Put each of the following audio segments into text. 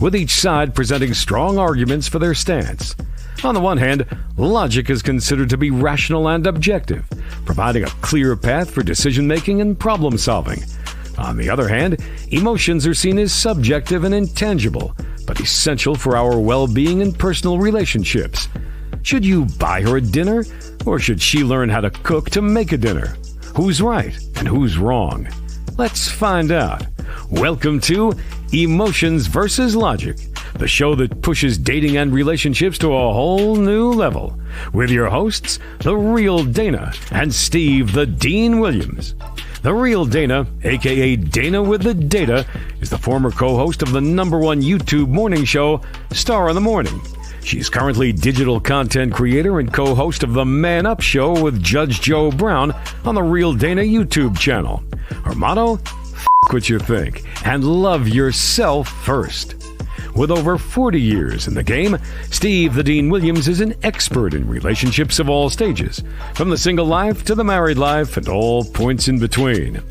with each side presenting strong arguments for their stance. On the one hand, logic is considered to be rational and objective, providing a clear path for decision-making and problem-solving. On the other hand, emotions are seen as subjective and intangible, but essential for our well-being and personal relationships. Should you buy her a dinner, or should she learn how to cook to make a dinner? Who's right and who's wrong? Let's find out. Welcome to Emotions versus Logic, the show that pushes dating and relationships to a whole new level, with your hosts, The Real Dana and Steve the Dean Williams. The Real Dana, aka Dana with the Data, is the former co-host of the #1 YouTube morning show, Star in the Morning. She's currently digital content creator and co-host of the Man Up Show with Judge Joe Brown on the Real Dana YouTube channel. Her motto? F*** what you think and love yourself first. With over 40 years in the game, Steve the Dean Williams is an expert in relationships of all stages, from the single life to the married life and all points in between.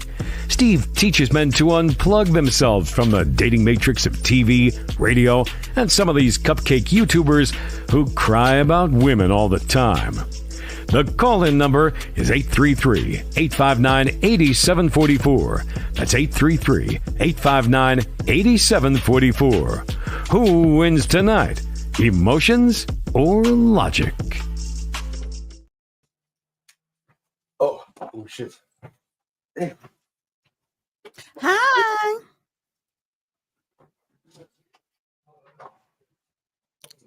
Steve teaches men to unplug themselves from the dating matrix of TV, radio, and some of these cupcake YouTubers who cry about women all the time. The call-in number is 833-859-8744. That's 833-859-8744. Who wins tonight? Emotions or logic? Oh shit. Damn. Hi.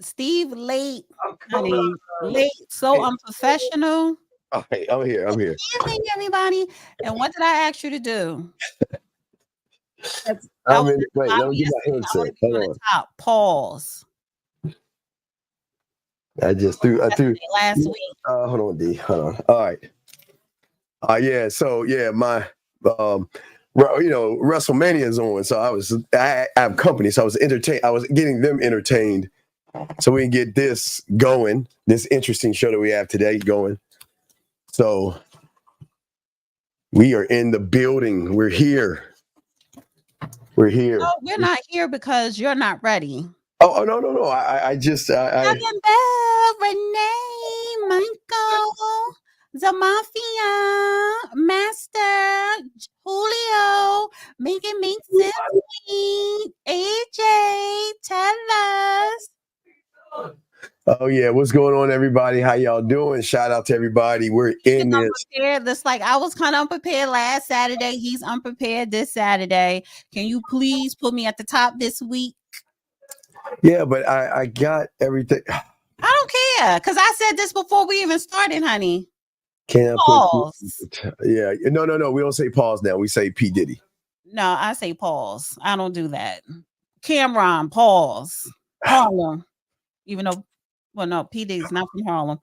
Steve, late. Honey, late. So unprofessional. Oh, hey, I'm here. Good evening, everybody. And what did I ask you to do? Let me get my headset. Hold on. Pause. I threw last week. Hold on, D. Hold on. All right. Yeah. So yeah, my WrestleMania is on. So I have company. So I was entertained. I was getting them entertained. So we can get this going. This interesting show that we have today going. So we are in the building. We're here. We're here. No, we're not here because you're not ready. Oh no. Bell, Renee, Michael, the Mafia, Master, Julio, make it make sense, AJ, tell us. Oh yeah, what's going on, everybody? How y'all doing? Shout out to everybody. We're in this. This like I was kind of unprepared last Saturday. He's unprepared this Saturday. Can you please put me at the top this week? Yeah, but I got everything. I don't care because I said this before we even started, honey. Can't pause. Yeah, no. We don't say pause now. We say P Diddy. No, I say pause. I don't do that. Cameron, pause. Harlem. Even though, well, no, P Diddy's not from Harlem.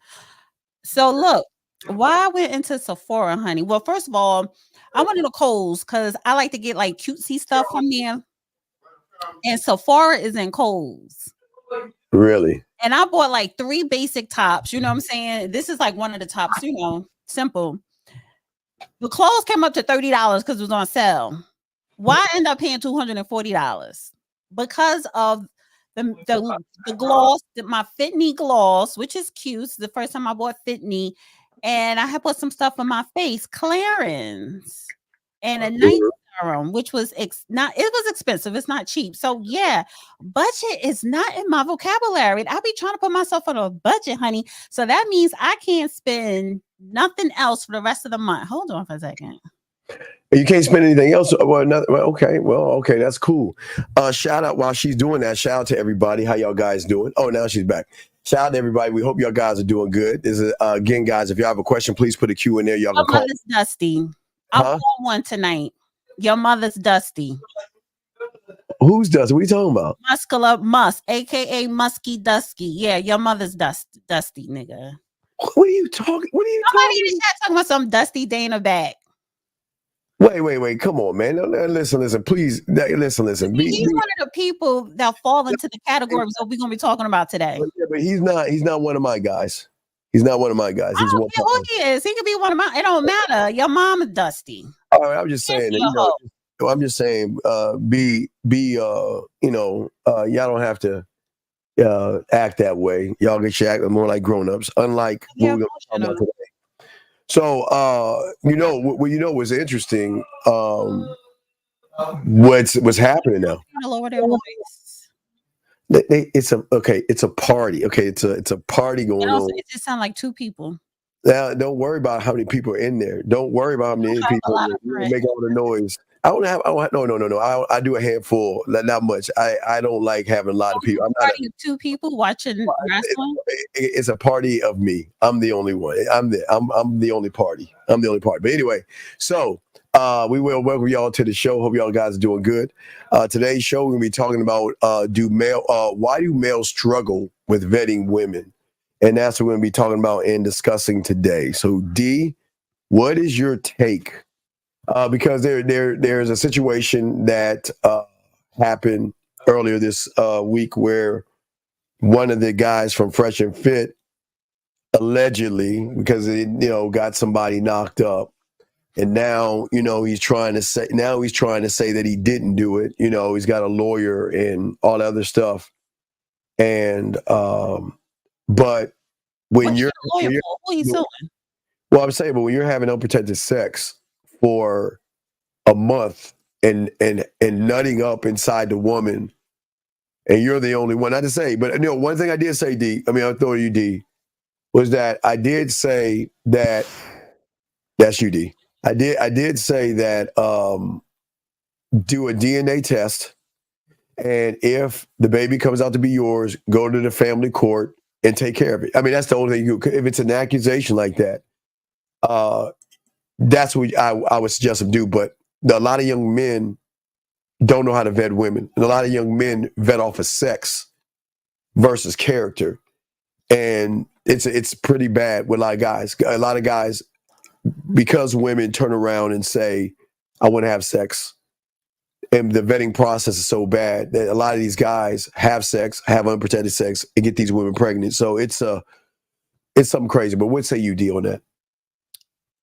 So look, why I went into Sephora, honey. Well, first of all, I went to Kohl's because I like to get like cutesy stuff from there. And Sephora is in Kohl's. Really? And I bought like 3 basic tops. You know what I'm saying? This is like one of the tops, simple. The clothes came up to $30 because it was on sale. Why end up paying $240? Because of the gloss, my Fitney gloss, which is cute. It's the first time I bought Fitney. And I had put some stuff on my face, clearance. And a night serum, which was it was expensive. It's not cheap. So yeah, budget is not in my vocabulary. I be trying to put myself on a budget, honey. So that means I can't spend nothing else for the rest of the month. Hold on for a second. You can't spend anything else. Okay, that's cool. Shout out while she's doing that. Shout out to everybody. How y'all guys doing? Oh, now she's back. Shout out to everybody. We hope y'all guys are doing good. This is again, guys. If y'all have a question, please put a Q in there. Y'all can call. Your mother's dusty. I'm on one tonight. Your mother's dusty. Who's dusty? What are you talking about? Muscular Musk, aka Musky Dusky. Yeah, your mother's dusty, nigga. What are you talking? Nobody in the chat talking about some Dusty Dana back. Wait. Come on, man. No, listen. Please, listen. He's one of the people that fall into the categories that we're going to be talking about today. But he's not one of my guys. He's not one of my guys. I don't care who he is. He could be one of my. It don't matter. Your mom is dusty. All right, I'm just saying. I'm just saying, y'all don't have to act that way. Y'all get you act more like grown-ups, unlike what we're going to talk about today. So, what's interesting, what's happening now. Lower their voice. It's a party. Okay, it's a party going on. It just sounds like two people. Now, don't worry about how many people are in there. Don't worry about how many people make all the noise. I do a handful, not much. I don't like having a lot of people. I'm not two people watching wrestling. It's a party of me. I'm the only one. I'm the only party. I'm the only party. But anyway, so we will welcome y'all to the show. Hope y'all guys are doing good. Today's show we're gonna be talking about why do males struggle with vetting women? And that's what we're going to be talking about and discussing today. So, D, what is your take? Because there's a situation that happened earlier this week where one of the guys from Fresh and Fit allegedly, because he got somebody knocked up, and now he's trying to say that he didn't do it. He's got a lawyer and all that other stuff, and but when you're I'm saying, but when you're having unprotected sex for a month and nutting up inside the woman, and you're the only one, not to say, but one thing I did say, D, I'll throw you, D, was that I did say that that's you, D. I did say that do a DNA test, and if the baby comes out to be yours, go to the family court and take care of it. That's the only thing you could. If it's an accusation like that, that's what I would suggest them do. But a lot of young men don't know how to vet women, and a lot of young men vet off of sex versus character, and it's pretty bad with a lot of guys. A lot of guys, because women turn around and say, "I want to have sex." And the vetting process is so bad that a lot of these guys have sex, have unprotected sex, and get these women pregnant. So it's something crazy. But what say you, D, on that?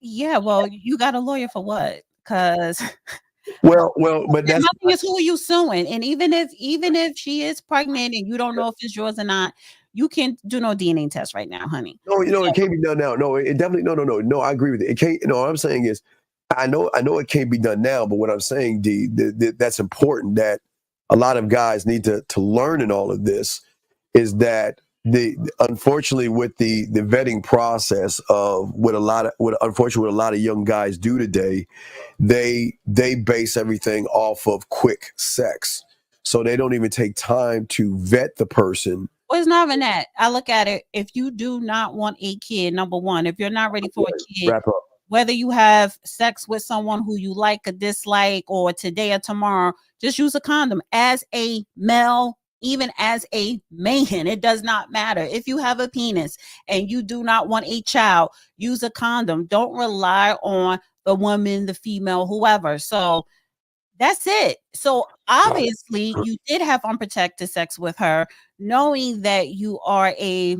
Yeah, well, you got a lawyer for what? Because but that's nothing is who you suing. And even if she is pregnant and you don't know if it's yours or not, you can't do no DNA test right now, honey. No, it can't be done now. No, it definitely no. I agree with it. It can't. What I'm saying is, I know it can't be done now, but what I'm saying, D, that's important, that a lot of guys need to learn in all of this, is that unfortunately with the vetting process of what a lot of young guys do today, they base everything off of quick sex. So they don't even take time to vet the person. Well, it's not even that. I look at it, if you do not want a kid, number one, if you're not ready for a kid, wrap up. Whether you have sex with someone who you like or dislike, or today or tomorrow, just use a condom. As a male, even as a man, it does not matter. If you have a penis and you do not want a child, use a condom. Don't rely on the woman, the female, whoever. So that's it. So obviously you did have unprotected sex with her, knowing that you are a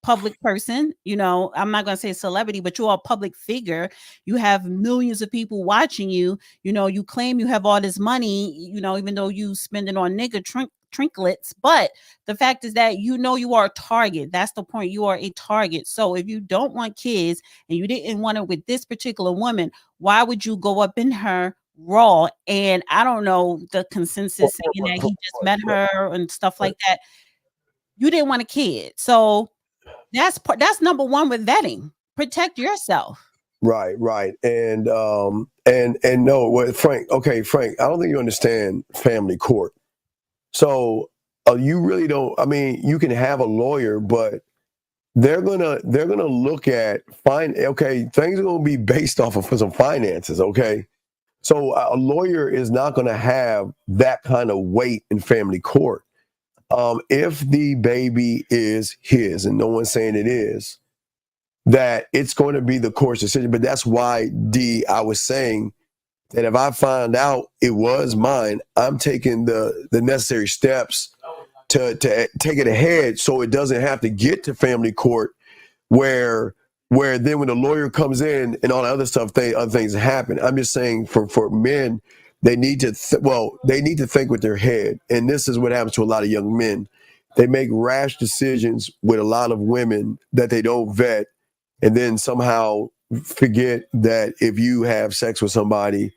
public person. I'm not going to say celebrity, but you're a public figure. You have millions of people watching you. You claim you have all this money, even though you spend it on nigga trinkets. But the fact is that you are a target. That's the point. You are a target. So if you don't want kids and you didn't want it with this particular woman, why would you go up in her raw? And I don't know the consensus saying that he just met her and stuff like that. You didn't want a kid. So that's number one with vetting. Protect yourself. Right. And no, Frank, I don't think you understand family court. So you really don't. You can have a lawyer, but they're gonna look at things are gonna be based off of some finances. Okay. So a lawyer is not going to have that kind of weight in family court. If the baby is his, and no one's saying it is, that it's going to be the court's decision. But that's why, D, I was saying that if I find out it was mine, I'm taking the necessary steps to take it ahead, so it doesn't have to get to family court where then when the lawyer comes in and all the other stuff, other things happen. I'm just saying for men they need to they need to think with their head, and this is what happens to a lot of young men. They make rash decisions with a lot of women that they don't vet, and then somehow forget that if you have sex with somebody,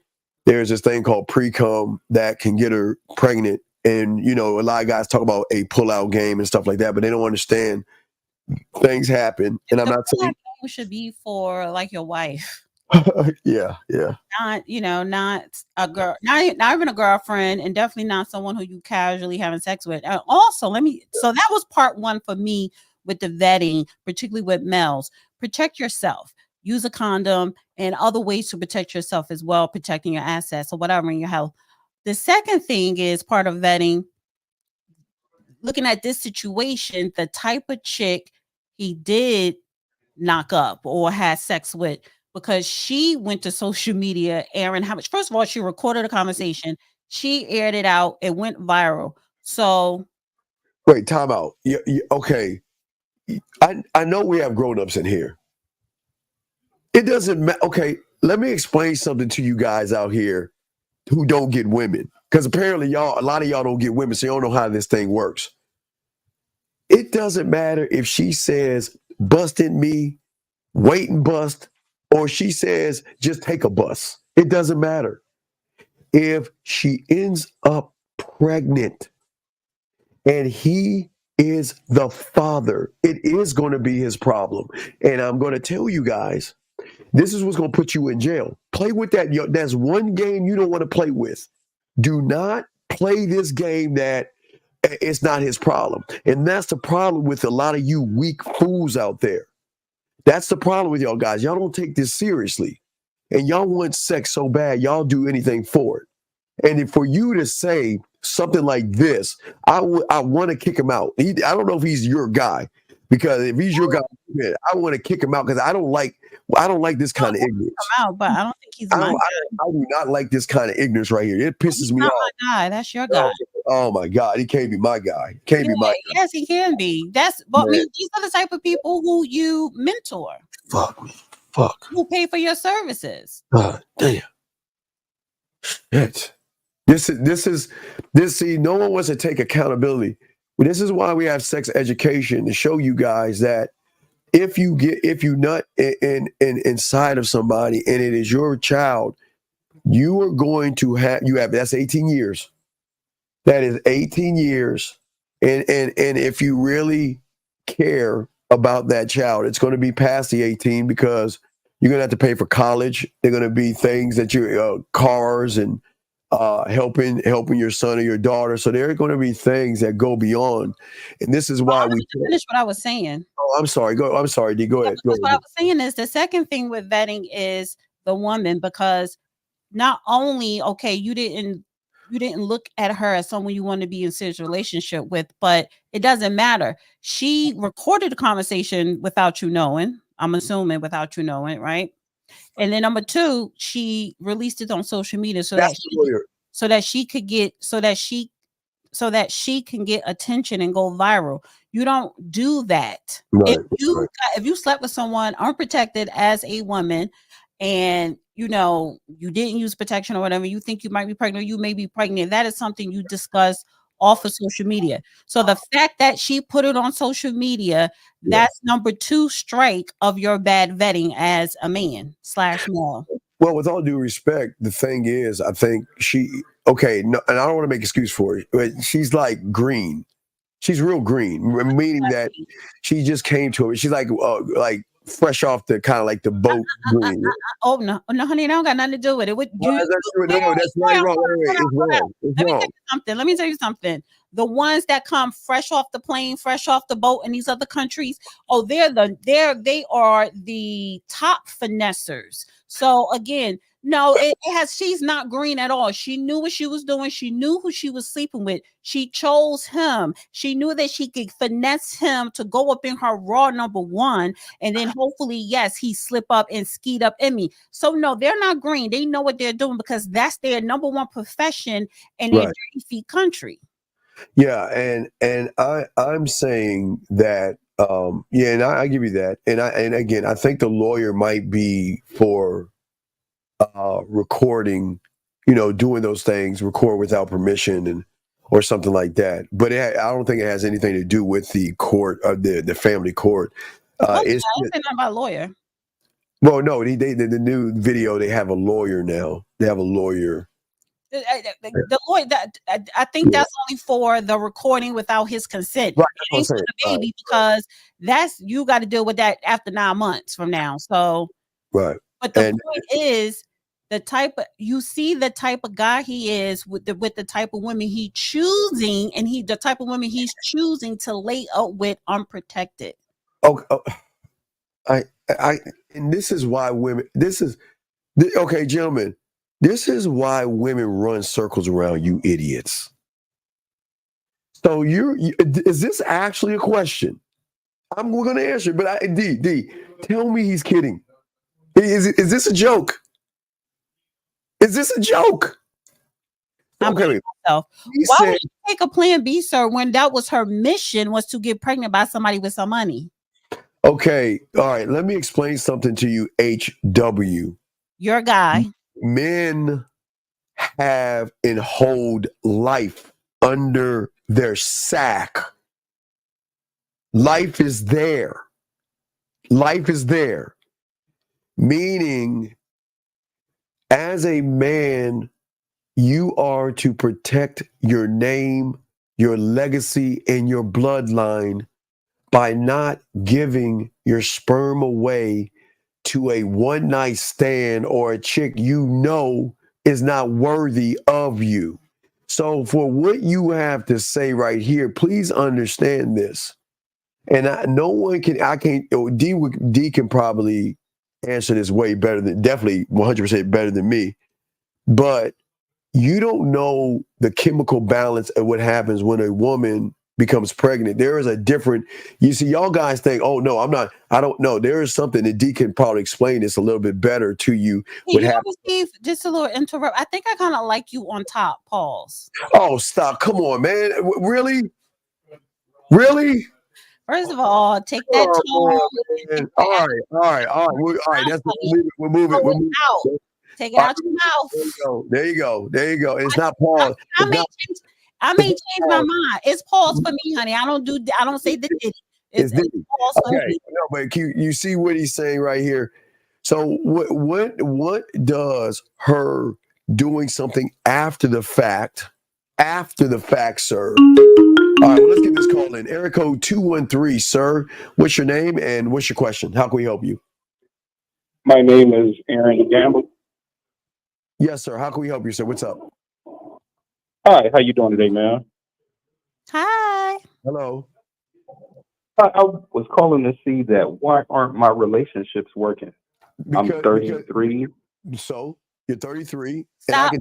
there's this thing called pre-cum that can get her pregnant. And a lot of guys talk about a pull-out game and stuff like that, but they don't understand things happen. And I'm not saying it should be for like your wife. yeah. Not a girl, not even a girlfriend, and definitely not someone who you casually having sex with. Also, so that was part one for me with the vetting, particularly with males. Protect yourself. Use a condom and other ways to protect yourself as well, protecting your assets or whatever in your health. The second thing is part of vetting, looking at this situation, the type of chick he did knock up or had sex with, because she went to social media airing how much. First of all, she recorded a conversation, she aired it out, it went viral. So wait, time out. Okay, I know we have grown-ups in here. It doesn't matter. Okay, let me explain something to you guys out here who don't get women, because apparently a lot of y'all don't get women, so you don't know how this thing works. It doesn't matter if she says busted me, wait and bust, or she says just take a bus. It doesn't matter. If she ends up pregnant and he is the father, it is going to be his problem. And I'm going to tell you guys, this is what's going to put you in jail. Play with that. That's one game you don't want to play with. Do not play this game that it's not his problem. And that's the problem with a lot of you weak fools out there. That's the problem with y'all guys. Y'all don't take this seriously. And y'all want sex so bad, y'all do anything for it. And for you to say something like this, I want to kick him out. I don't know if he's your guy, because if he's your guy, I want to kick him out, because I don't like this kind of ignorance. But I don't think he's I do not like this kind of ignorance right here. It pisses me off. My guy. That's your guy. Oh my God, he can't be my guy. Can't be my guy. Yes, he can be. These are the type of people who you mentor. Fuck. Who pay for your services. Damn. Shit. See, no one wants to take accountability. This is why we have sex education, to show you guys that if you nut inside of somebody and it is your child, you are going to have that's 18 years. That is 18 years. And if you really care about that child, it's going to be past the 18, because you're going to have to pay for college. They're going to be things that cars and helping your son or your daughter. So there are going to be things that go beyond. And this is why we finish what I was saying. Oh, I'm sorry. I'm sorry, D. Go ahead. What I was saying is, the second thing with vetting is the woman, because not only, okay, you didn't look at her as someone you want to be in a serious relationship with, but it doesn't matter. She recorded a conversation without you knowing. I'm assuming without you knowing, right? And then number two, she released it on social media so that she can get attention and go viral. You don't do that. Right, if you slept with someone unprotected as a woman, and you didn't use protection or whatever, you think you might be pregnant, or you may be pregnant, that is something you discuss off of social media. So the fact that she put it on social media, that's number 2 strike of your bad vetting as a man / male. Well, with all due respect, the thing is, I think and I don't want to make excuse for it, but she's like green. She's real green, meaning that she just came to it. She's like fresh off the kind of like the boat green. Oh no, honey, it don't got nothing to do with it. That's right, wrong. It's wrong. Let me tell you something. The ones that come fresh off the plane, fresh off the boat in these other countries, they are the top finessers. So again, no, she's not green at all. She knew what she was doing. She knew who she was sleeping with. She chose him. She knew that she could finesse him to go up in her raw number 1. And then hopefully, yes, he slip up and skeet up in me. So no, they're not green. They know what they're doing, because that's their number 1 profession in their dirty feet country. Yeah. And I'm saying that, and I give you that. And again, I think the lawyer might be for recording doing those things, record without permission or something like that. But I don't think it has anything to do with the court, the family court. It's not about lawyer. Well, no, the new video, they have a lawyer now. They have a lawyer. The lawyer, I think that's only for the recording without his consent. Right, it ain't for the baby, because you got to deal with that after 9 months from now. So, right. But the point is, the type of guy he is with the type of women he choosing, and the type of women he's choosing to lay up with unprotected. And this is why women. Okay, gentlemen. This is why women run circles around you idiots. So is this actually a question? We're going to answer it, but D, tell me he's kidding. Is this a joke? Is this a joke? Okay. Why would you take a plan B, sir, when that was her mission, was to get pregnant by somebody with some money? Okay. All right. Let me explain something to you, HW. Your guy. Men have and hold life under their sack. Life is there. Life is there. Meaning, as a man, you are to protect your name, your legacy, and your bloodline by not giving your sperm away to a one-night stand or a chick is not worthy of you. So for what you have to say right here, please understand this. And D can probably answer this way better definitely 100% better than me. But you don't know the chemical balance of what happens when a woman becomes pregnant. There is a different, y'all guys think, oh no, I don't know. There is something that D can probably explain this a little bit better to you. Steve, just a little interrupt. I think I kind of like you on top. Pause. Oh, stop. Come on, man. Really? Really? First of all, take that tone. All right. We're moving. Out. Take it out your mouth. There you go. It's not pause. I may change my mind. It's pause for me, honey. I don't say the Diddy. It's pause for me. No, but you see what he's saying right here. So what does her doing something after the fact, sir? All right, well, let's get this call in. Area code 213, sir. What's your name and what's your question? How can we help you? My name is Aaron Gamble. Yes, sir. How can we help you, sir? What's up? Hi, how you doing today, man? Hi. Hello. I was calling to see that why aren't my relationships working? I'm 33. So you're 33. Stop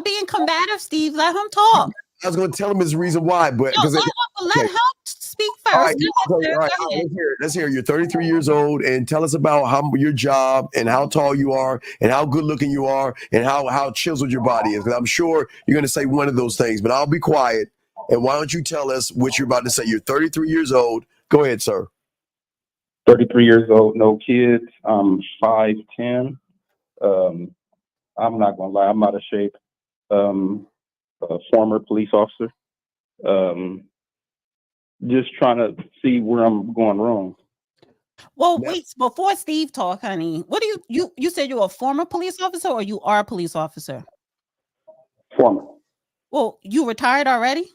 being combative, Steve. Let him talk. I was going to tell him his reason why, but let him speak first. All right. Let's hear. You're 33 years old, and tell us about your job and how tall you are and how good looking you are and how chiseled your body is. Because I'm sure you're going to say one of those things, but I'll be quiet. And why don't you tell us what you're about to say? You're 33 years old. Go ahead, sir. 33 years old, no kids. I'm 5'10". I'm not going to lie. I'm out of shape. A former police officer. Just trying to see where I'm going wrong. Well, wait, before Steve talk, honey, what do you said you're a former police officer or you are a police officer? Former. Well, you retired already?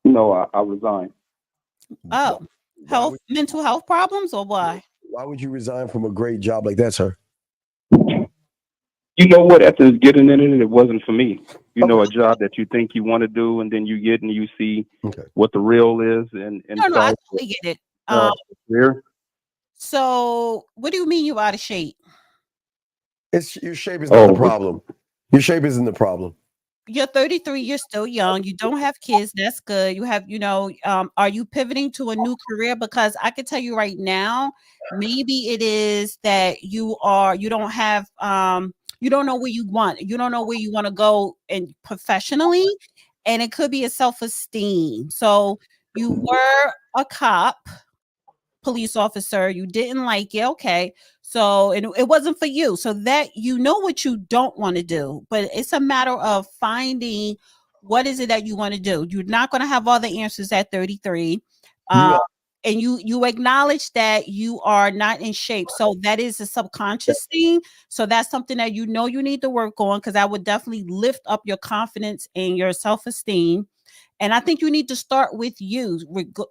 No, I resigned. Oh, mental health problems or why? Why would you resign from a great job like that, sir? You know what? After getting in it wasn't for me. A job that you think you want to do, and then you get and you see what the real is. And no, I totally get it. So, what do you mean you out of shape? Your shape is not the problem. Your shape isn't the problem. You're 33. You're still young. You don't have kids. That's good. You have, are you pivoting to a new career? Because I can tell you right now, maybe it is that you don't have, you don't know where you want. You don't know where you want to go and professionally, and it could be a self-esteem. So you were a cop. police officer, you didn't like it, okay, so it wasn't for you, so that you know what you don't want to do, but it's a matter of finding what is it that you want to do. You're not going to have all the answers at 33. Yeah. And you acknowledge that you are not in shape, so that is a subconscious thing, so that's something that you know you need to work on, because I would definitely lift up your confidence and your self-esteem. And I think you need to start with you.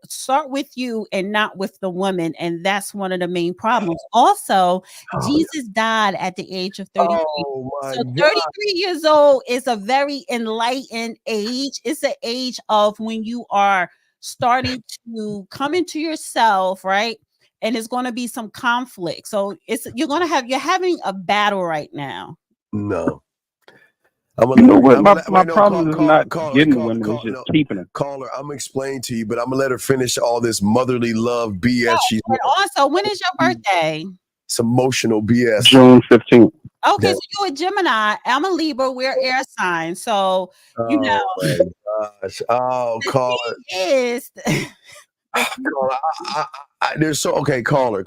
Start with you and not with the woman. And that's one of the main problems. Also, Jesus died at the age of 33. Oh my So God. 33 years old is a very enlightened age. It's an age of when you are starting to come into yourself, right? And it's going to be some conflict. So you're having a battle right now. No. You know what? My problem is not getting women; it's just keeping them. Caller, I'm gonna explain to you, but I'm gonna let her finish all this motherly love BS. She's And also, when is your birthday? It's emotional BS. June 15th. Okay, Yeah. so you're a Gemini. I'm a Libra. We're air signs. So, you know. Oh my gosh. Oh, caller. Is Caller, there's so okay, caller.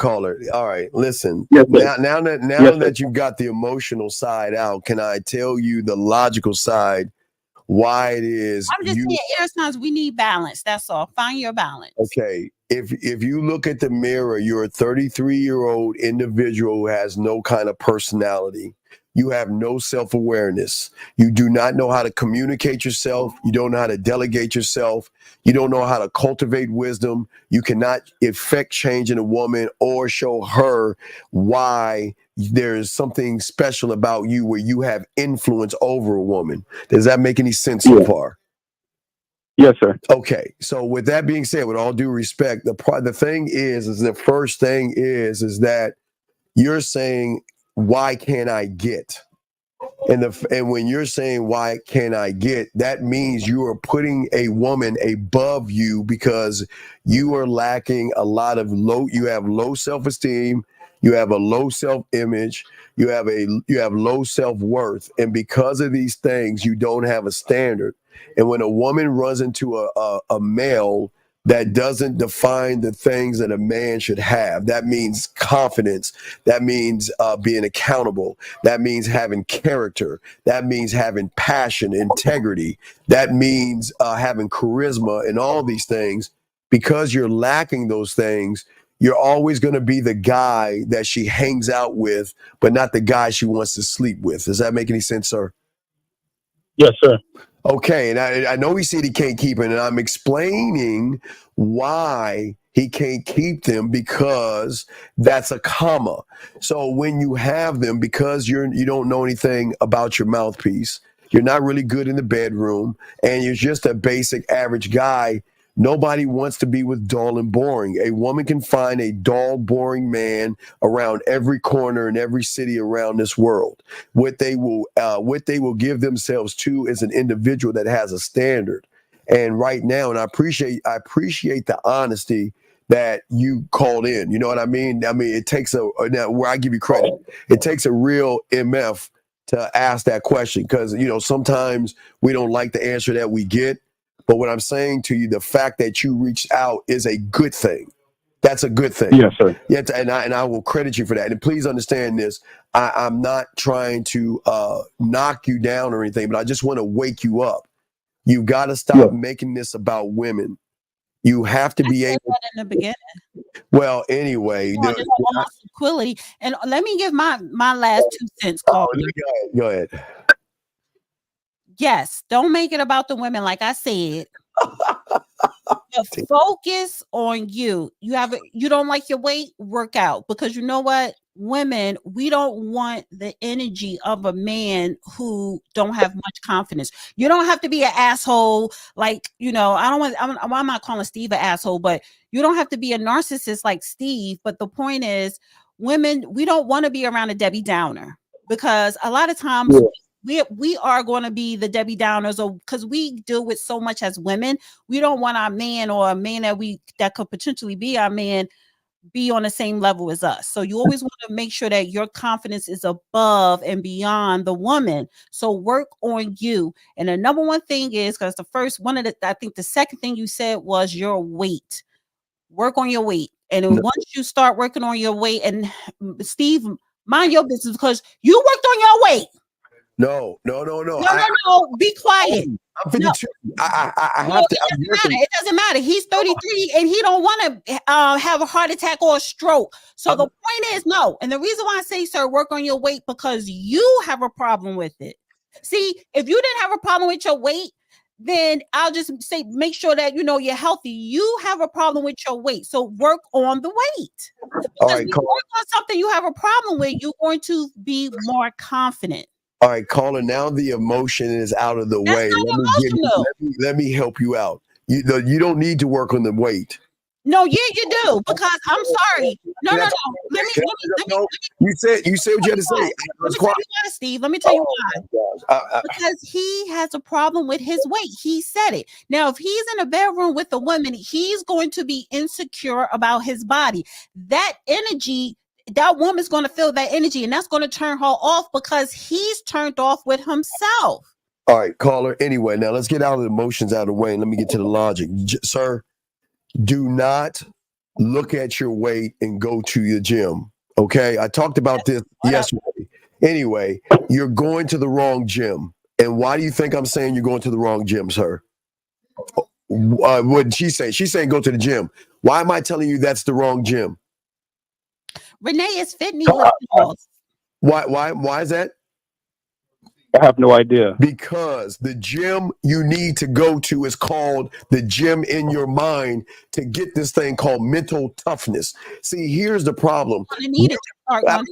All right, listen. Yes, now that you've got the emotional side out, can I tell you the logical side? Why it is I'm just saying, air signs, we need balance. That's all. Find your balance. Okay. If you look at the mirror, you're a 33-year-old individual who has no kind of personality. You have no self-awareness. You do not know how to communicate yourself. You don't know how to delegate yourself. You don't know how to cultivate wisdom. You cannot effect change in a woman or show her why there is something special about you where you have influence over a woman. Does that make any sense so far? Yes, sir. Okay, so with that being said, with all due respect, the thing is the first thing is that you're saying, why can't I get? And when you're saying why can't I get, that means you are putting a woman above you because you are lacking a lot of you have low self-esteem, you have a low self-image, you have low self-worth, and because of these things, you don't have a standard. And when a woman runs into a male that doesn't define the things that a man should have, that means confidence, that means being accountable, that means having character, that means having passion, integrity, that means having charisma and all these things. Because you're lacking those things, you're always going to be the guy that she hangs out with, but not the guy she wants to sleep with. Does that make any sense, sir? Yes, sir. Okay, and I know he said he can't keep it, and I'm explaining why he can't keep them, because that's a comma. So when you have them, because you don't know anything about your mouthpiece, you're not really good in the bedroom, and you're just a basic average guy, nobody wants to be with dull and boring. A woman can find a dull, boring man around every corner in every city around this world. What they will give themselves to is an individual that has a standard. And right now, and I appreciate the honesty that you called in. You know what I mean? I mean, it takes now where I give you credit, it takes a real MF to ask that question, because sometimes we don't like the answer that we get. But what I'm saying to you, the fact that you reached out is a good thing. That's a good thing. Yes, sir. Yeah, and I will credit you for that. And please understand this. I'm not trying to knock you down or anything, but I just want to wake you up. You've got to stop making this about women. You have to be able. In the beginning. Well, anyway, equality. And let me give my last 2 cents. Go ahead. Yes, don't make it about the women, like I said. But focus on you. You don't like your weight, work out, because you know what? Women, we don't want the energy of a man who don't have much confidence. You don't have to be an asshole, like, I'm not calling Steve an asshole, but you don't have to be a narcissist like Steve. But the point is, women, we don't want to be around a Debbie Downer, because a lot of times we are going to be the Debbie Downers, or because we deal with so much as women. We don't want our man, or a man that could potentially be our man, be on the same level as us. So you always want to make sure that your confidence is above and beyond the woman. So work on you. And the number one thing is, because I think the second thing you said was your weight. Work on your weight. And then once you start working on your weight, and Steve, mind your business because you worked on your weight. No. No. Be quiet. I'm 52. I have to. It doesn't matter. It doesn't matter. He's 33 and he don't want to have a heart attack or a stroke. So the point is no. And the reason why I say, sir, work on your weight because you have a problem with it. See, if you didn't have a problem with your weight, then I'll just say make sure that you know you're healthy. You have a problem with your weight, so work on the weight. Because all right, if you work on something you have a problem with, you're going to be more confident. All right, caller. Now the emotion is out of the way. Let me help you out. You don't need to work on the weight. No, yeah, you do. Because I'm sorry. No. Let me. You said what you had to say. Let me tell you why, Steve. Let me tell you why. Because he has a problem with his weight. He said it. Now, if he's in a bedroom with a woman, he's going to be insecure about his body. That energy, that woman's going to feel that energy, and that's going to turn her off because he's turned off with himself. All right, caller. Anyway, now let's get out of the emotions out of the way and let me get to the logic. Sir, do not look at your weight and go to your gym. Okay, I talked about this yesterday. Anyway, you're going to the wrong gym. And why do you think I'm saying you're going to the wrong gym, sir? What did she say? She's saying go to the gym. Why am I telling you that's the wrong gym? Renee is fit me. Why is that? I have no idea. Because the gym you need to go to is called the gym in your mind to get this thing called mental toughness. See, here's the problem. I'm not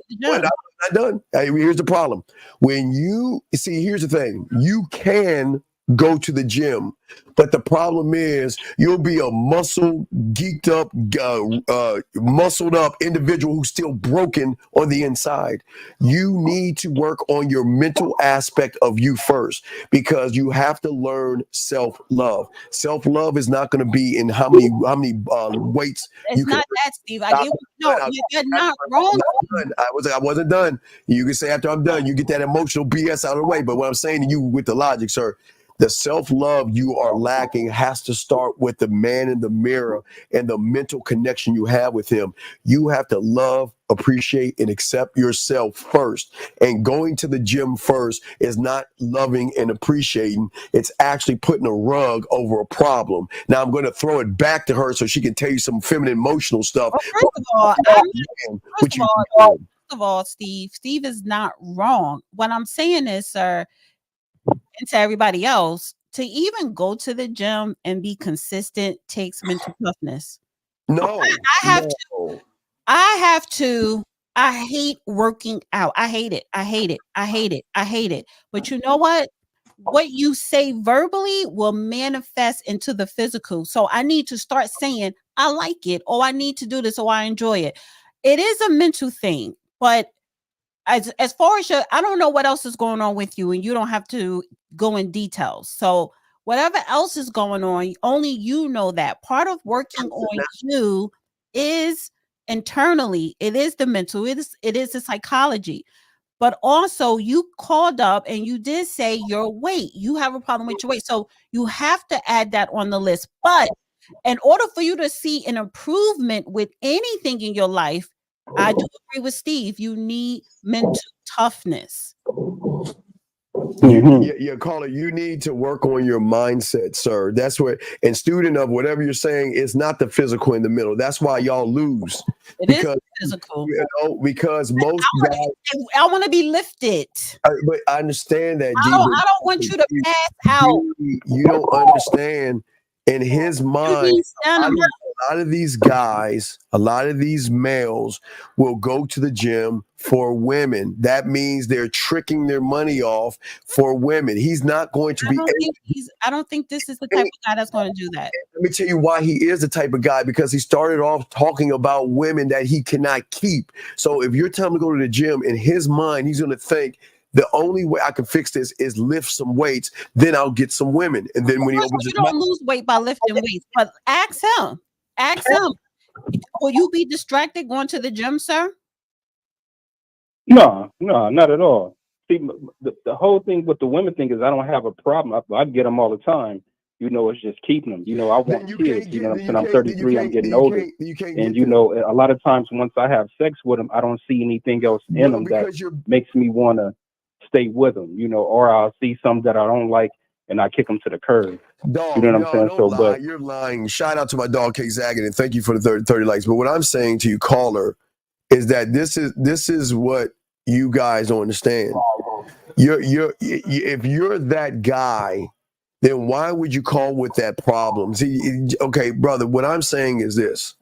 done. Here's the problem. Here's the thing. You can go to the gym, but the problem is you'll be a muscled up individual who's still broken on the inside. You need to work on your mental aspect of you first because you have to learn self-love. Self-love is not going to be in how many weights you can. It's not that, Steve. You're not wrong. I wasn't done. You can say after I'm done, you get that emotional BS out of the way. But what I'm saying to you with the logic, sir, the self-love you are lacking has to start with the man in the mirror and the mental connection you have with him. You have to love, appreciate, and accept yourself first. And going to the gym first is not loving and appreciating. It's actually putting a rug over a problem. Now I'm going to throw it back to her so she can tell you some feminine emotional stuff. First of all, Steve is not wrong. What I'm saying is, sir, and to everybody else, to even go to the gym and be consistent takes mental toughness. No, I have to. I hate working out. I hate it. But you know what? What you say verbally will manifest into the physical. So I need to start saying, I like it, or I need to do this, or I enjoy it. It is a mental thing, but as far as I don't know what else is going on with you, and you don't have to go in details. So whatever else is going on, only you know that. Part of working on you is internally. It is the mental. It is the psychology. But also you called up and you did say your weight. You have a problem with your weight. So you have to add that on the list. But in order for you to see an improvement with anything in your life, I do agree with Steve. You need mental toughness. Yeah, caller, you need to work on your mindset, sir. That's what, and student of whatever you're saying, is not the physical in the middle. That's why y'all lose. It is physical. Because most guys, I want to be lifted. But I understand that. I don't want you to pass out. You don't understand. In his mind, a lot of these guys, a lot of these males will go to the gym for women. That means they're tricking their money off for women. He's not going to I don't think this is the type of guy that's going to do that. Let me tell you why he is the type of guy, because he started off talking about women that he cannot keep. So if you're telling him to go to the gym, in his mind, he's going to think, the only way I can fix this is lift some weights. Then I'll get some women. And then when he opens his mouth, you don't lose weight by lifting weights. But ask him. Will you be distracted going to the gym, sir? No, not at all. See, the whole thing with the women thing is I don't have a problem. I get them all the time. You know, it's just keeping them. You know, I Then want you kids. can't You get. know what I'm Then you saying? I'm can't. Then you 33. I'm can't. Then getting you older. can't. Then you can't And, get you them. know, a lot of times once I have sex with them, I don't see anything else in Well, them that because you're makes me want to stay with them, you know, or I'll see some that I don't like and I kick them to the curb. You dog. know what I'm No, saying? don't So, lie. but You're lying. Shout out to my dog K Zaggy, and thank you for the 30 likes. But what I'm saying to you, caller, is that this is what you guys don't understand. If you're that guy, then why would you call with that problem? See, okay, brother, what I'm saying is this.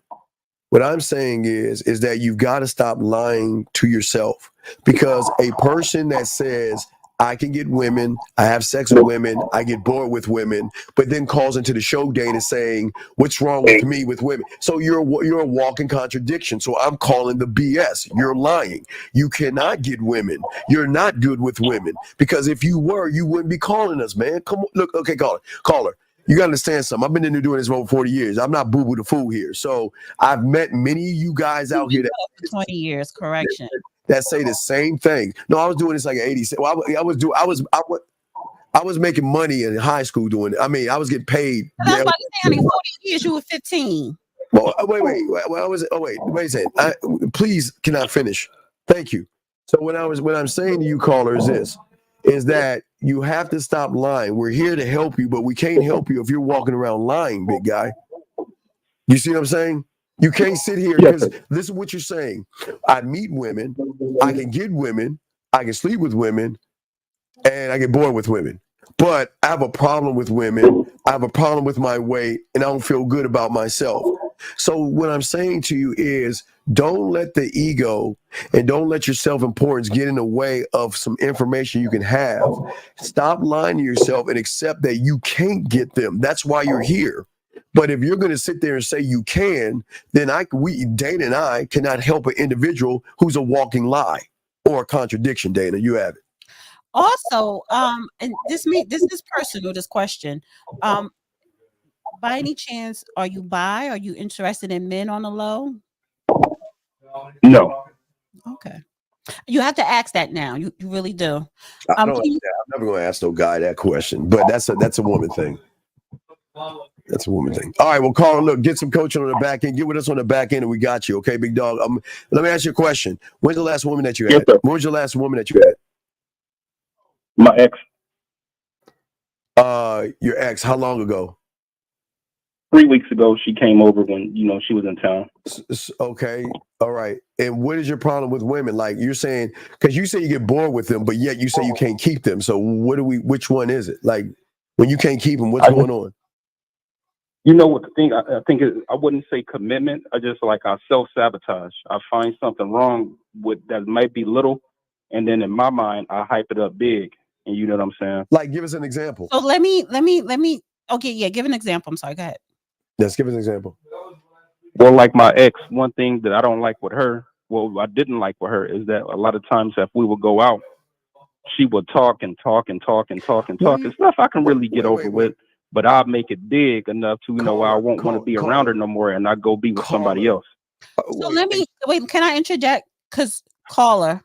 What I'm saying is that you've got to stop lying to yourself, because a person that says, I can get women, I have sex with women, I get bored with women, but then calls into the show Dana saying, what's wrong with me with women? So you're a walking contradiction. So I'm calling the BS. You're lying. You cannot get women. You're not good with women, because if you were, you wouldn't be calling us, man. Come on, look, okay, caller. You got to understand something. I've been in there doing this for over 40 years. I'm not boo-boo the fool here. So I've met many of you guys out here For 20 years, correction. that say the same thing. No, I was doing this like an 80. Well, I was making money in high school doing it. I mean, I was getting paid. But that's why I say, honey, 40 years, you were 15. Well, wait a second. Please, can I finish? Thank you. So what I'm saying to you, caller, is that you have to stop lying. We're here to help you, but we can't help you if you're walking around lying, big guy. You see what I'm saying? You can't sit here, yes, because this is what you're saying. I meet women, I can get women, I can sleep with women, and I get bored with women. But I have a problem with women. I have a problem with my weight, and I don't feel good about myself. So what I'm saying to you is, don't let the ego and don't let your self-importance get in the way of some information you can have. Stop lying to yourself and accept that you can't get them. That's why you're here. But if you're going to sit there and say you can, then Dana and I cannot help an individual who's a walking lie or a contradiction. Dana, you have it. Also, and this is personal, this question. By any chance, are you bi? Are you interested in men on the low? no. Okay. You have to ask that now. You really do. I don't. I'm never going to ask no guy that question. But that's a woman thing. That's a woman thing. All right, well, Carl, look, get some coaching on the back end. Get with us on the back end, and we got you. Okay, big dog. Let me ask you a question. When's the last woman that you had? Yes, sir. When was your last woman that you had? My ex, Your ex. How long ago? 3 weeks ago, she came over when, you know, she was in town. Okay. All right. And what is your problem with women? Like, you're saying, because you say you get bored with them, but yet you say you can't keep them. So which one is it? Like, when you can't keep them, what's going on? You know what the thing, I think is, I wouldn't say commitment. I self-sabotage. I find something wrong with that might be little, and then in my mind, I hype it up big. And you know what I'm saying? Like, give us an example. So let me. Okay, yeah, give an example. I'm sorry. Go ahead. Let's give us an example. Well, like my ex, one thing that I don't like with her, well, I didn't like with her, is that a lot of times if we would go out, she would talk and talk and talk and talk and talk and stuff I can really get over with. But I'll make it big enough to, you know, where I won't want to be around her no more, and I go be with somebody else. So let me wait. Can I interject? Because caller,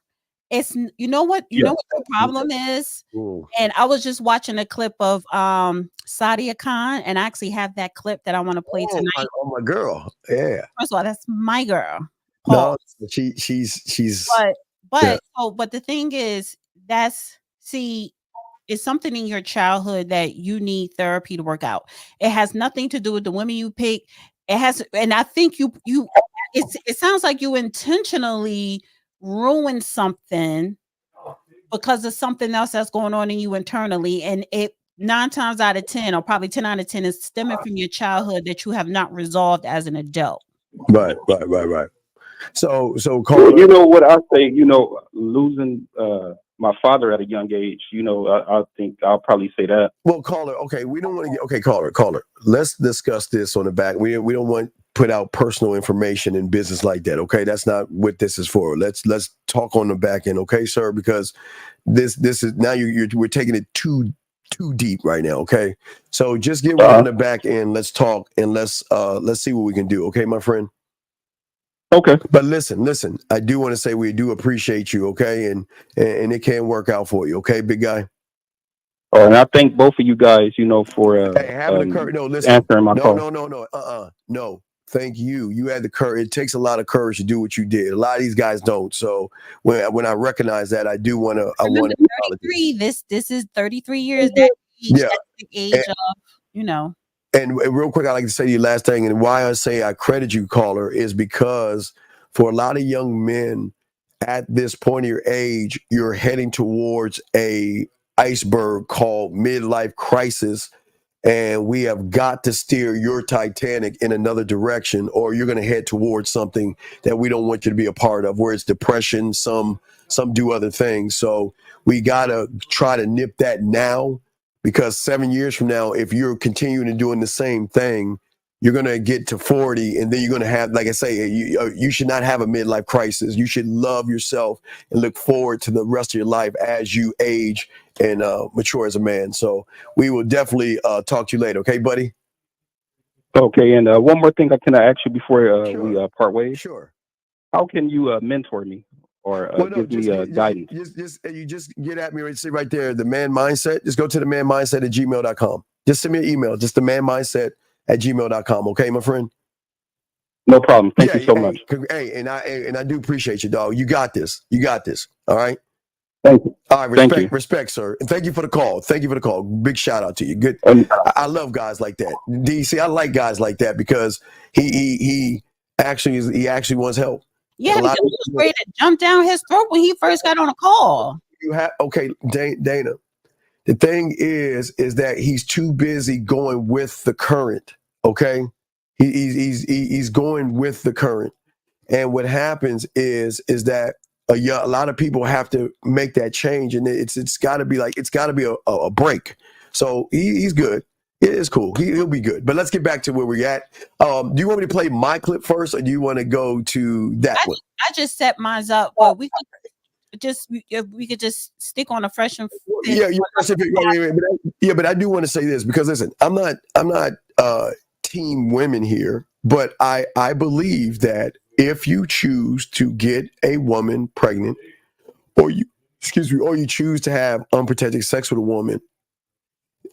it's you know what the problem is. Ooh. And I was just watching a clip of Sadia Khan, and I actually have that clip that I want to play tonight. My girl. Yeah. First of all, that's my girl. No, she's. But the thing is, it's something in your childhood that you need therapy to work out. It has nothing to do with the women you pick. It has, and I think it sounds like you intentionally ruined something because of something else that's going on in you internally, and it 9 times out of 10, or probably 10 out of 10, is stemming from your childhood that you have not resolved as an adult. Right. So Well, you know what I say, you know, losing my father at a young age, you know, I think I'll probably say that. Well, caller, okay, we don't want to get caller. Let's discuss this on the back. We don't want to put out personal information in business like that. Okay, that's not what this is for. Let's talk on the back end, okay, sir? Because this is now we're taking it too deep right now. Okay, so just get on the back end. Let's talk and let's see what we can do. Okay, my friend. Okay. But listen, I do want to say we do appreciate you, okay? And it can work out for you, okay, big guy? Oh, and I thank both of you guys, for Hey, having the courage. No, listen. answering my call. No. No. Thank you. You had the courage. It takes a lot of courage to do what you did. A lot of these guys don't. So when I recognize that, I do want to. I want to. 33. This is 33 years. That age. Yeah. That's the age of. And real quick, I'd like to say to you last thing, and why I say I credit you, caller, is because for a lot of young men at this point of your age, you're heading towards a iceberg called midlife crisis. And we have got to steer your Titanic in another direction, or you're going to head towards something that we don't want you to be a part of, where it's depression, some do other things. So we got to try to nip that now, because 7 years from now, if you're continuing and doing the same thing, you're going to get to 40, and then you're going to have, like I say, you should not have a midlife crisis. You should love yourself and look forward to the rest of your life as you age and mature as a man. So we will definitely talk to you later. Okay, buddy? Okay, and one more thing can I ask you before Sure. we part ways? Sure. How can you mentor me or give me guidance? You just get at me right, see right there, the man mindset. Just go to the man mindset at gmail.com. Just send me an email, just the man mindset at gmail.com. Okay, my friend? No problem. Thank you so much. Hey, and I do appreciate you, dog. You got this. All right? Thank you. All right, respect, sir. And thank you for the call. Big shout out to you. Good. I love guys like that. DC, I like guys like that because he actually wants help. Yeah, because he was ready to jump down his throat when he first got on a call. Dana. The thing is that he's too busy going with the current. Okay, he's going with the current, and what happens is that a lot of people have to make that change, and it's got to be a break. So he's good. It is cool. He'll be good. But let's get back to where we're at. Do you want me to play my clip first, or do you want to go to that one? I just set mine up, but we could just stick on a fresh and but I do want to say this because listen, I'm not team women here, but I believe that if you choose to get a woman pregnant, or you choose to have unprotected sex with a woman,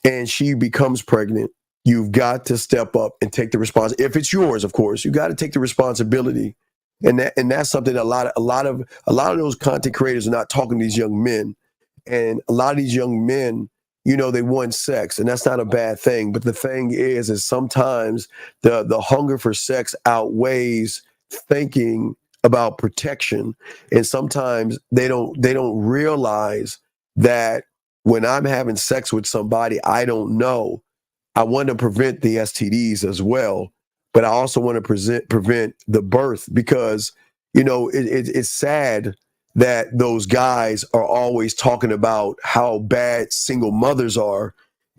and she becomes pregnant, you've got to step up and take the responsibility. If it's yours, of course, you got to take the responsibility. And that's something that a lot of those content creators are not talking to these young men. And a lot of these young men, they want sex, and that's not a bad thing. But the thing is sometimes the hunger for sex outweighs thinking about protection. And sometimes they don't realize that when I'm having sex with somebody I don't know, I want to prevent the STDs as well, but I also want to prevent the birth, because it's sad that those guys are always talking about how bad single mothers are,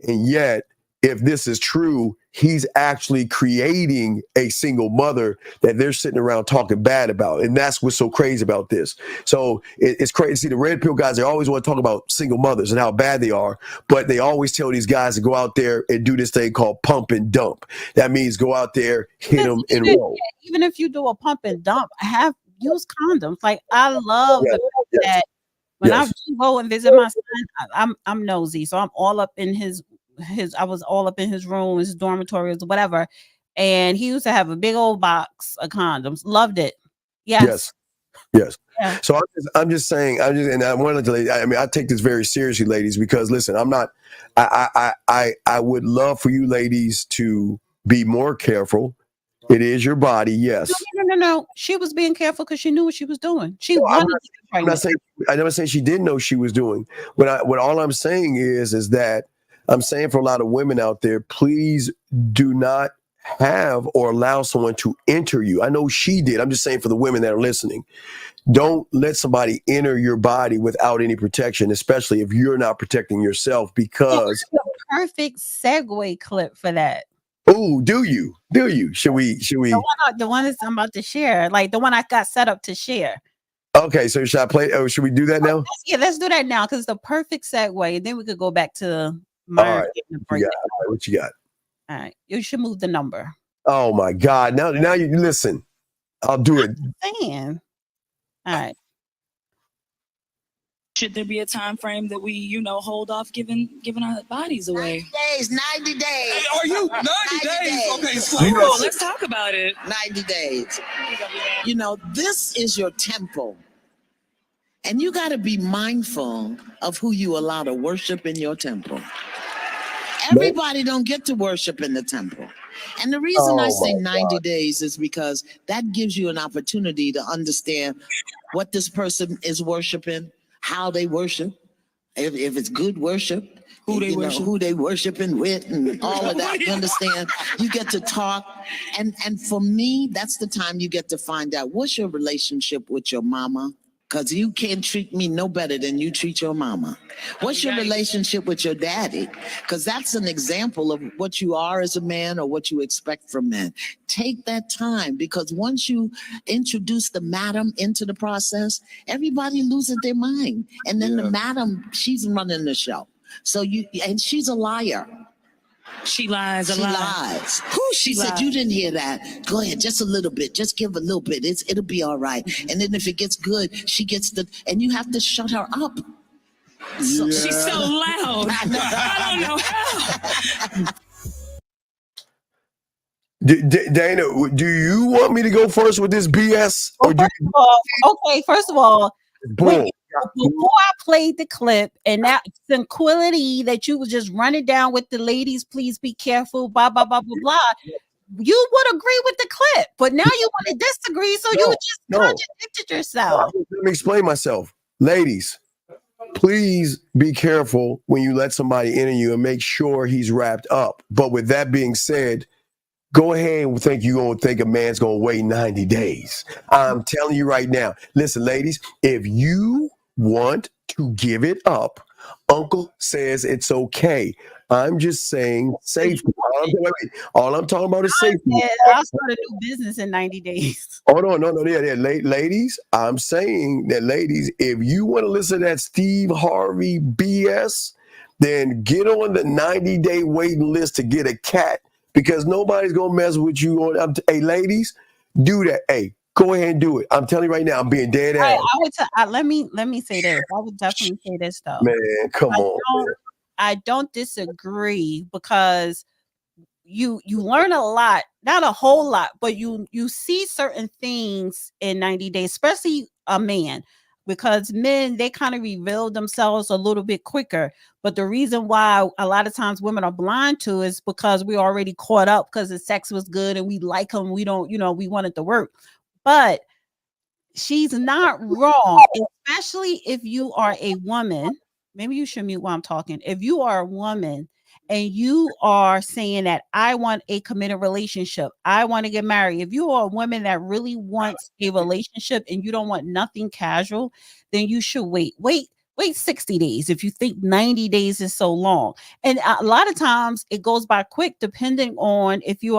and yet if this is true, he's actually creating a single mother that they're sitting around talking bad about. And that's what's so crazy about this. So it's crazy. See, the red pill guys, they always want to talk about single mothers and how bad they are, but they always tell these guys to go out there and do this thing called pump and dump. That means go out there, hit them, and roll. Even if you do a pump and dump, use condoms. Like, I love that when I go and visit my son, I'm nosy, so I'm all up in I was all up in his room, his dormitories, whatever, and he used to have a big old box of condoms. Loved it. Yes. Yeah. So I'm just saying, and I wanted to. I take this very seriously, ladies, because listen, I'm not. I would love for you ladies to be more careful. It is your body, yes. No. She was being careful because she knew what she was doing. I'm not saying. I never say she didn't know she was doing. What all I'm saying is that I'm saying for a lot of women out there, please do not have or allow someone to enter you. I know she did. I'm just saying for the women that are listening, don't let somebody enter your body without any protection, especially if you're not protecting yourself, because perfect segue clip for that. Oh, do you? Should we? The one that I'm about to share, like the one I got set up to share. Okay, so should I play? Oh, should we do that now? Let's do that now, because it's the perfect segue. And then we could go back to my. All right, what you got? All right, you should move the number. Oh my God! Now you listen. I'll do it. All right. Should there be a time frame that we, hold off giving our bodies away? 90 days. Hey, are you 90 days? Okay, so let's talk about it. 90 days. This is your temple. And you got to be mindful of who you allow to worship in your temple. Everybody don't get to worship in the temple. And the reason I say 90 days is because that gives you an opportunity to understand what this person is worshiping, how they worship, if it's good worship, who they worshiping with, and all of that. You understand? You get to talk, and for me, that's the time you get to find out what's your relationship with your mama. Because you can't treat me no better than you treat your mama. What's your relationship with your daddy? Because that's an example of what you are as a man or what you expect from men. Take that time, because once you introduce the madam into the process, everybody loses their mind. And then the madam, she's running the show. And she's a liar. She lies a lot. She lies. Who She said, you didn't hear that. Go ahead, just a little bit. Just give a little bit. It'll be all right. And then if it gets good, she gets and you have to shut her up. She's so loud. I don't know how. Dana, do you want me to go first with this BS? First of all, boom. Before I played the clip and that tranquility that you was just running down with the ladies, please be careful, blah, blah, blah, blah, blah. You would agree with the clip, but now you want to disagree, so you just contradicted yourself. Let me explain myself. Ladies, please be careful when you let somebody enter you and make sure he's wrapped up. But with that being said, go ahead and think you're going to think a man's going to wait 90 days. I'm telling you right now. Listen, ladies, if you want to give it up, Uncle says it's okay. I'm just saying safety. All I'm talking about is safety. I'll start a new business in 90 days. Oh, no. Yeah. Ladies, I'm saying that, ladies, if you want to listen to that Steve Harvey BS, then get on the 90-day waiting list to get a cat, because nobody's going to mess with you. Hey, ladies, do that. Hey, go ahead and do it. I'm telling you right now, I'm being dead ass. Let me say this. I would definitely say this, though. Man, come on. I don't disagree, because you learn a lot, not a whole lot, but you see certain things in 90 days, especially a man, because men, they kind of reveal themselves a little bit quicker. But the reason why a lot of times women are blind to is because we already caught up, because the sex was good and we like him. We don't, we want it to work. But she's not wrong, especially if you are a woman. Maybe you should mute while I'm talking. If you are a woman and you are saying that I want a committed relationship, I want to get married. If you are a woman that really wants a relationship and you don't want nothing casual, then you should wait 60 days if you think 90 days is so long. And a lot of times it goes by quick, depending on if you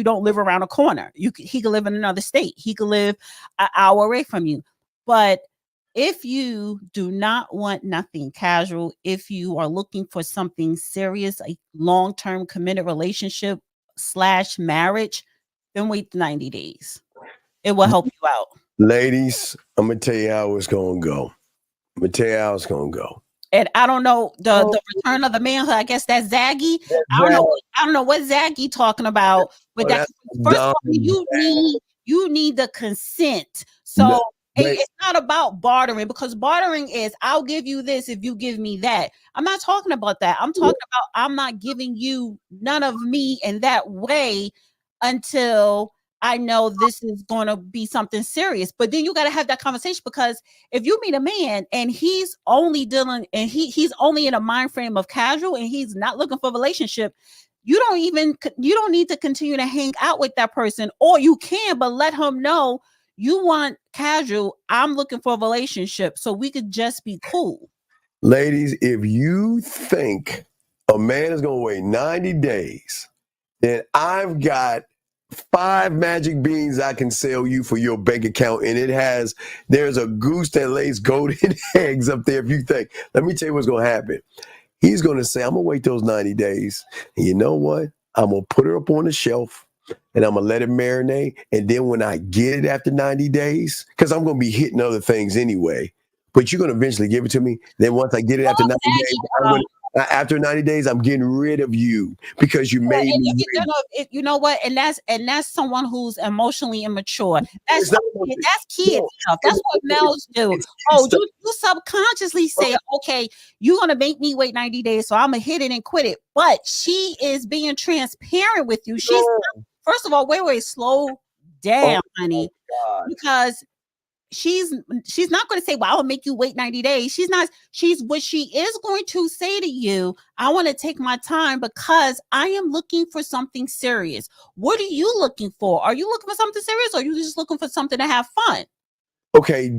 don't live around a corner. He could live in another state. He could live an hour away from you. But if you do not want nothing casual, if you are looking for something serious, a long-term committed relationship / marriage, then wait 90 days. It will help you out. Ladies, I'm going to tell you how it's going to go. And I don't know the return of the manhood. I guess that's Zaggy. I don't know what Zaggy talking about. But first of all, you need the consent. So it's not about bartering, because bartering is I'll give you this if you give me that. I'm not talking about that. I'm talking about I'm not giving you none of me in that way until I know this is going to be something serious. But then you got to have that conversation, because if you meet a man and he's only dealing and he's only in a mind frame of casual and he's not looking for a relationship, you don't need to continue to hang out with that person, or you can, but let him know you want casual. I'm looking for a relationship, so we could just be cool. Ladies, if you think a man is going to wait 90 days, then I've got 5 magic beans I can sell you for your bank account, and there's a goose that lays golden eggs up there. If you think, let me tell you what's going to happen. He's going to say, I'm going to wait those 90 days. And you know what? I'm going to put her up on the shelf and I'm going to let it marinate. And then when I get it after 90 days, because I'm going to be hitting other things anyway, but you're gonna eventually give it to me. Then once I get it after 90 days, after 90 days, I'm getting rid of you because you made me. You know what? And that's someone who's emotionally immature. That's kid stuff. That's what males do. You subconsciously say, okay, you're gonna make me wait 90 days, so I'm gonna hit it and quit it. But she is being transparent with you. She's first of all, wait, slow down, honey, because she's not going to say, well, I'll make you wait 90 days. What she is going to say to you, I want to take my time because I am looking for something serious. What are you looking for? Are you looking for something serious, or are you just looking for something to have fun? Okay,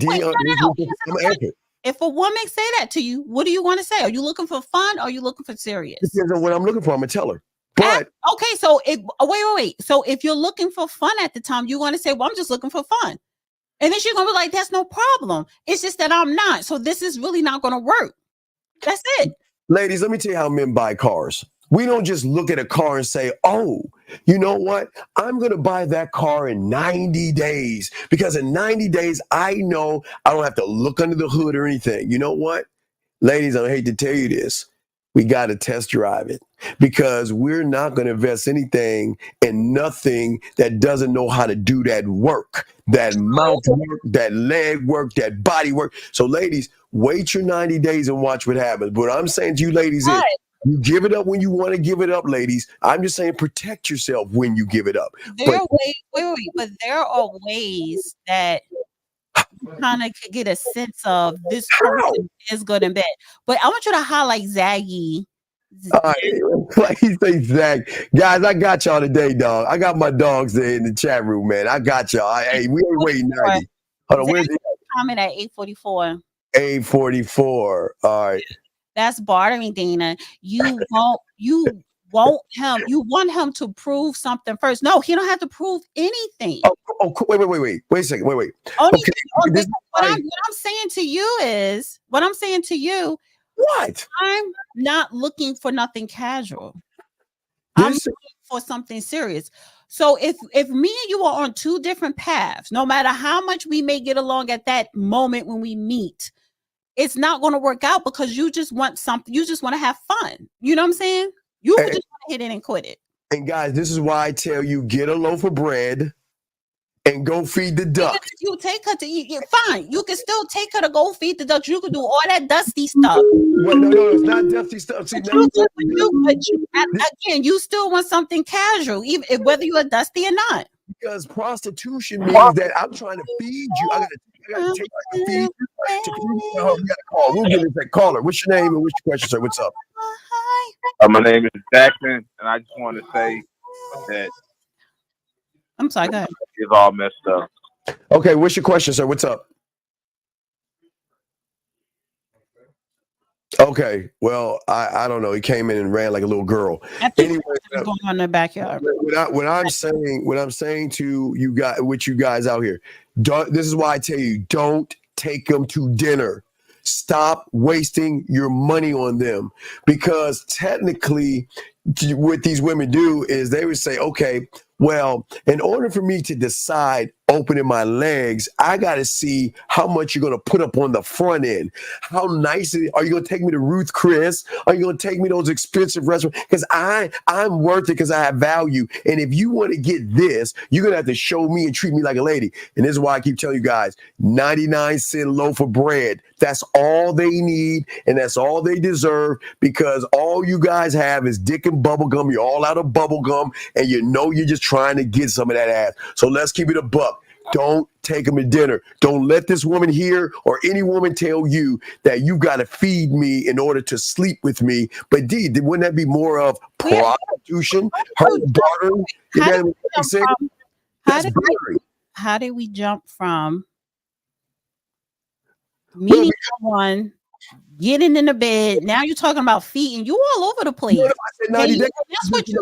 if a woman say that to you, what do you want to say? Are you looking for fun, or are you looking for serious? Depends on what I'm looking for. I'm gonna tell her. But okay, so wait. So if you're looking for fun at the time, you want to say, well, I'm just looking for fun. And then she's going to be like, that's no problem. It's just that I'm not. So this is really not going to work. That's it. Ladies, let me tell you how men buy cars. We don't just look at a car and say, oh, you know what? I'm going to buy that car in 90 days because in 90 days, I know I don't have to look under the hood or anything. You know what? Ladies, I hate to tell you this. We got to test drive it because we're not going to invest anything in nothing that doesn't know how to do that work, that mouth work, that leg work, that body work. So ladies, wait your 90 days and watch what happens. But what I'm saying to you ladies is you give it up when you want to give it up, ladies. I'm just saying protect yourself when you give it up. But there are ways that kind of could get a sense of this person is good and bad. But I want you to highlight Zaggy. He say Zag. Guys, I got y'all today, dog. I got my dogs there in the chat room, man. I got y'all. Hey, we ain't waiting 90. Hold on, where's the comment at 844? 844. All right. That's bartering, Dana. You want him to prove something first. No, he don't have to prove anything. Wait a second. Wait. What I'm saying to you is, what? I'm not looking for nothing casual. I'm looking for something serious. So if me and you are on two different paths, no matter how much we may get along at that moment when we meet, it's not going to work out because you just want something. You just want to have fun. You know what I'm saying? You just want to hit it and quit it. And guys, this is why I tell you, get a loaf of bread and go feed the duck. You take her to eat, fine. You can still take her to go feed the ducks. You can do all that dusty stuff. No, it's not dusty stuff. See, again, you still want something casual, even whether you are dusty or not. Because prostitution means that I'm trying to feed you. I gotta take my feed you. We got a call. We'll get that caller. What's your name and what's your question, sir? What's up? My name is Jackson, and I just want to say that I'm sorry, go ahead. It's all messed up. Okay, what's your question, sir? What's up? Okay, well, I don't know. He came in and ran like a little girl. Anyway, going on in the backyard. What I'm saying to you guys, with you guys out here, this is why I tell you, don't take them to dinner. Stop wasting your money on them, because technically what these women do is they would say, okay, well, in order for me to decide opening my legs, I got to see how much you're going to put up on the front end. How nice are you going to take me to Ruth Chris? Are you going to take me to those expensive restaurants? Because I'm worth it because I have value. And if you want to get this, you're going to have to show me and treat me like a lady. And this is why I keep telling you guys, 99-cent loaf of bread. That's all they need. And that's all they deserve, because all you guys have is dick and bubble gum. You're all out of bubble gum, and you know you're just trying to get some of that ass. So let's keep it a buck. Don't take them to dinner. Don't let this woman here or any woman tell you that you got to feed me in order to sleep with me. But wouldn't that be more of prostitution? Bartering? How did we jump from meeting someone, getting in the bed? Now you're talking about feet, and you all over the place. That's what you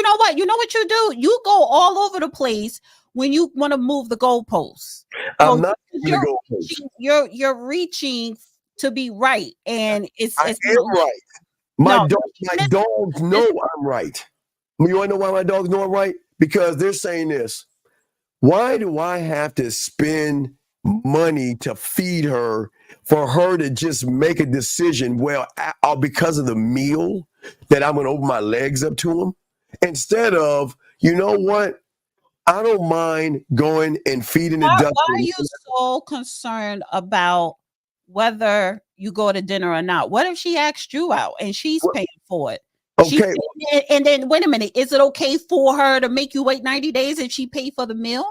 know what? You know what you do? You go all over the place when you want to move the goalposts. I'm not moving the goalposts. You're reaching to be right, and it's I am right. My dogs know I'm right. You want to know why my dogs know I'm right? Because they're saying this. Why do I have to spend money to feed her for her to just make a decision, well, because of the meal that I'm going to open my legs up to him, instead of, you know what, I don't mind going and feeding the duck. Why are you so concerned about whether you go to dinner or not? What if she asked you out and she's paying for it? Okay. And then wait a minute, is it okay for her to make you wait 90 days if she paid for the meal?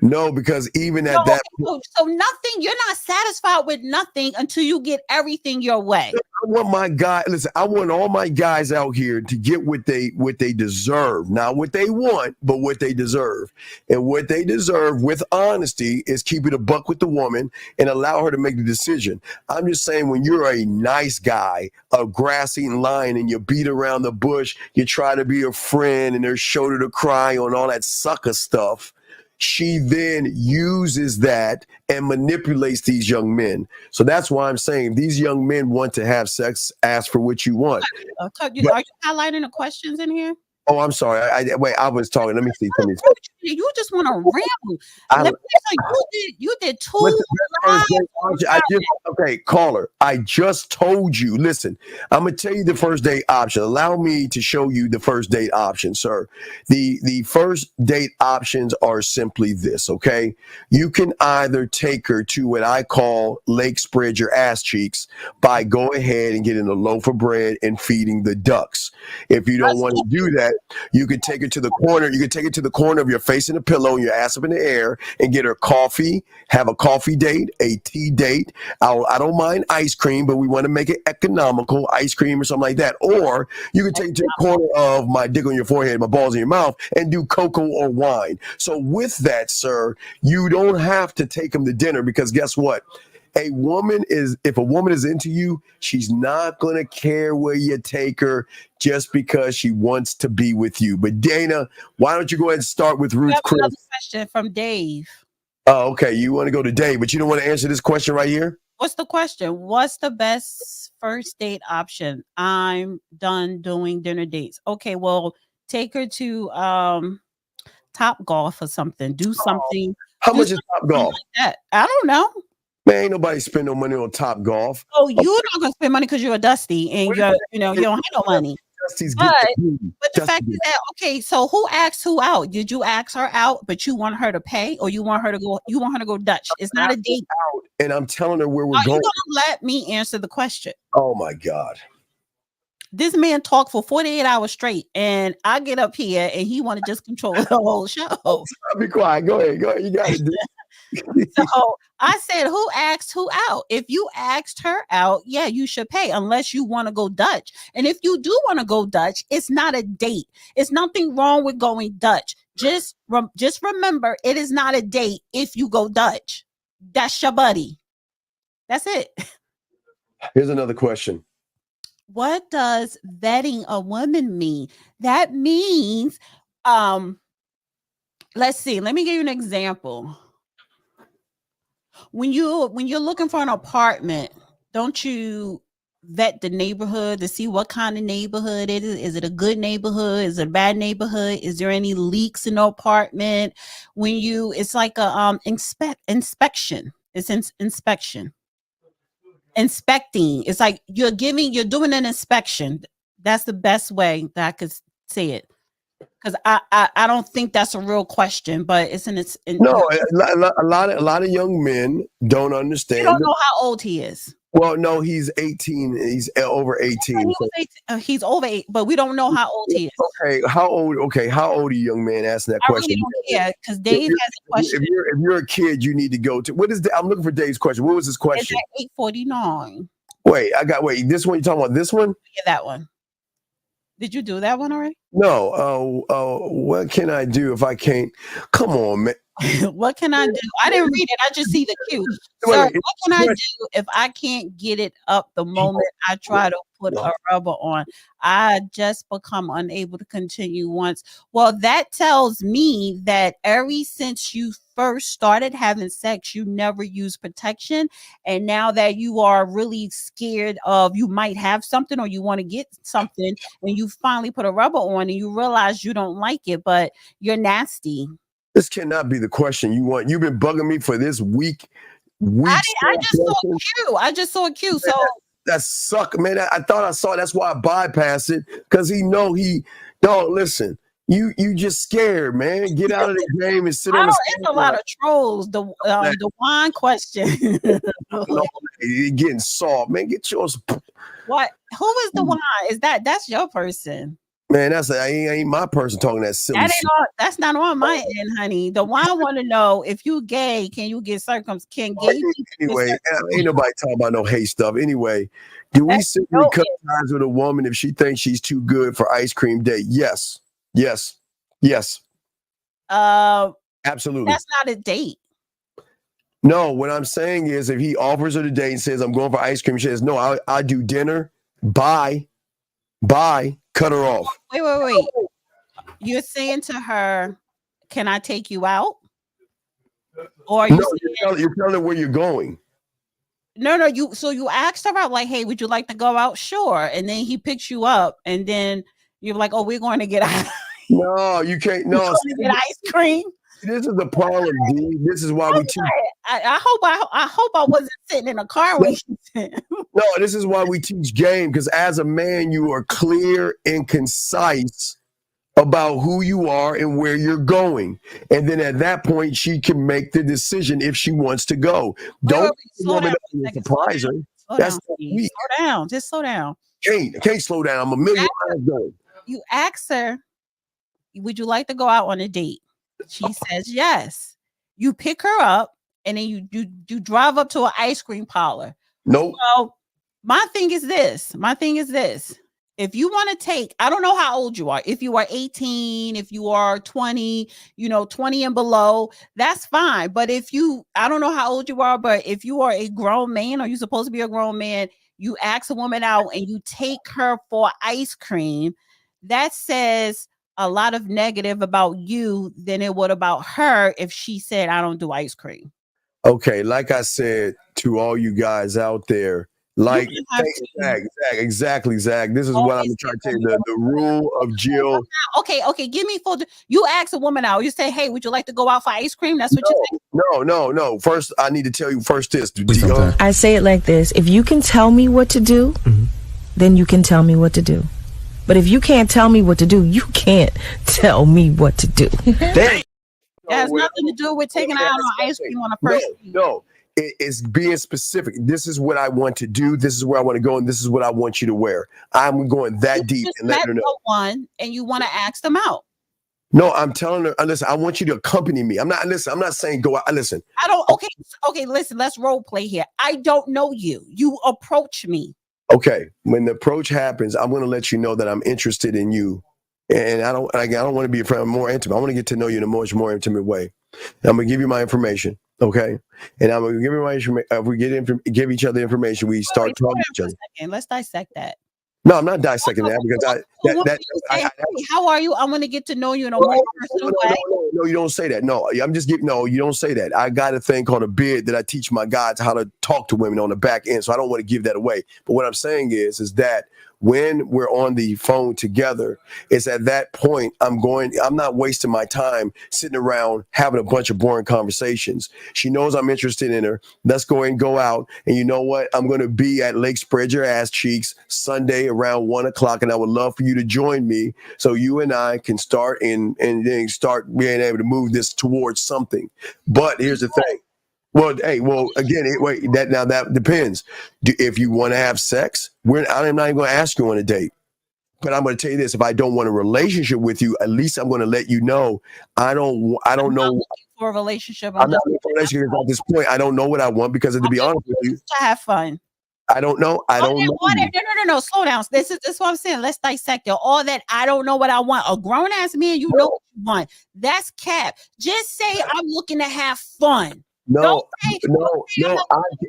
No, because even at that point, so nothing, you're not satisfied with nothing until you get everything your way. I want my guy, listen, I want all my guys out here to get what they deserve. Not what they want, but what they deserve. And what they deserve with honesty is keep it a buck with the woman and allow her to make the decision. I'm just saying, when you're a nice guy, a grass-eating lion, and you beat around the bush, you try to be a friend and there's shoulder to cry on all that sucker stuff, she then uses that and manipulates these young men. So that's why I'm saying these young men want to have sex, ask for what you want. Are you highlighting the questions in here? Oh, I'm sorry. Wait, I was talking. Let me see. You just want to ramble. You did two lives. Okay, caller. I just told you. Listen, I'm gonna tell you the first date option. Allow me to show you the first date option, sir. The first date options are simply this. Okay, you can either take her to what I call Lake Spread Your Ass Cheeks by go ahead and getting a loaf of bread and feeding the ducks. If you don't want to do that, you could take her to the corner. You could take her to the corner of your face in a pillow, your ass up in the air, and get her coffee. Have a coffee date, a tea date. I don't mind ice cream, but we want to make it economical, ice cream or something like that. Or you could take it to the corner of my dick on your forehead, my balls in your mouth, and do cocoa or wine. So with that, sir, you don't have to take them to dinner, because guess what? If a woman is into you, she's not going to care where you take her just because she wants to be with you. But Dana, why don't you go ahead and start with Ruth Chris? Another question from Dave. Oh, okay. You want to go to Dave, but you don't want to answer this question right here? What's the question? What's the best first date option? I'm done doing dinner dates. Okay, well, take her to Top Golf or something. Do something. How much is Top Golf? Like that. I don't know. Man, ain't nobody spend no money on Top Golf. Oh, you're not gonna spend money because you're a Dusty and you don't have no money. But the fact is that, okay, so who asked who out? Did you ask her out, but you want her to pay, or you want her to go Dutch? It's not a date. And I'm telling her where we're going. Are you gonna let me answer the question? Oh my God. This man talked for 48 hours straight, and I get up here and he want to just control the whole show. Be quiet. Go ahead. You got it. So I said, who asked who out? If you asked her out, yeah, you should pay, unless you want to go Dutch. And if you do want to go Dutch, it's not a date. It's nothing wrong with going Dutch. Just remember, it is not a date if you go Dutch. That's your buddy. That's it. Here's another question. What does vetting a woman mean? That means, let's see. Let me give you an example. When you're looking for an apartment, don't you vet the neighborhood to see what kind of neighborhood it is? Is it a good neighborhood? Is it a bad neighborhood? Is there any leaks in the apartment? It's like a inspection. It's inspection. Inspecting. It's like you're doing an inspection. That's the best way that I could say it. Because I don't think that's a real question, but it's no. A lot of young men don't understand. You don't know how old he is. Well, no, he's 18. He's over 18. He's over 8, but we don't know how old he is. Okay, how old are you, young man, asking that question? I really don't care, because Dave has a question. If you're a kid, you need to go to I'm looking for Dave's question. What was his question? It's at 8:49. Wait, this one you're talking about? This one? Yeah, that one. Did you do that one already? No. What can I do if I can't? Come on, man. What can I do? I didn't read it. I just see the cue. So what can I do if I can't get it up the moment I try to put a rubber on? I just become unable to continue once. Well, that tells me that ever since you first started having sex, you never used protection. And now that you are really scared of you might have something, or you want to get something, and you finally put a rubber on and you realize you don't like it, but you're nasty. This cannot be the question you want. You've been bugging me for this week. I just saw a cue. I just saw a cue. So that suck, man. I thought I saw. That's why I bypassed it, because don't listen. You just scared, man. Get out of the game and sit on the. It's a lot of trolls. The wine question. You're getting soft, man. Get yours. What? Who is the wine? That's your person? Man, ain't my person talking that silly shit. That's not on my end, honey. The wine want to know if you gay, can you get circumcised? Anyway, ain't nobody talking about no hate stuff. Anyway, do we simply cut ties with a woman if she thinks she's too good for ice cream date? Yes. Absolutely. That's not a date. No, what I'm saying is, if he offers her the date and says, I'm going for ice cream, she says, no, I do dinner. Bye. Cut her off. Wait. You're saying to her, can I take you out? Or you're telling her where you're going. No, you asked her out, like, hey, would you like to go out? Sure. And then he picks you up, and then you're like, oh, we're going to get ice. No, you can't. No, get ice cream. This is the problem, D. This is why we teach. I hope I wasn't sitting in a car when you said. No, this is why we teach game, because as a man, you are clear and concise about who you are and where you're going. And then at that point, she can make the decision if she wants to go. Don't surprise her. That's slow down. Just slow down. I can't slow down. I'm a million miles going. You ask her, would you like to go out on a date? She says yes. You pick her up, and then you drive up to an ice cream parlor. Nope. So my thing is this. If you want to take, I don't know how old you are. If you are 18, if you are 20, 20 and below, that's fine. But I don't know how old you are, but if you are a grown man, or you're supposed to be a grown man, you ask a woman out and you take her for ice cream, that says a lot of negative about you than it would about her if she said, I don't do ice cream. Okay, like I said to all you guys out there, like exactly, Zag. This is what I'm trying to tell you. The rule of Jill. Okay. Give me you ask a woman out. You say, hey, would you like to go out for ice cream? That's what you say. No. First, I need to tell you this. I say it like this. If you can tell me what to do, then you can tell me what to do. But if you can't tell me what to do, you can't tell me what to do. It has nothing to do with taking out on ice cream on a first date. No. It's being specific. This is what I want to do. This is where I want to go, and this is what I want you to wear. I'm going that deep and letting her know. One, and you want to ask them out. No, I'm telling her. Listen, I want you to accompany me. I'm not saying go out. Listen. I don't. Okay. Listen. Let's role play here. I don't know you. You approach me. Okay, when the approach happens, I'm going to let you know that I'm interested in you, and I don't want to be a friend. I'm more intimate. I want to get to know you in a much more intimate way. And I'm going to give you my information, okay? And I'm going to give you my information. If we give each other information, we start talking to each other. Let's dissect that. No, I'm not dissecting that because how are you? I want to get to know you in a more personal way. No, you don't say that. No, you don't say that. I got a thing called a bid that I teach my guys how to talk to women on the back end. So I don't want to give that away. But what I'm saying is that when we're on the phone together, it's at that point I'm not wasting my time sitting around having a bunch of boring conversations. She knows I'm interested in her. Let's go out. And you know what? I'm going to be at Lake Spread Your Ass Cheeks Sunday around 1:00. And I would love for you to join me so you and I can start and then start being able to move this towards something. But here's the thing. Again, that depends. If you want to have sex, I'm not even going to ask you on a date. But I'm going to tell you this: if I don't want a relationship with you, at least I'm going to let you know I don't know for a relationship. I'm not looking for a relationship at this point. I don't know what I want because, to be honest with you, to have fun. I don't know. No. Slow down. This is what I'm saying. Let's dissect it. All that I don't know what I want. A grown ass man, you know what you want. That's cap. Just say I'm looking to have fun. No,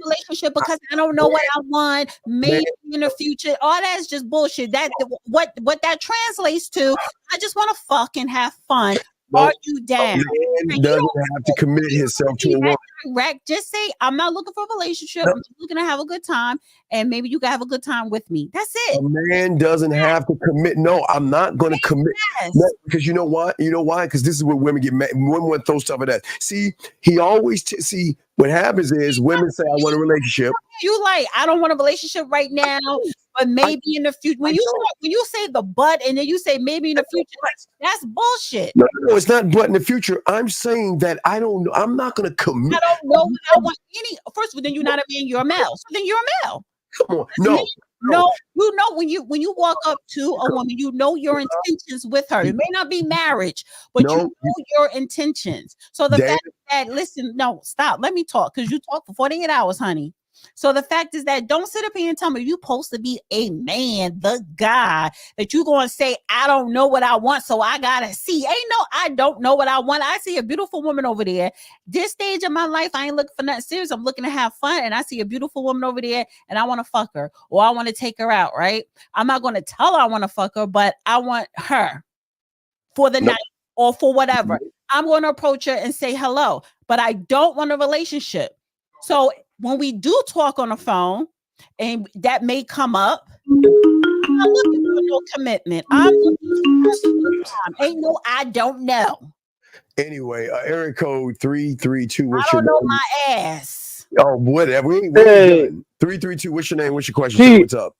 relationship because I don't know what I want. Maybe in the future, all that's just bullshit. That what that translates to. I just want to fucking have fun. Are you down? A man doesn't have to commit himself to a woman. Direct. Just say, I'm not looking for a relationship. No. I'm just looking to have a good time, and maybe you can have a good time with me. That's it. A man doesn't have to commit. No, I'm not going to commit. Yes. No, because you know what? You know why? Because this is where women get mad. Women want to throw stuff at that. See, he always see what happens is women say, "I want a relationship." You like, I don't want a relationship right now, but maybe in the future. When you say the but and then you say maybe in the future, that's bullshit. No, it's not. But in the future, I'm saying that I don't know. I'm not going to commit. I don't know what I want any. First of all, then you're not a man. You're a male. So then you're a male. Come on, no. No, you know when you walk up to a woman, you know your intentions with her. It may not be marriage, but you know your intentions. So the fact that, listen, no, stop. Let me talk, because you talk for 48 hours, honey. So the fact is that don't sit up here and tell me you're supposed to be a man, the guy, that you're going to say, I don't know what I want, so I got to see. I don't know what I want. I see a beautiful woman over there. This stage of my life, I ain't looking for nothing serious. I'm looking to have fun, and I see a beautiful woman over there, and I want to fuck her, or I want to take her out, right? I'm not going to tell her I want to fuck her, but I want her for the night or for whatever. I'm going to approach her and say hello, but I don't want a relationship. So when we do talk on the phone, and that may come up, I'm not looking for no commitment. I'm looking for time. Ain't no, I don't know. Anyway, area code 332. I don't know my ass. Oh, whatever. We ain't done. 332. What's your name? What's your question? Steve, what's up?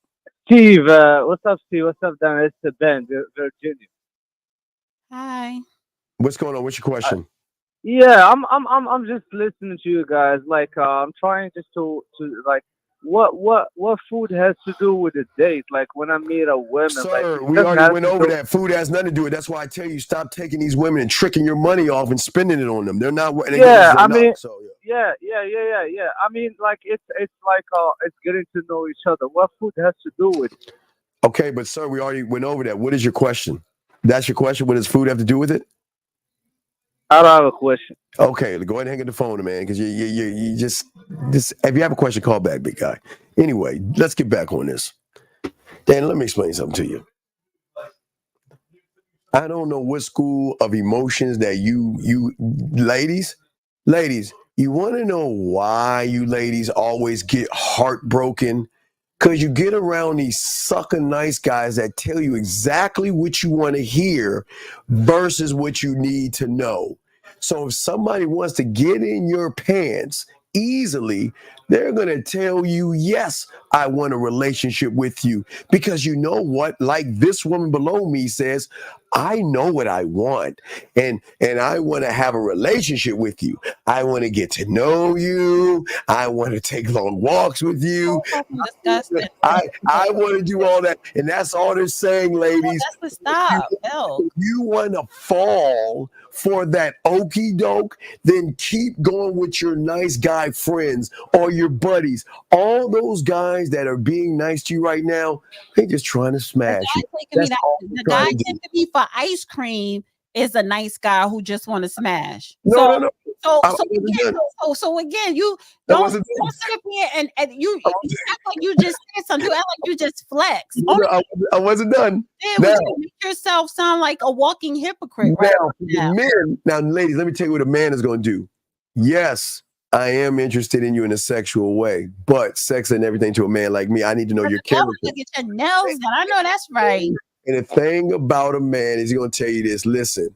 Steve, what's up, Steve? What's up, Dan? It's Ben, Virginia. Hi. What's going on? What's your question? Yeah, I'm just listening to you guys. Like, I'm trying just to like, what food has to do with the date? Like, when I meet a woman, Sir, like, we already went over that. Food has nothing to do with it. That's why I tell you, stop taking these women and tricking your money off and spending it on them. They're not. Yeah, I mean, yeah. I mean, like, it's like it's getting to know each other. What food has to do with it? Okay, but sir, we already went over that. What is your question? That's your question. What does food have to do with it? I don't have a question. Okay, go ahead and hang up the phone, man, because you just if you have a question, call back, big guy. Anyway, let's get back on this. Dan, let me explain something to you. I don't know what school of emotions that you ladies, you want to know why you ladies always get heartbroken? Because you get around these sucker nice guys that tell you exactly what you want to hear versus what you need to know. So if somebody wants to get in your pants easily, they're going to tell you, yes, I want a relationship with you. Because you know what? Like this woman below me says, I know what I want, and I want to have a relationship with you. I want to get to know you. I want to take long walks with you. I want to do all that, and that's all they're saying, ladies. That's the stop. If you want to fall for that okie doke, then keep going with your nice guy friends or your buddies. All those guys that are being nice to you right now, they're just trying to smash you. The guy taking me for ice cream is a nice guy who just want to smash. No. So again, you don't sit up here and you act like you just said something. You act like you just flex. I wasn't done. Then you make yourself sound like a walking hypocrite. Right now, now, ladies, let me tell you what a man is going to do. Yes, I am interested in you in a sexual way, but sex and everything to a man like me, I need to know your character. Get your nails done. I know that's right. And the thing about a man is he's going to tell you this. Listen,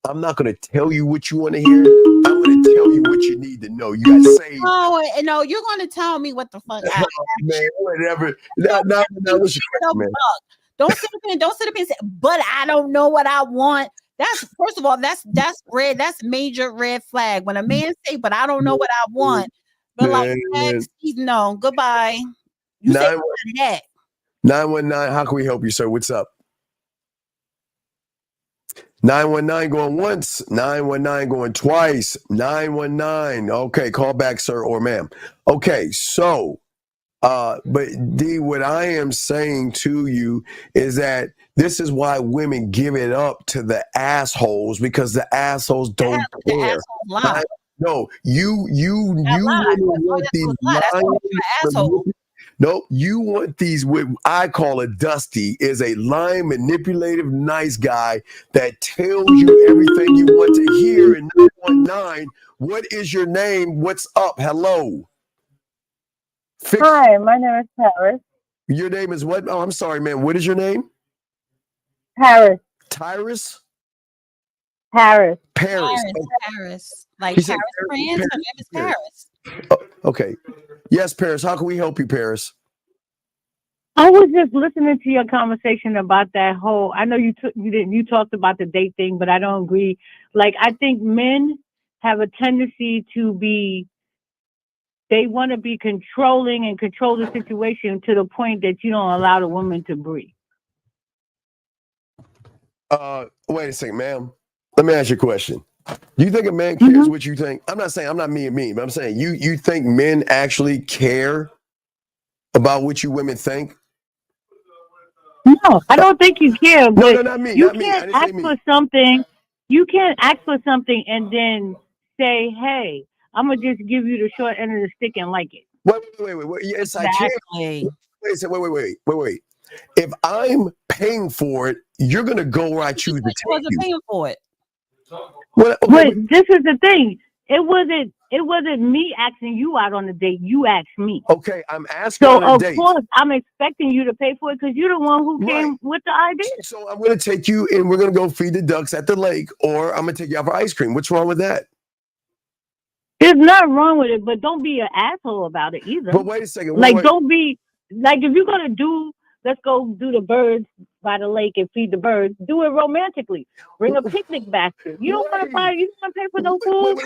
I'm not going to tell you what you want to hear. I'm going to tell you what you need to know. You got to say. No, you're going to tell me what the fuck. Man, whatever. Now, what's your question, man? Don't sit up here and say, but I don't know what I want. That's first of all, that's red. That's major red flag. When a man say, but I don't know what I want, but like, no, goodbye. You say that. 919, how can we help you, sir? What's up? 919 going once, 919 going twice, 919. Okay, call back, sir or ma'am. Okay, so, but D, what I am saying to you is that this is why women give it up to the assholes, because the assholes don't care. No, you want these Nope. You want these, what I call a Dusty, is a lying, manipulative, nice guy that tells you everything you want to hear. And 919, what is your name? What's up? Hello. Hi, my name is Paris. Your name is what? Oh, I'm sorry, man. What is your name? Paris. Tyrus? Paris. Paris. Paris. Like He Paris, said France. Her name is Paris. Oh, okay. Yes, Paris. How can we help you, Paris? I was just listening to your conversation about that whole. I know you talked about the date thing, but I don't agree. Like, I think men have a tendency to be. They want to be controlling and control the situation to the point that you don't allow the woman to breathe. Wait a second, ma'am. Let me ask you a question. Do you think a man cares what you think? I'm not saying I'm not mean, but I'm saying you think men actually care about what you women think? No, I don't think you care. But no, not me. You Not me. I can't didn't say ask me. for something. You can't ask for something and then say, "Hey, I'm gonna just give you the short end of the stick and like it." Wait. Yes, I can. Wait. If I'm paying for it, you're gonna go where I choose to take you. Wasn't paying for it. But this is the thing. It wasn't me asking you out on the date. You asked me. Okay, I'm asking So on a of date. course I'm expecting you to pay for it because you're the one who came with the idea. So I'm gonna take you and we're gonna go feed the ducks at the lake, or I'm gonna take you out for ice cream. What's wrong with that? There's nothing wrong with it, but don't be an asshole about it either. But wait a second. Don't be like, if you're gonna let's go do the birds by the lake and feed the birds. Do it romantically. Bring a picnic basket. You don't want to buy. You don't want to pay for no food.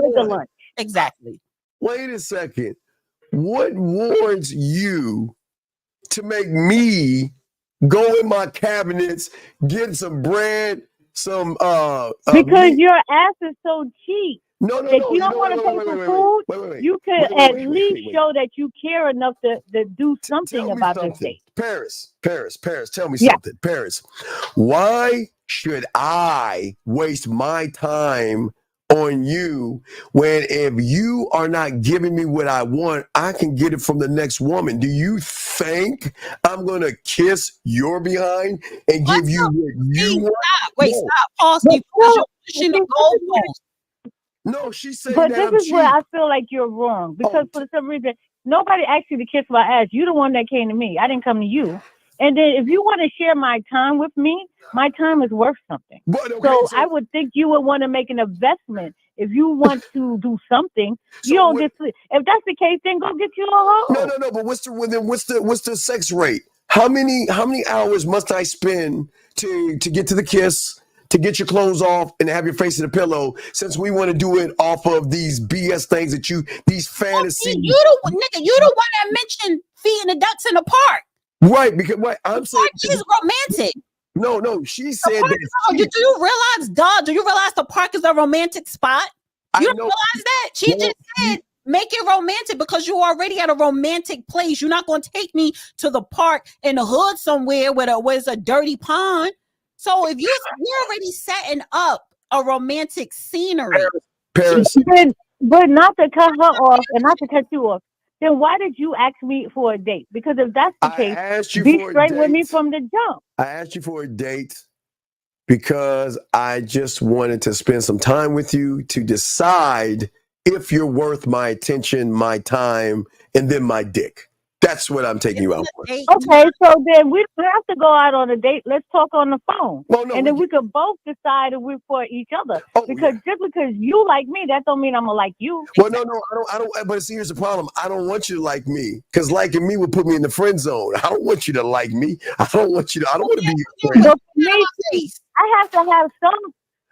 Perfect. Exactly. Wait a second. What warrants you to make me go in my cabinets, get some bread, some because your ass is so cheap. No, If you don't want to pay for food, you could at least show that you care enough to do something about this date. Paris, tell me something. Paris, why should I waste my time on you when if you are not giving me what I want, I can get it from the next woman? Do you think I'm going to kiss your behind and give you what you want? Stop. Pause. You're pushing the goalpost. No, she said but that this is where I feel like you're wrong because for some reason nobody asked you to kiss my ass. You're the one that came to me. I didn't come to you. And then if you want to share my time with me, my time is worth something. So I would think you would want to make an investment. If you want to do something, you don't just. If that's the case, then go get you a hoe. No. But what's the sex rate? How many hours must I spend to get to the kiss? To get your clothes off and have your face in the pillow, since we want to do it off of these BS things that these fantasies. You the one that mentioned feeding the ducks in the park. Right, because I'm saying is romantic. No, she said that. Do you realize, do you realize the park is a romantic spot? You don't realize that? She just said make it romantic because you're already at a romantic place. You're not going to take me to the park in the hood somewhere where there's a dirty pond. So if you're already setting up a romantic scenery, Paris. But not to cut her off and not to cut you off, then why did you ask me for a date? Because if that's the case, be straight with me from the jump. I asked you for a date because I just wanted to spend some time with you to decide if you're worth my attention, my time, and then my dick. That's what I'm taking you out for. Okay, so then we don't have to go out on a date. Let's talk on the phone. And then we could both decide if we're for each other. Just because you like me, that don't mean I'm going to like you. Well, no, I don't. But see, here's the problem. I don't want you to like me because liking me would put me in the friend zone. I don't want you to like me. I don't want to be your friend. But for me, I have to have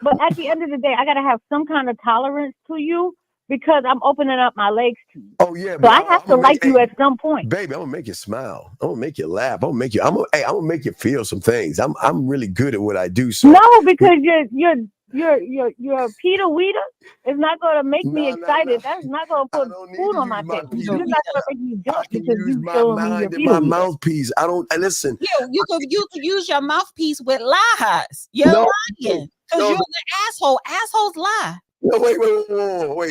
but at the end of the day, I got to have some kind of tolerance to you. Because I'm opening up my legs to you. Oh yeah, so I have to like you at some point. Baby, I'm gonna make you smile. I'm gonna make you laugh. I'm gonna make you feel some things. I'm really good at what I do. So no, because you're Peter Weeder. It's not gonna make me excited. That's not gonna put food on my table. You're not gonna make me jump because you showing me your Peter my mouthpiece. Listen. You could use your mouthpiece with lies. You're lying because you're the asshole. Assholes lie. No, wait.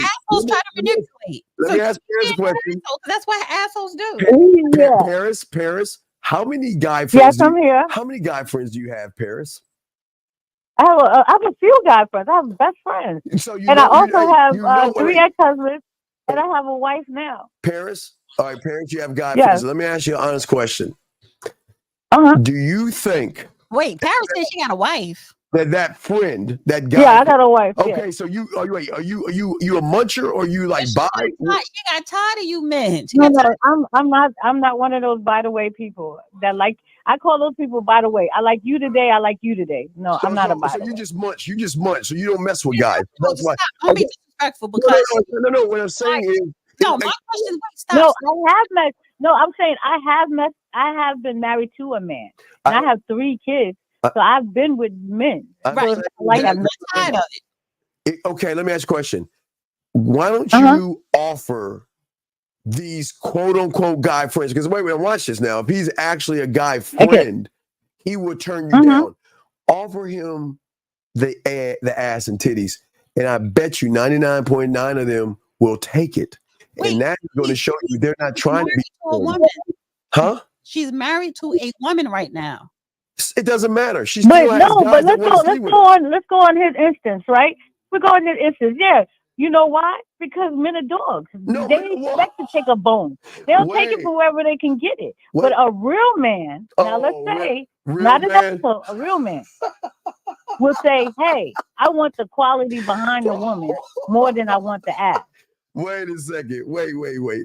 Assholes try to manipulate. Let me ask Paris a question. That's what assholes do. Paris, how many guy friends? Yes, I'm here. How many guy friends do you have, Paris? I have a few guy friends. I have best friends. So I also have 3 ex-husbands, and I have a wife now. Paris, all right, Paris, you have guy friends. Let me ask you an honest question. Do you think? Wait, Paris said she got a wife. That friend, that guy. Yeah, I got a wife. Okay, so you are you a muncher or you like bi? She got tired of you men. No, I'm not one of those by the way people that like. I call those people by the way. I like you today. I like you today. No, I'm not a by the way. You just munch. So you don't mess with guys. That's why. Don't be disrespectful because no. What I'm saying is. No, my question is stop. No, I have met. No, I'm saying I have been married to a man, and I have 3 kids. So I've been with men. Right. Like I'm tired of it. Okay, let me ask you a question. Why don't you offer these quote unquote guy friends? Because wait, watch this now. If he's actually a guy friend, he will turn you down. Offer him the ass and titties, and I bet you 99.9 of them will take it. Wait, and that's going to show you they're not trying to be a woman. Huh? She's married to a woman right now. It doesn't matter. She's but let's go on his instance, right? We're going on his instance. Yeah. You know why? Because men are dogs. They expect to take a bone. They'll take it from wherever they can get it. But a real man, now let's say, not an asshole, a real man will say, hey, I want the quality behind the woman more than I want the ass. Wait a second. Wait.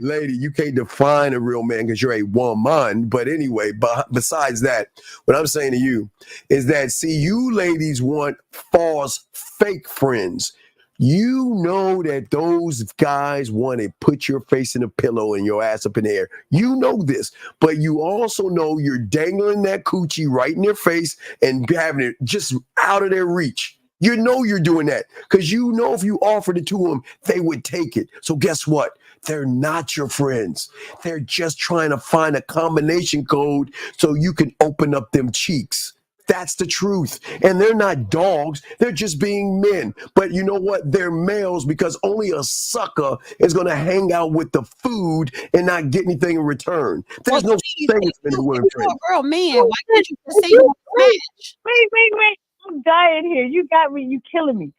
Lady, you can't define a real man because you're a woman. But anyway, besides that, what I'm saying to you is that, see, you ladies want false, fake friends. You know that those guys want to put your face in a pillow and your ass up in the air. You know this, but you also know you're dangling that coochie right in their face and having it just out of their reach. You know you're doing that because you know if you offered it to them, they would take it. So guess what? They're not your friends. They're just trying to find a combination code so you can open up them cheeks. That's the truth. And they're not dogs. They're just being men. But you know what? They're males because only a sucker is going to hang out with the food and not get anything in return. There's no thing in the women. You're a real man. Why can't you just say you're a match? Wait. I'm dying here. You got me. You killing me.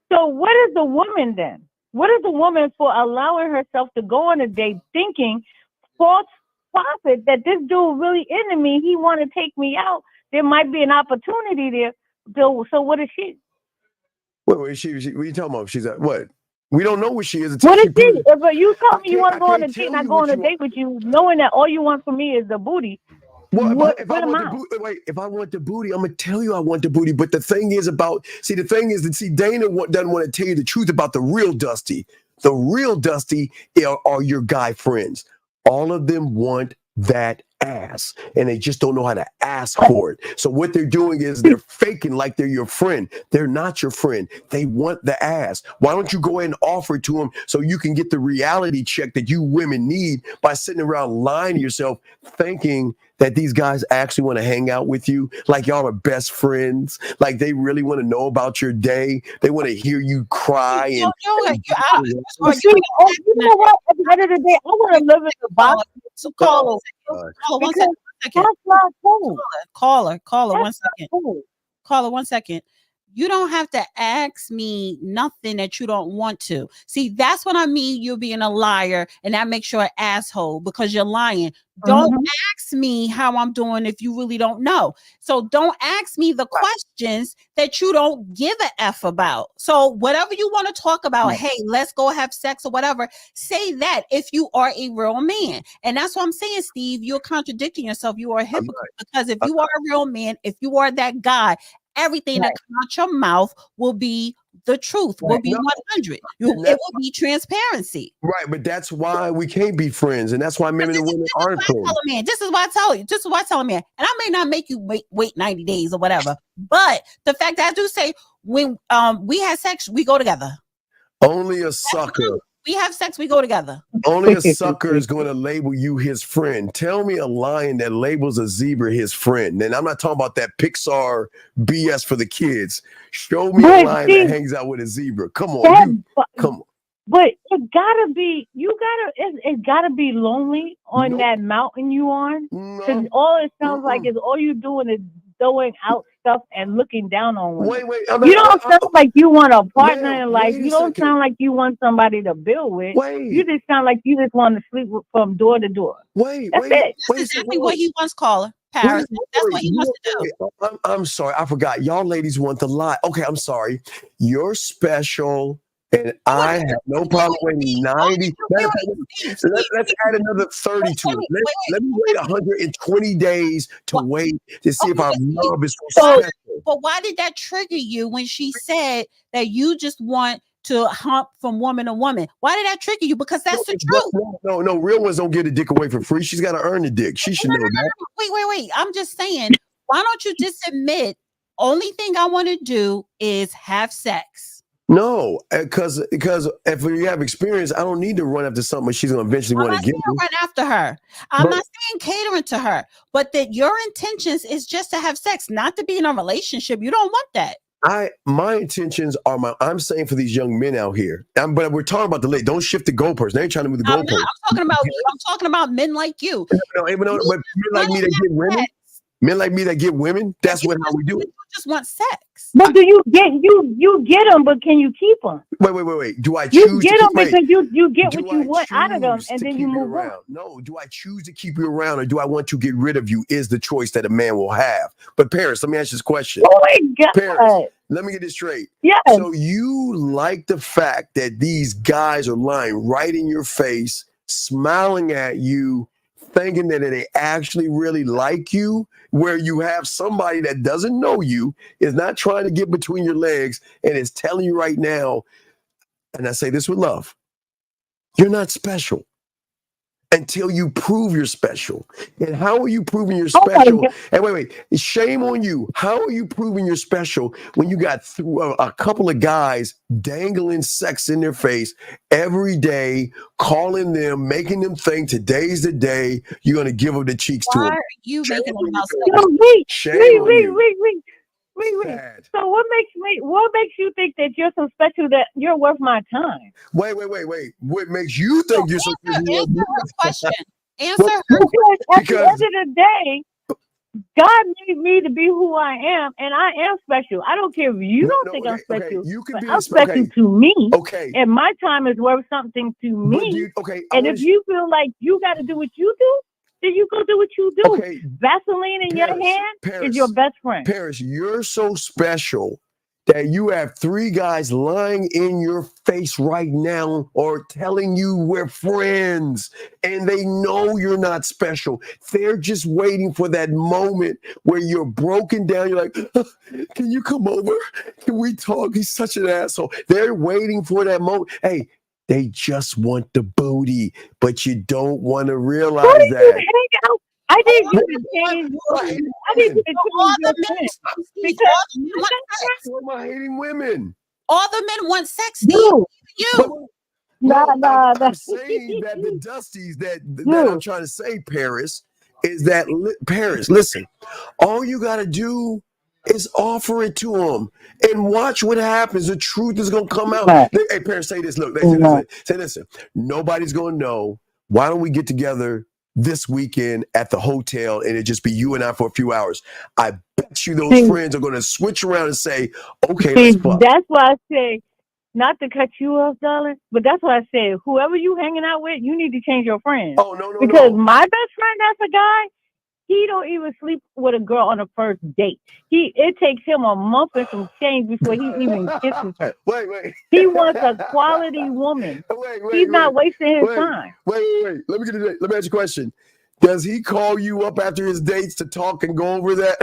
So what is the woman then? What is the woman for allowing herself to go on a date thinking false prophet that this dude really into me? He want to take me out. There might be an opportunity there. So what is she? Wait, what are you talking about? She's at what? We don't know what she is. What is she? But you told me you want to go on a date, and I go on a date with you, knowing that all you want from me is the booty. Well, if I want the booty, I'm gonna tell you I want the booty. But the thing is Dana doesn't want to tell you the truth about the real Dusty. The real Dusty are your guy friends. All of them want that ass, and they just don't know how to ask for it. So what they're doing is they're faking like they're your friend. They're not your friend. They want the ass. Why don't you go ahead and offer it to them so you can get the reality check that you women need by sitting around lying to yourself, thinking that these guys actually want to hang out with you, like y'all are best friends, like they really want to know about your day. They want to hear you cry. You know what? At the end of the day, I want to live in the box. So Caller, 1 second. Caller, 1 second. You don't have to ask me nothing that you don't want to. See, that's what I mean. You're being a liar, and that makes you an asshole because you're lying. Don't ask me how I'm doing if you really don't know. So don't ask me the questions that you don't give a F about. So whatever you want to talk about, hey, let's go have sex or whatever, say that if you are a real man. And that's what I'm saying, Steve. You're contradicting yourself. You are a hypocrite because if you are a real man, if you are that guy, everything that comes out your mouth will be the truth, will be 100. It will be transparency. Right, but that's why we can't be friends, and that's why men and women aren't friends. This is why I tell you. This is why I tell a man, and I may not make you wait 90 days or whatever, but the fact that I do say when we have sex, we go together. Only a sucker We have sex, we go together. Only a sucker is going to label you his friend. Tell me a lion that labels a zebra his friend. And I'm not talking about that Pixar BS for the kids. Show me a lion that hangs out with a zebra. Come on, come on. But it gotta be, it gotta be lonely on that mountain you on. Because all it sounds like is all you doing is throwing out stuff and looking down on women. Wait. You don't sound like you want a partner in life. You don't sound like you want somebody to build with. You just sound like you just want to sleep from door to door. That's exactly what he wants, caller. Paris. That's what he wants to do. I'm sorry. I forgot. Y'all ladies want the lie. Okay, I'm sorry. You're special. And I have no problem waiting 90. Let's add another 30 to it. Let me wait 120 days to wait to see if our love is so special. But why did that trigger you when she said that you just want to hump from woman to woman? Why did that trigger you? Because that's the truth. No, real ones don't get a dick away for free. She's got to earn the dick. She should know that. Wait. I'm just saying, why don't you just admit, only thing I want to do is have sex? No, because if you have experience, I don't need to run after something she's going to eventually want to get me. Run after her. I'm not saying catering to her, but that your intentions is just to have sex, not to be in a relationship. You don't want that. My intentions are I'm saying for these young men out here, but we're talking about the late. Don't shift the goalposts. They ain't trying to move the goalposts. I'm talking about men like you. No, but men like me that get women. Men like me that get women. That's how we do it. You just want sex. But do you get them? But can you keep them? Wait. Do I choose? You get them because you get what you want out of them, and then you move on. No. Do I choose to keep you around, or do I want to get rid of you? Is the choice that a man will have. But Paris, let me ask you this question. Oh my God, Paris, let me get this straight. Yeah. So you like the fact that these guys are lying right in your face, smiling at you, thinking that they actually really like you, where you have somebody that doesn't know you, is not trying to get between your legs, and is telling you right now, and I say this with love, you're not special until you prove you're special. And how are you proving you're special? And wait, shame on you. How are you proving you're special when you got a couple of guys dangling sex in their face every day, calling them, making them think today's the day you're going to give them the cheeks to them? Why are you making them about sex? Wait. So what makes you think that you're so special that you're worth my time? Wait. What makes you think you're so special? Answer her question. Answer her. At the end of the day, God made me to be who I am, and I am special. I don't care if you don't think I'm special. You can be I'm special to me. Okay. And my time is worth something to me. And if you feel like you got to do what you do, then you go do what you do. Okay. Vaseline in your hand is your best friend. Paris, you're so special that you have 3 guys lying in your face right now or telling you we're friends, and they know you're not special. They're just waiting for that moment where you're broken down. You're like, can you come over? Can we talk? He's such an asshole. They're waiting for that moment. Hey, they just want the booty, but you don't want to realize that. I didn't even change. I didn't even change. Why am I hating women? All the men want sex. You. I'm saying that the Dusties that I'm trying to say, Paris, is that Paris. Listen, all you got to do is offer it to them and watch what happens. The truth is gonna come out. Hey, Paris, say this. Look, say listen. Nobody's gonna know. Why don't we get together this weekend at the hotel and it just be you and I for a few hours? I bet you those friends are going to switch around and say, okay, let's fuck. That's why I say, not to cut you off, darling, but that's why I say, whoever you hanging out with, you need to change your friends. Oh, no. Because my best friend, that's a guy, he don't even sleep with a girl on a first date. It takes him a month and some change before he even kisses her. Wait. He wants a quality woman. He's not wasting his time. Wait. Let me ask you a question. Does he call you up after his dates to talk and go over that?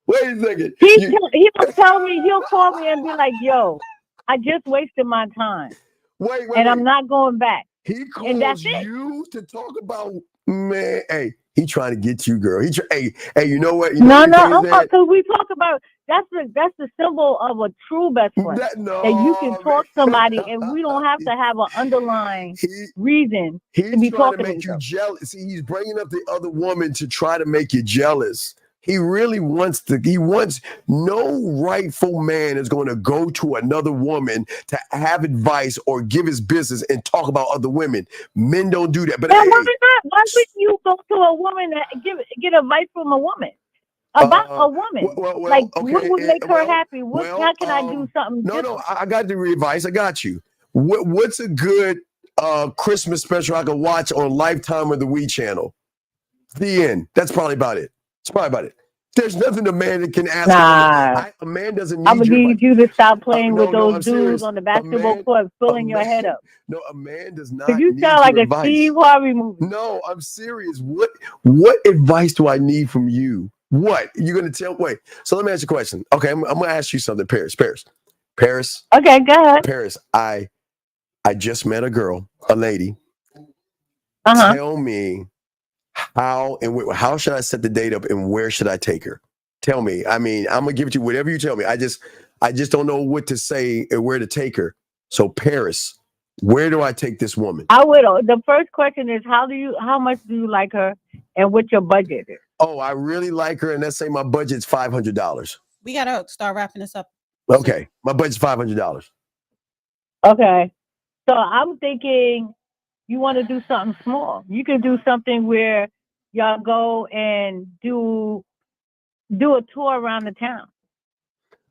Wait a second. He'll tell me, he'll call me and be like, yo, I just wasted my time. Wait. I'm not going back. He calls you to talk about, man, hey, he trying to get you, girl. Hey, you know what? No, because we talk about that's the symbol of a true best friend. That you can talk to somebody and we don't have to have an underlying reason to be talking to make you jealous. See, he's bringing up the other woman to try to make you jealous. He really wants no rightful man is going to go to another woman to have advice or give his business and talk about other women. Men don't do that. But why would you go to a woman and get advice from a woman? About a woman. What would make her happy? How can I do something different? No, I got the advice. I got you. What's a good Christmas special I can watch on Lifetime or the Wii channel? The end. That's probably about it. It's probably about it. There's nothing a man that can ask. A man doesn't need I'm going to need you to stop playing with those dudes on the basketball court, filling your head up. No, a man does not. Because you sound like a Steve Harvey movie. No, I'm serious. What advice do I need from you? What? You're going to tell? Wait. So let me ask you a question. Okay, I'm going to ask you something. Paris. Okay, go ahead. Paris, I just met a girl, a lady. Tell me how should I set the date up and where should I take her? Tell me. I mean, I'm going to give it to you whatever you tell me. I just don't know what to say and where to take her. So Paris, where do I take this woman? I would. The first question is how much do you like her and what your budget is? Oh, I really like her, and let's say my budget's $500. We gotta start wrapping this up. Okay, my budget's $500. Okay, so I'm thinking you want to do something small. You can do something where y'all go and do a tour around the town.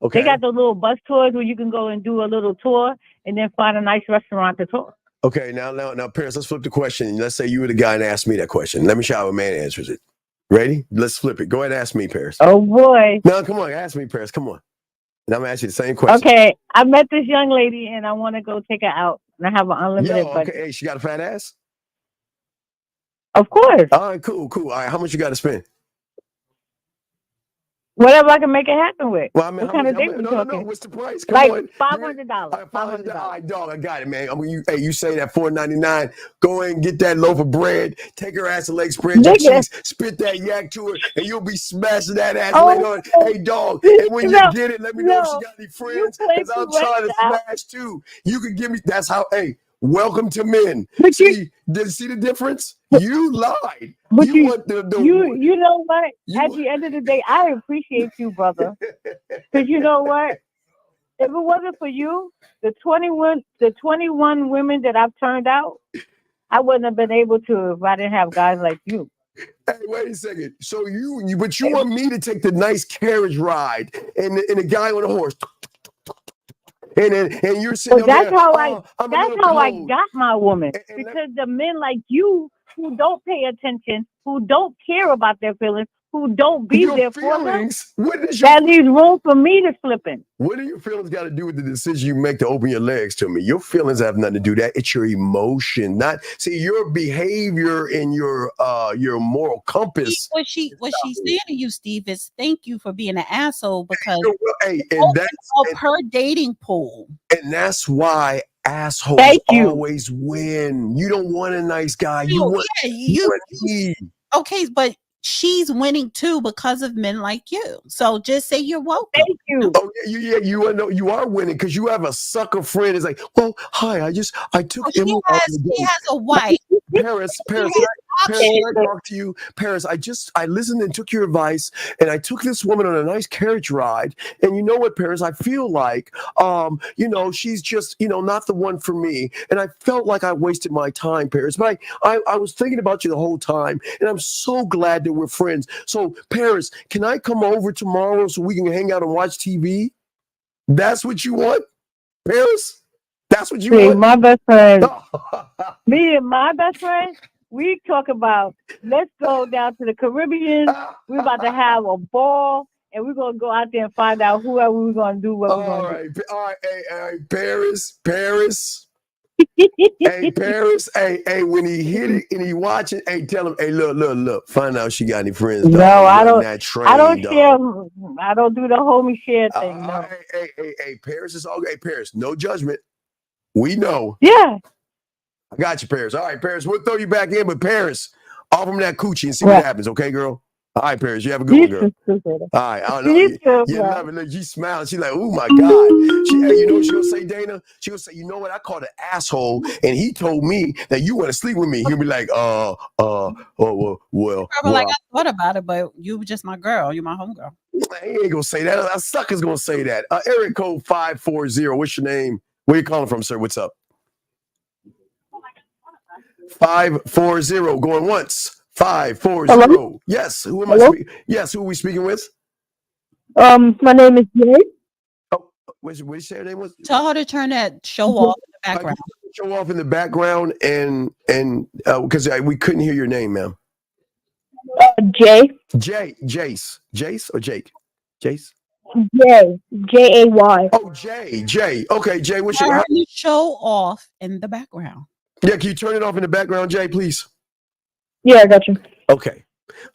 Okay, they got the little bus tours where you can go and do a little tour and then find a nice restaurant to tour. Okay, now, Paris, let's flip the question. Let's say you were the guy and asked me that question. Let me show you how a man answers it. Ready? Let's flip it. Go ahead and ask me, Paris. Oh, boy. No, come on. Ask me, Paris. Come on. And I'm going to ask you the same question. Okay. I met this young lady, and I want to go take her out. And I have an unlimited budget. Okay. Hey, she got a fat ass? Of course. All right, cool. All right, how much you got to spend? Whatever I can make it happen with. Well, I mean, what kind of date we talking? No. What's the price? Come on. $500. $500. All right, dog. I got it, man. You say that $4.99. Go ahead and get that loaf of bread. Take her ass and leg, spread your cheeks, spit that yak to her, and you'll be smashing that ass later on. Hey, dog. And when you get it, let me know if she got any friends, because I'm trying to smash too. You can give me. That's how. Hey. Welcome to men. See the difference? You lied. But you know what? At the end of the day, I appreciate you, brother. Because you know what? If it wasn't for you, the 21 women that I've turned out, I wouldn't have been able to if I didn't have guys like you. Hey, wait a second. So you want me to take the nice carriage ride and the guy on a horse. And you're sitting that's how I got my woman. Because the men like you who don't pay attention, who don't care about their feelings, who don't be there for them, that leaves room for me to slip in. What do your feelings got to do with the decision you make to open your legs to me? Your feelings have nothing to do with that. It's your emotion, your behavior and your moral compass. What she's saying to you, Steve, is thank you for being an asshole because that's her dating pool. And that's why assholes always win. You don't want a nice guy. You want me. Okay, but she's winning too because of men like you. So just say you're welcome. Thank you. Oh yeah, you are winning because you have a sucker friend. It's like, well, hi, I took him. He has a wife. Paris, can I talk to you? Paris, I listened and took your advice, and I took this woman on a nice carriage ride. And you know what, Paris? I feel like, she's just, not the one for me. And I felt like I wasted my time, Paris. But I was thinking about you the whole time, and I'm so glad that we're friends. So, Paris, can I come over tomorrow so we can hang out and watch TV? That's what you want, Paris? That's what you want? My best friend. Me and my best friend, we talk about, let's go down to the Caribbean. We're about to have a ball, and we're going to go out there and find out whoever we're going to do what we're going to do. All right. Hey, Paris. Hey, Paris. Hey, when he hit it and he watch it, hey, tell him, hey, look, find out she got any friends. Dog. No, I don't share. I don't do the homie share thing. No. Hey, Paris is all. Hey, Paris, no judgment. We know. Yeah. I got you, Paris. All right, Paris, we'll throw you back in, but Paris, offer him that coochie and see what happens, okay, girl? All right, Paris, you have a good one, girl. All right, I don't know. You love it. Look, she's smiling. She's like, "Oh my God!" Hey, you know what she gonna say, Dana? She gonna say, "You know what? I called an asshole, and he told me that you want to sleep with me." He'll be like, well." Like, I thought about it, but you were just my girl. You're my homegirl. He ain't gonna say that. A sucker's gonna say that. Area code 540. What's your name? Where you calling from, sir? What's up? 540. Going once. 540. Hello? Yes. Who am I speaking? Yes. Who are we speaking with? My name is Jay. Oh, what did you say her name was? Tell her to turn that show off in the background. Show off in the background, and because we couldn't hear your name, ma'am. Jay. Jace or Jake? Jace. Jay. Jay. Oh, Jay. Okay, Jay. What's Turn your the show off in the background? Yeah, can you turn it off in the background, Jay, please? Yeah, I got you. Okay.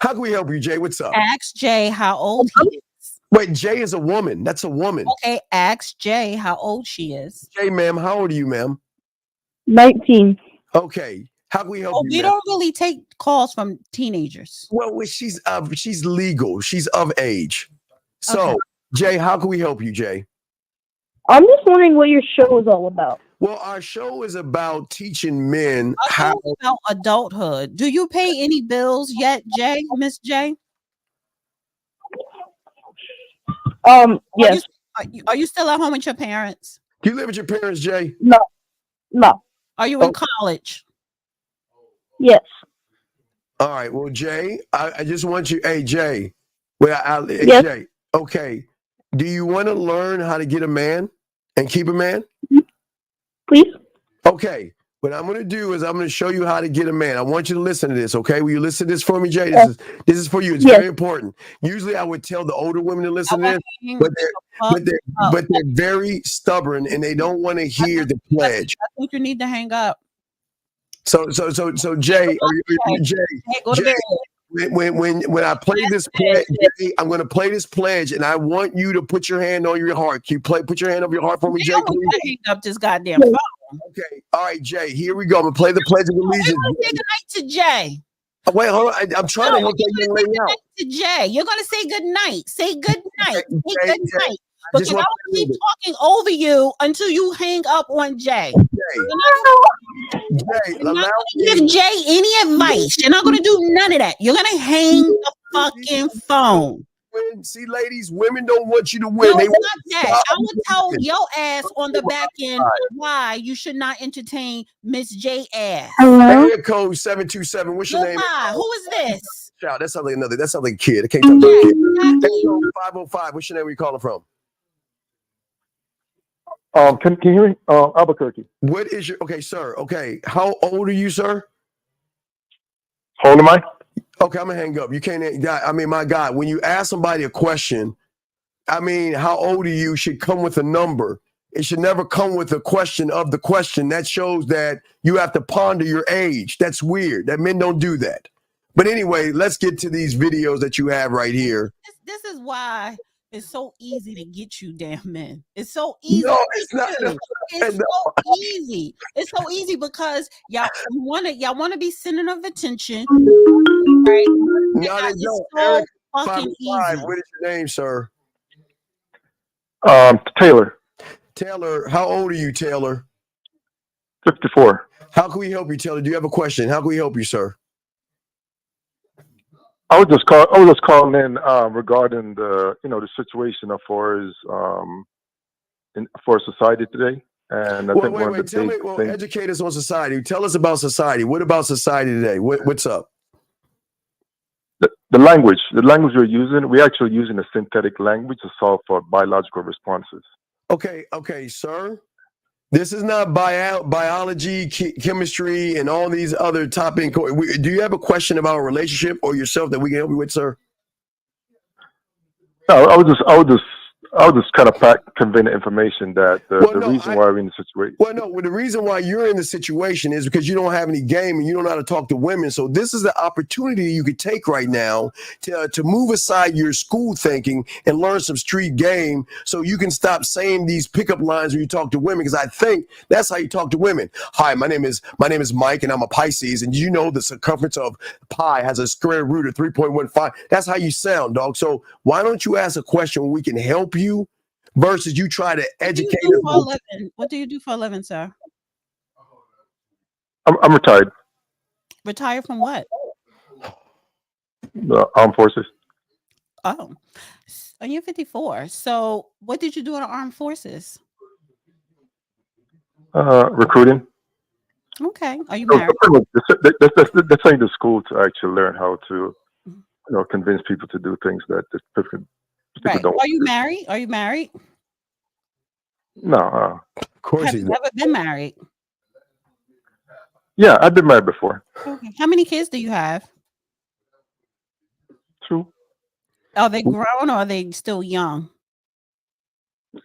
How can we help you, Jay? What's up? Ask Jay how old he is. Wait, Jay is a woman. That's a woman. Okay, ask Jay how old she is. Jay, ma'am, how old are you, ma'am? 19. Okay. How can we help you? We don't really take calls from teenagers. Well, she's legal. She's of age. So, okay. Jay, how can we help you, Jay? I'm just wondering what your show is all about. Well, our show is about teaching men how about adulthood. Do you pay any bills yet, Jay? Miss Jay? Yes. Are you still at home with your parents? Do you live with your parents, Jay? No. Are you in college? Yes. All right. Well, Jay, I just want you. Hey, Jay. Well, yes. Jay. Okay. Do you want to learn how to get a man and keep a man? Please. Okay. What I'm going to do is I'm going to show you how to get a man. I want you to listen to this, okay? Will you listen to this for me, Jay? This is for you. It's very important. Usually I would tell the older women to listen to this, but they're very stubborn and they don't want to hear the pledge. I think you need to hang up. So Jay, go to bed. When I play this pledge, I'm going to play this pledge, and I want you to put your hand on your heart. Can you put your hand over your heart for me, Jay? Please? Hang up this goddamn phone. Okay. All right, Jay. Here we go. I'm going to play the Pledge of Allegiance. Say good night to Jay. Wait, hold on. I'm trying to help that young lady out. To Jay. You're going to say good night. Say good night. Say good night. Because I will keep talking over you until you hang up on Jay. You're not going to give Jay any advice. You're not going to do none of that. You're going to hang the fucking phone. See, ladies, women don't want you to win. No, it's not that. I will tell your ass on the back end why you should not entertain Miss J ass. Area code 727. What's your name? Who is this? Child, that sounds like a kid. I can't talk about a kid. Exactly. 505. What's your name? Where you calling from? Can you hear me? Albuquerque. What is your sir? Okay. How old are you, sir? How old am I? Okay, I'm gonna hang up. You can't. I mean, my God, when you ask somebody a question, I mean, how old are you should come with a number. It should never come with a question of the question. That shows that you have to ponder your age. That's weird. That men don't do that. But anyway, let's get to these videos that you have right here. This is why it's so easy to get you damn men. It's so easy. No, it's not. It's so easy. It's so easy because y'all want to be center of attention. Right? No, they don't. Eric, fucking easy. What is your name, sir? Taylor. Taylor, how old are you, Taylor? 54. How can we help you, Taylor? Do you have a question? How can we help you, sir? I was just calling in regarding the situation as far as for society today. And I think wait. Tell me, educate us on society. Tell us about society. What about society today? What's up? The language we're using, we're actually using a synthetic language to solve for biological responses. Okay, sir. This is not biology, chemistry, and all these other topics. Do you have a question about a relationship or yourself that we can help you with, sir? No, I I was just kind of conveying the information that the reason why we're in the situation. Well, no, the reason why you're in the situation is because you don't have any game and you don't know how to talk to women. So this is the opportunity you could take right now to move aside your school thinking and learn some street game, so you can stop saying these pickup lines when you talk to women. Because I think that's how you talk to women. Hi, my name is Mike, and I'm a Pisces. And you know the circumference of pi has a square root of 3.15. That's how you sound, dog. So why don't you ask a question where we can help you versus you try to educate us? What do you do for a living, sir? I'm retired. Retired from what? The armed forces. Oh, you're 54. So what did you do in the armed forces? Recruiting. Okay. Are you married? That's saying to school to actually learn how to, convince people to do things that people don't. Are you married? Are you married? No. Of course. Have you ever been married? Yeah, I've been married before. Okay. How many kids do you have? 2. Are they grown or are they still young?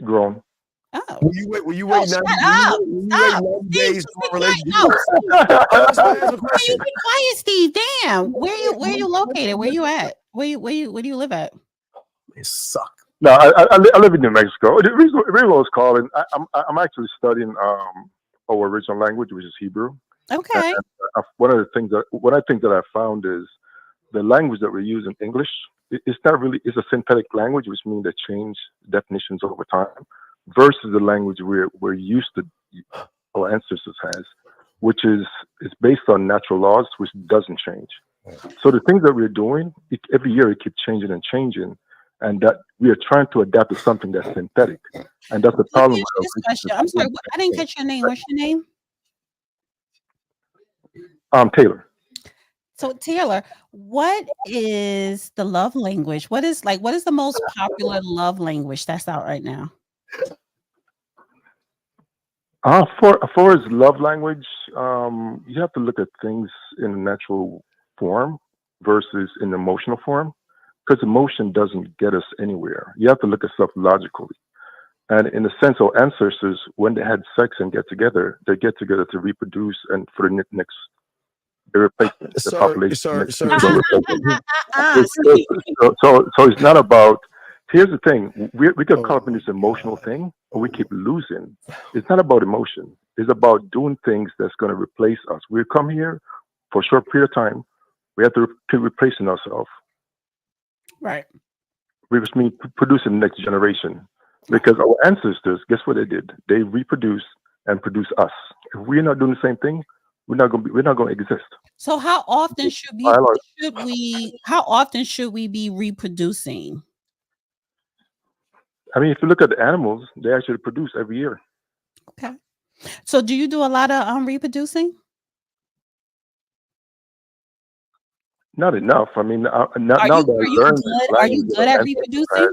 Grown. Oh. Will you wait 90 days for a relationship? You be quiet, Steve. Damn. Where you located? Where you at? Where do you live at? It suck. No, I live in New Mexico. The reason I was calling, I'm actually studying our original language, which is Hebrew. Okay. And one of the things that I found is the language that we use in English. It's not really. It's a synthetic language, which means they change definitions over time, versus the language we're used to, our ancestors has, which is based on natural laws, which doesn't change. So the things that we're doing, every year it keeps changing and changing. And that we are trying to adapt to something that's synthetic, and that's the problem. I'm sorry, I didn't catch your name. What's your name? Taylor. So Taylor, what is the love language? What is the most popular love language that's out right now? For as love language, you have to look at things in a natural form versus in emotional form. Because emotion doesn't get us anywhere. You have to look at stuff logically. And in a sense, our ancestors, when they had sex and get together, they get together to reproduce and for the next replacement, the population. So it's not about, here's the thing, we get caught up in this emotional thing, and we keep losing. It's not about emotion. It's about doing things that's going to replace us. We come here for a short period of time. We have to keep replacing ourselves. Right. Which means producing the next generation. Because our ancestors, guess what they did? They reproduce and produce us. If we're not doing the same thing, we're not going to exist. So how often should we be reproducing? I mean, if you look at the animals, they actually produce every year. Okay. So do you do a lot of reproducing? Not enough. I mean, are you good at reproducing?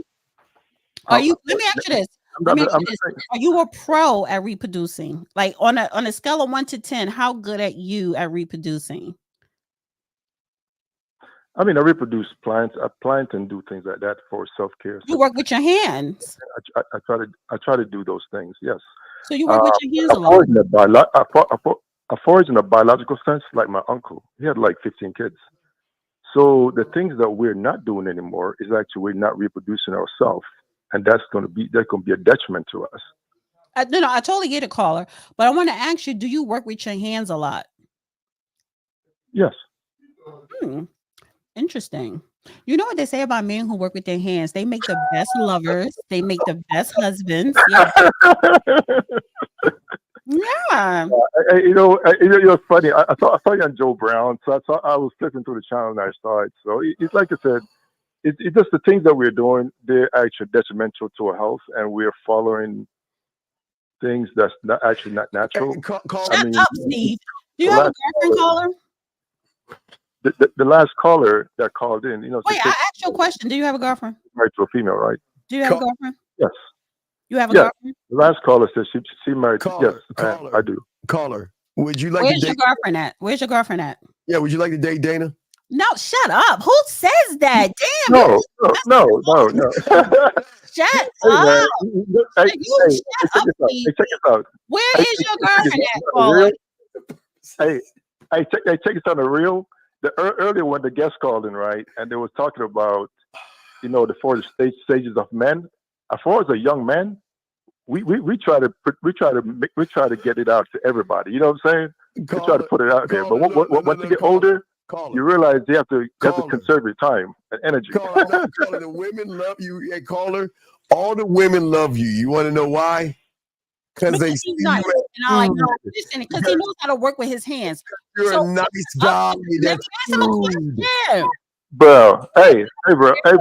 Let me ask you this. Are you a pro at reproducing? Like on a scale of 1 to 10, how good are you at reproducing? I mean, I reproduce plants. I plant and do things like that for self-care. You work with your hands. I try to do those things. Yes. So you work with your hands a lot. As far as in a biological sense, like my uncle, he had like 15 kids. So the things that we're not doing anymore is actually we're not reproducing ourselves, and that's going to be a detriment to us. I totally get it, caller. But I want to ask you: do you work with your hands a lot? Yes. Interesting. You know what they say about men who work with their hands? They make the best lovers. They make the best husbands. Yeah. Yeah. It's funny. I saw you on Joe Brown, so I was flipping through the channel and I saw it. So it's like I said, it's just the things that we're doing. They're actually detrimental to our health, and we're following things that's not natural. Shut up, Steve. Do you have a girlfriend, caller? The last caller that called in, Wait, I asked you a question. Do you have a girlfriend? Married to a female, right? Do you have a girlfriend? Yes. You have a girlfriend? The last caller said she married. Yes, I do. Caller, would you like Where's your girlfriend at? Where's your girlfriend at? Yeah, would you like to date Dana? No, shut up. Who says that? Damn. No. Shut Hey, up. man. Hey, You shut check up, this out. please. Hey, check this out. Where Hey, is your check this girlfriend out. at, On the caller? real. Check this on the real. Earlier when the guest called in, right, and they was talking about, the four stages of men. As far as a young man, we try to get it out to everybody. You know what I'm saying? We try to put it out there. But once you get older, you realize you have to conserve your time and energy. Caller, the women love you. Hey, caller, all the women love you. You want to know why? Because they see nice. you. And I like, no, listen, because he knows how to work with his hands. You're a nice guy. Let me ask him a question. Bro, hey, bro, hey, I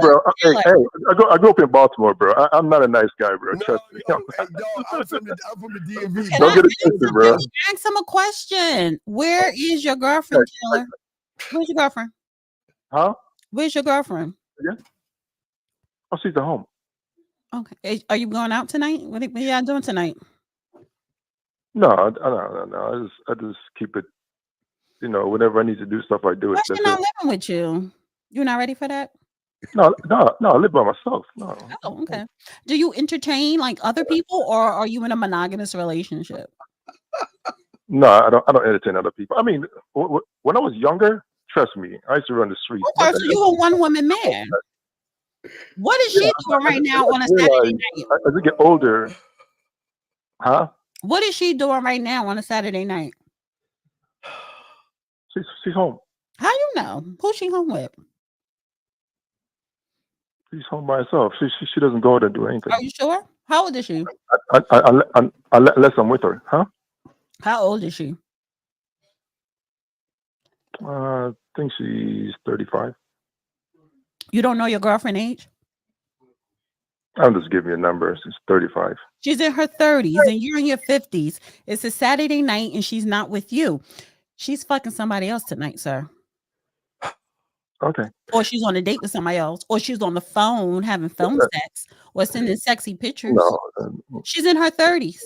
grew up in Baltimore, bro. I'm not a nice guy, bro. Trust me. I'm from the DMV. Don't get it twisted, bro. Ask him a question. Where is your girlfriend, Killer? Where's your girlfriend? Huh? Where's your girlfriend? Yeah. Oh, she's at home. Okay. Are you going out tonight? What are y'all doing tonight? No. I just keep it. Whenever I need to do stuff, I do it. She's not living with you. You're not ready for that? No. I live by myself. No. Oh, okay. Do you entertain like other people, or are you in a monogamous relationship? No, I don't entertain other people. I mean, when I was younger, trust me, I used to run the streets. Okay, so you a one woman man. What is she doing right now on a Saturday night? As I get older, huh? What is she doing right now on a Saturday night? She's home. How you know? Who's she home with? She's home by herself. She doesn't go out and do anything. Are you sure? How old is she? Unless I'm with her, huh? How old is she? I think she's 35. You don't know your girlfriend's age? I'm just giving you a number. She's 35. She's in her 30s and you're in your 50s. It's a Saturday night and she's not with you. She's fucking somebody else tonight, sir. Okay. Or she's on a date with somebody else, or she's on the phone having phone sex, or sending sexy pictures. No, she's in her 30s.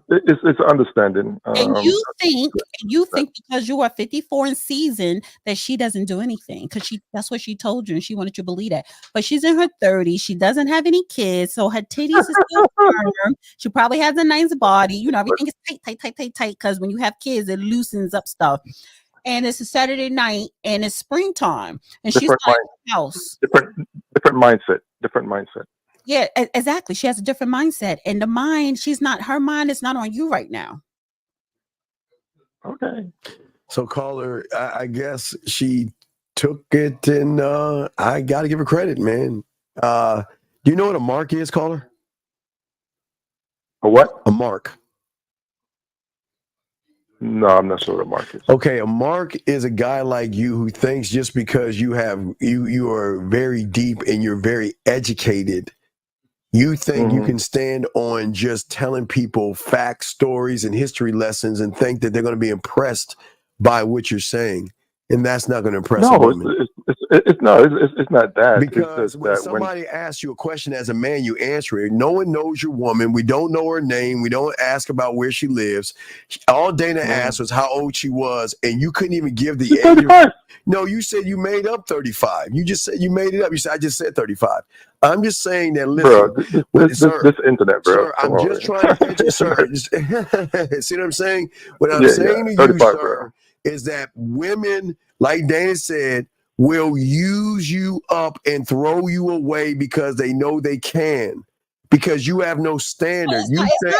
It's understanding. And you think because you are 54 and seasoned that she doesn't do anything, because that's what she told you and she wanted you to believe that. But she's in her 30s. She doesn't have any kids, so her titties is still firm. She probably has a nice body. Everything is tight. Because when you have kids, it loosens up stuff. And it's a Saturday night and it's springtime and she's at the house. Different mindset. Yeah, exactly. She has a different mindset. And her mind is not on you right now. Okay. So caller, I guess she took it and I gotta give her credit, man. Do you know what a mark is, caller? A what? A mark. No, I'm not sure what a mark is. Okay, a mark is a guy like you who thinks just because you are very deep and you're very educated, you think you can stand on just telling people facts, stories, and history lessons and think that they're going to be impressed by what you're saying. And that's not going to impress a woman. It's not that. Because when somebody asks you a question as a man, you answer it. No one knows your woman. We don't know her name. We don't ask about where she lives. All Dana asked was how old she was, and you couldn't even give the age. No, you said you made up 35. You just said you made it up. You said I just said 35. I'm just saying that. Listen, bro, this internet, bro. Sir, I'm just trying to educate, sir. See what I'm saying? What I'm saying to you, sir, bro, is that women, like Dana said, will use you up and throw you away because they know they can, because you have no standard. The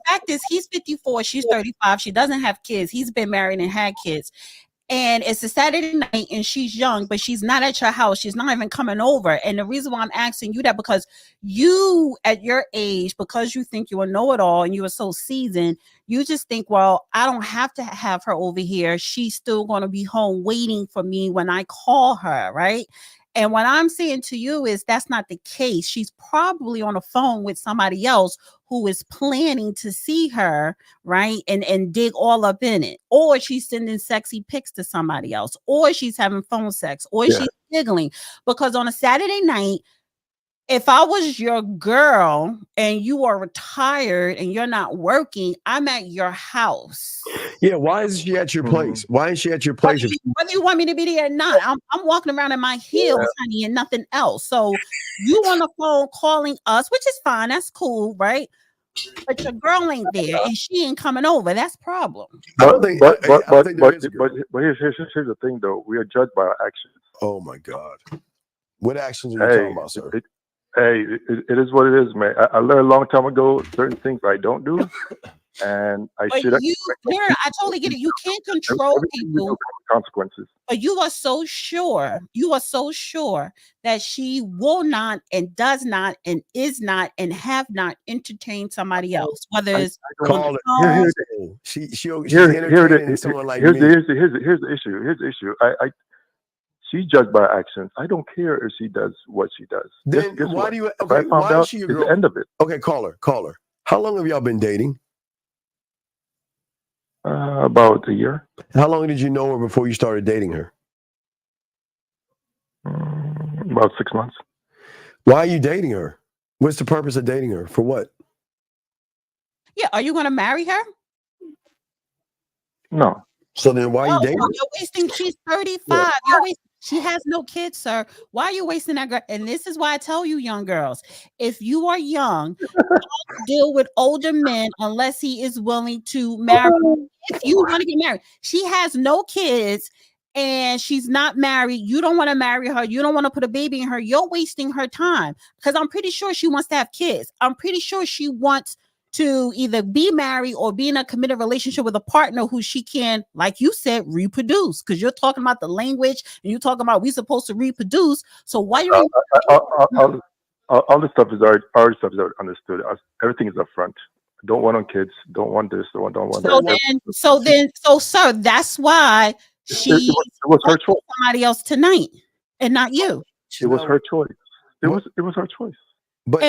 fact is he's 54, she's 35, she doesn't have kids, he's been married and had kids. And it's a Saturday night and she's young, but she's not at your house. She's not even coming over. And the reason why I'm asking you that, because you at your age, because you think you will know it all and you are so seasoned, you just think, well, I don't have to have her over here. She's still going to be home waiting for me when I call her, right? And what I'm saying to you is that's not the case. She's probably on the phone with somebody else who is planning to see her, right? And dig all up in it. Or she's sending sexy pics to somebody else. Or she's having phone sex. Or she's giggling. Because on a Saturday night, if I was your girl and you are retired and you're not working, I'm at your house. Yeah, why is she at your place? Why is she at your place? Whether you want me to be there or not, I'm walking around in my heels, honey, and nothing else. So you on the phone calling us, which is fine. That's cool, right? But your girl ain't there and she ain't coming over. That's a problem. But here's the thing though. We are judged by our actions. Oh my God. What actions are you talking about, sir? It is what it is, man. I learned a long time ago certain things I don't do, and I should. I totally get it. You can't control people. Consequences. But you are so sure. You are so sure that she will not and does not and is not and have not entertained somebody else. Whether it's she's entertaining someone like me. Here's the issue. She's judged by her actions. I don't care if she does what she does. Then why do you? Okay, why is she your girl? The end of it. Okay, call her. How long have y'all been dating? About a year. How long did you know her before you started dating her? About 6 months. Why are you dating her? What's the purpose of dating her? For what? Yeah, are you going to marry her? No. So then why are you dating? You're wasting. She's 35. Yeah. She has no kids, sir. Why are you wasting that girl? And this is why I tell you, young girls, if you are young, don't deal with older men unless he is willing to marry. If you want to get married, she has no kids and she's not married. You don't want to marry her. You don't want to put a baby in her. You're wasting her time because I'm pretty sure she wants to have kids. I'm pretty sure she wants to either be married or be in a committed relationship with a partner who she can, like you said, reproduce. Because you're talking about the language and you're talking about we supposed to reproduce. So why you? All this stuff is already stuff is understood. Everything is upfront. Don't want on kids. Don't want this. Don't want that. So, sir, that's why she was her choice. Somebody else tonight, and not you. It was her choice. It was her choice. But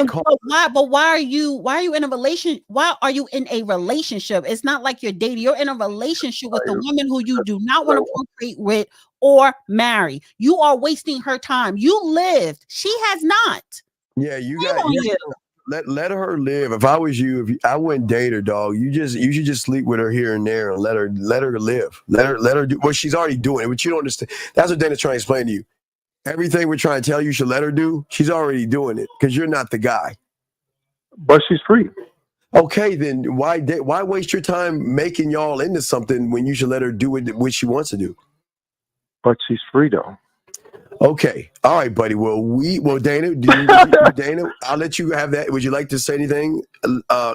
why are you in a relation? Why are you in a relationship? It's not like you're dating. You're in a relationship with a woman who you do not want to procreate with or marry. You are wasting her time. You lived. She has not. Yeah, let her live. If I was you, I wouldn't date her, dog. You should just sleep with her here and there and let her live. Let her do what she's already doing. But you don't understand. That's what Dana's trying to explain to you. Everything we're trying to tell you should let her do, she's already doing it because you're not the guy. But she's free. Okay, then why waste your time making y'all into something when you should let her do what she wants to do? But she's free though. Okay, all right, buddy. Well, Dana, Dana, I'll let you have that. Would you like to say anything? Yeah.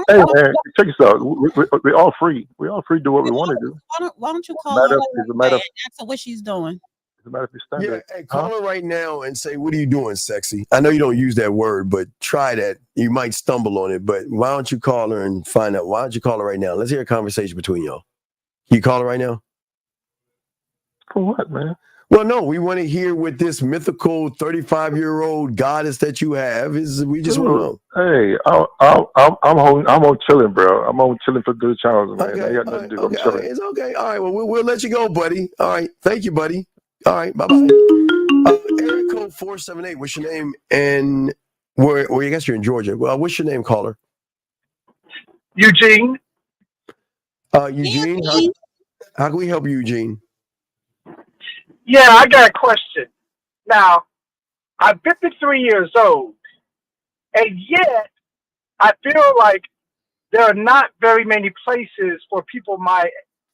Hey man, check this out. We're all free. We all free to do what we want to do. Why don't you call her and ask her what she's doing? Yeah, hey, call her right now and say, "What are you doing, sexy?" I know you don't use that word, but try that. You might stumble on it, but why don't you call her and find out? Why don't you call her right now? Let's hear a conversation between y'all. Can you call her right now? For what, man? Well, no, we want to hear what this mythical 35-year-old goddess that you have is. We just want to know. Hey, I'm home chilling, bro. I'm home chilling for good channels, man. Okay, I got nothing to do. I'm chilling. It's okay. All right. Well, we'll let you go, buddy. All right. Thank you, buddy. All right, bye-bye. Area code 478, what's your name? And where I guess you're in Georgia. Well, what's your name, caller? Eugene. Eugene, how can we help you, Eugene? Yeah, I got a question. Now, I'm 53 years old, and yet I feel like there are not very many places for people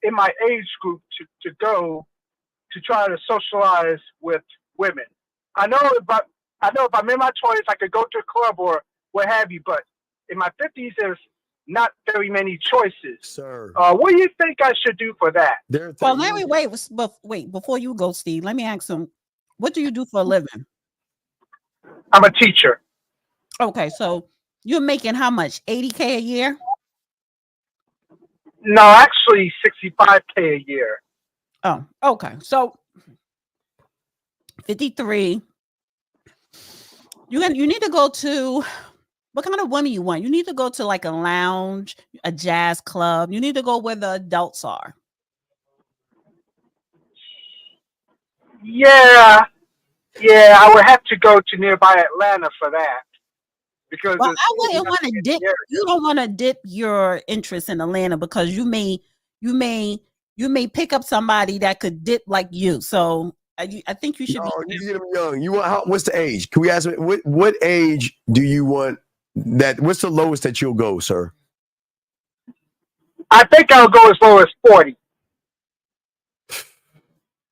in my age group to go to try to socialize with women. I know if I'm in my 20s, I could go to a club or what have you, but in my 50s, there's not very many choices. Sir. What do you think I should do for that? Well, let me wait before you go, Steve. Let me ask him, what do you do for a living? I'm a teacher. Okay, so you're making how much? $80K a year? No, actually $65K a year. Oh, okay. So 53. You need to go to, what kind of women you want? You need to go to like a lounge, a jazz club. You need to go where the adults are. Yeah, Yeah, I would have to go to nearby Atlanta for that because Well, I wouldn't want to dip. You don't want to dip your interest in Atlanta because you may pick up somebody that could dip like you. So I think you should be. You get them young. You want what's the age? Can we ask what age do you want that? What's the lowest that you'll go, sir? I think I'll go as low as 40.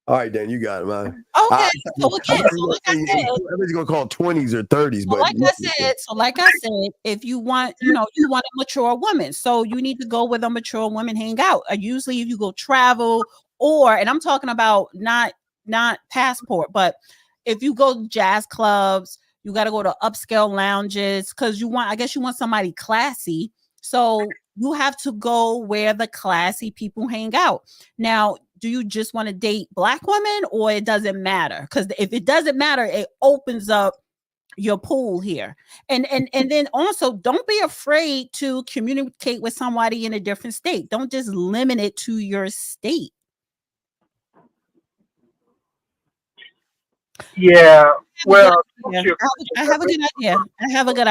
All right, Dan, you got it, man. Okay, so again, like I said, everybody's gonna call 20s or 30s, but like I said, if you want, you want a mature woman, so you need to go where the mature women hang out. Usually, if you go travel, and I'm talking about not passport, but if you go to jazz clubs, you got to go to upscale lounges because I guess you want somebody classy. So you have to go where the classy people hang out. Now, do you just want to date Black women or it doesn't matter? Because if it doesn't matter, it opens up your pool here. And then also don't be afraid to communicate with somebody in a different state. Don't just limit it to your state. Yeah. Well, I have a good idea. I have a good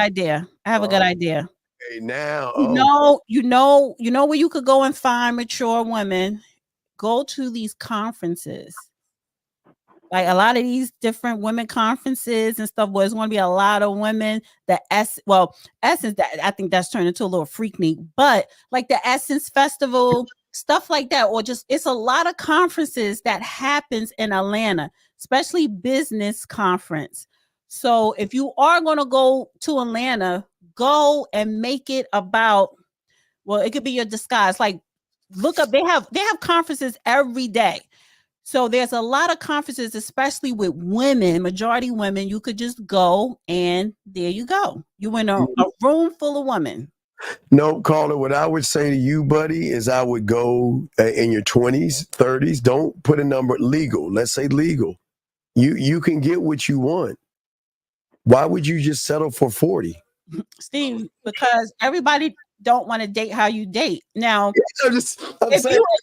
idea. Okay, now you know where you could go and find mature women. Go to these conferences, like a lot of these different women conferences and stuff. Where it's going to be a lot of women. Essence that I think that's turned into a little freaknik, but like the Essence Festival, stuff like that, or just it's a lot of conferences that happens in Atlanta, especially business conference. So if you are going to go to Atlanta, go and make it about. Well, it could be your disguise, like. Look up, they have conferences every day. So there's a lot of conferences, especially with women, majority women. You could just go and there you go. You in a room full of women. No, caller, what I would say to you, buddy, is I would go in your 20s, 30s. Don't put a number legal. Let's say legal. You can get what you want. Why would you just settle for 40? Steve, because everybody don't want to date how you date. Now, if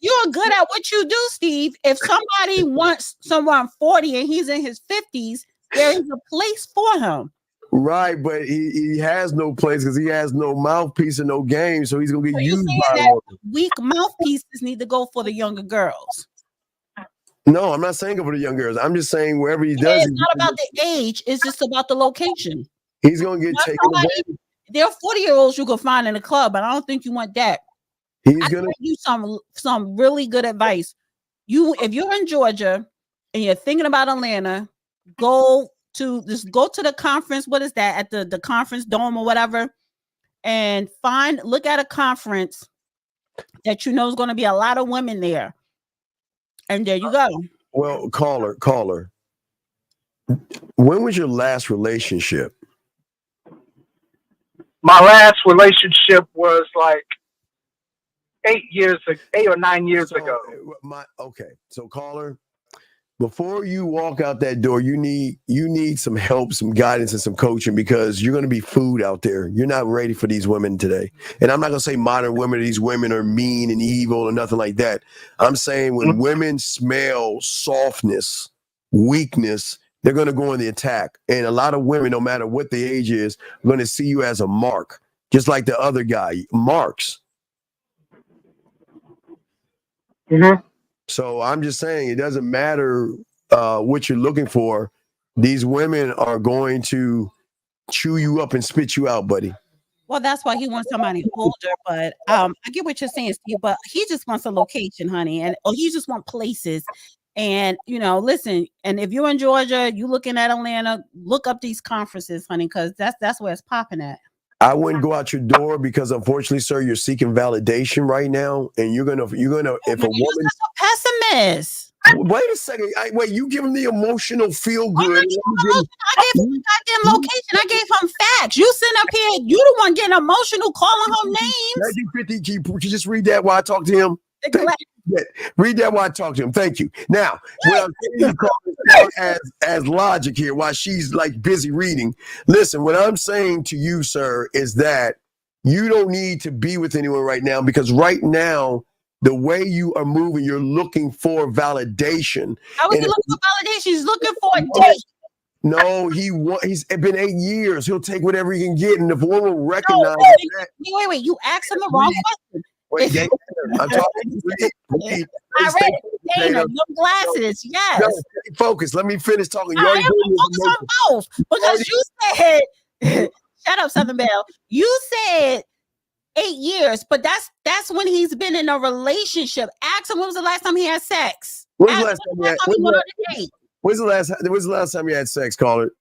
you're good at what you do, Steve, if somebody wants someone 40 and he's in his 50s, there is a place for him. Right, but he has no place because he has no mouthpiece and no game, so he's going to get used by all. Weak mouthpieces need to go for the younger girls. No, I'm not saying go for the young girls. I'm just saying wherever he does. It's not about the age. It's just about the location. He's going to get taken away. There are 40-year-olds you can find in a club, but I don't think you want that. He's gonna give you some really good advice. If you're in Georgia and you're thinking about Atlanta, go to the conference. What is that at the conference dome or whatever, and look at a conference that you know is going to be a lot of women there, and there you go. Well, caller, when was your last relationship? My last relationship was like 8 or 9 years ago. So caller, before you walk out that door, you need some help, some guidance, and some coaching because you're going to be food out there. You're not ready for these women today. And I'm not going to say modern women, these women are mean and evil or nothing like that. I'm saying when women smell softness, weakness, they're going to go on the attack. And a lot of women, no matter what the age is, are going to see you as a mark, just like the other guy, marks. Mm-hmm. So I'm just saying it doesn't matter what you're looking for. These women are going to chew you up and spit you out, buddy. Well, that's why he wants somebody older. But I get what you're saying, Steve, but he just wants a location, honey. Or he just wants places. And, listen, and if you're in Georgia, you looking at Atlanta, look up these conferences, honey, because that's where it's popping at. I wouldn't go out your door because, unfortunately, sir, you're seeking validation right now, and you're gonna if a woman pessimist. Wait a second. You give him the emotional feel good. I gave him a goddamn location. I gave him facts. You sitting up here, you the one getting emotional, calling him names. 50, can you just read that while I talk to him? Read that while I talk to him. Thank you. Now, what I'm saying as logic here, while she's like busy reading. Listen, what I'm saying to you, sir, is that you don't need to be with anyone right now because right now, the way you are moving, you're looking for validation. How is he looking for validation? He's looking for a date. No, he's been 8 years. He'll take whatever he can get, and if a woman recognizes that, wait, you asked him the wrong question. Wait, Dana, I'm talking to you. I read it. Dana, your glasses, yes. No, focus. Let me finish talking. You I already am focused on both because you said, shut up, Southern Belle. You said 8 years, but that's when he's been in a relationship. Ask him when was the last time he had sex. When's the last time you had sex, caller?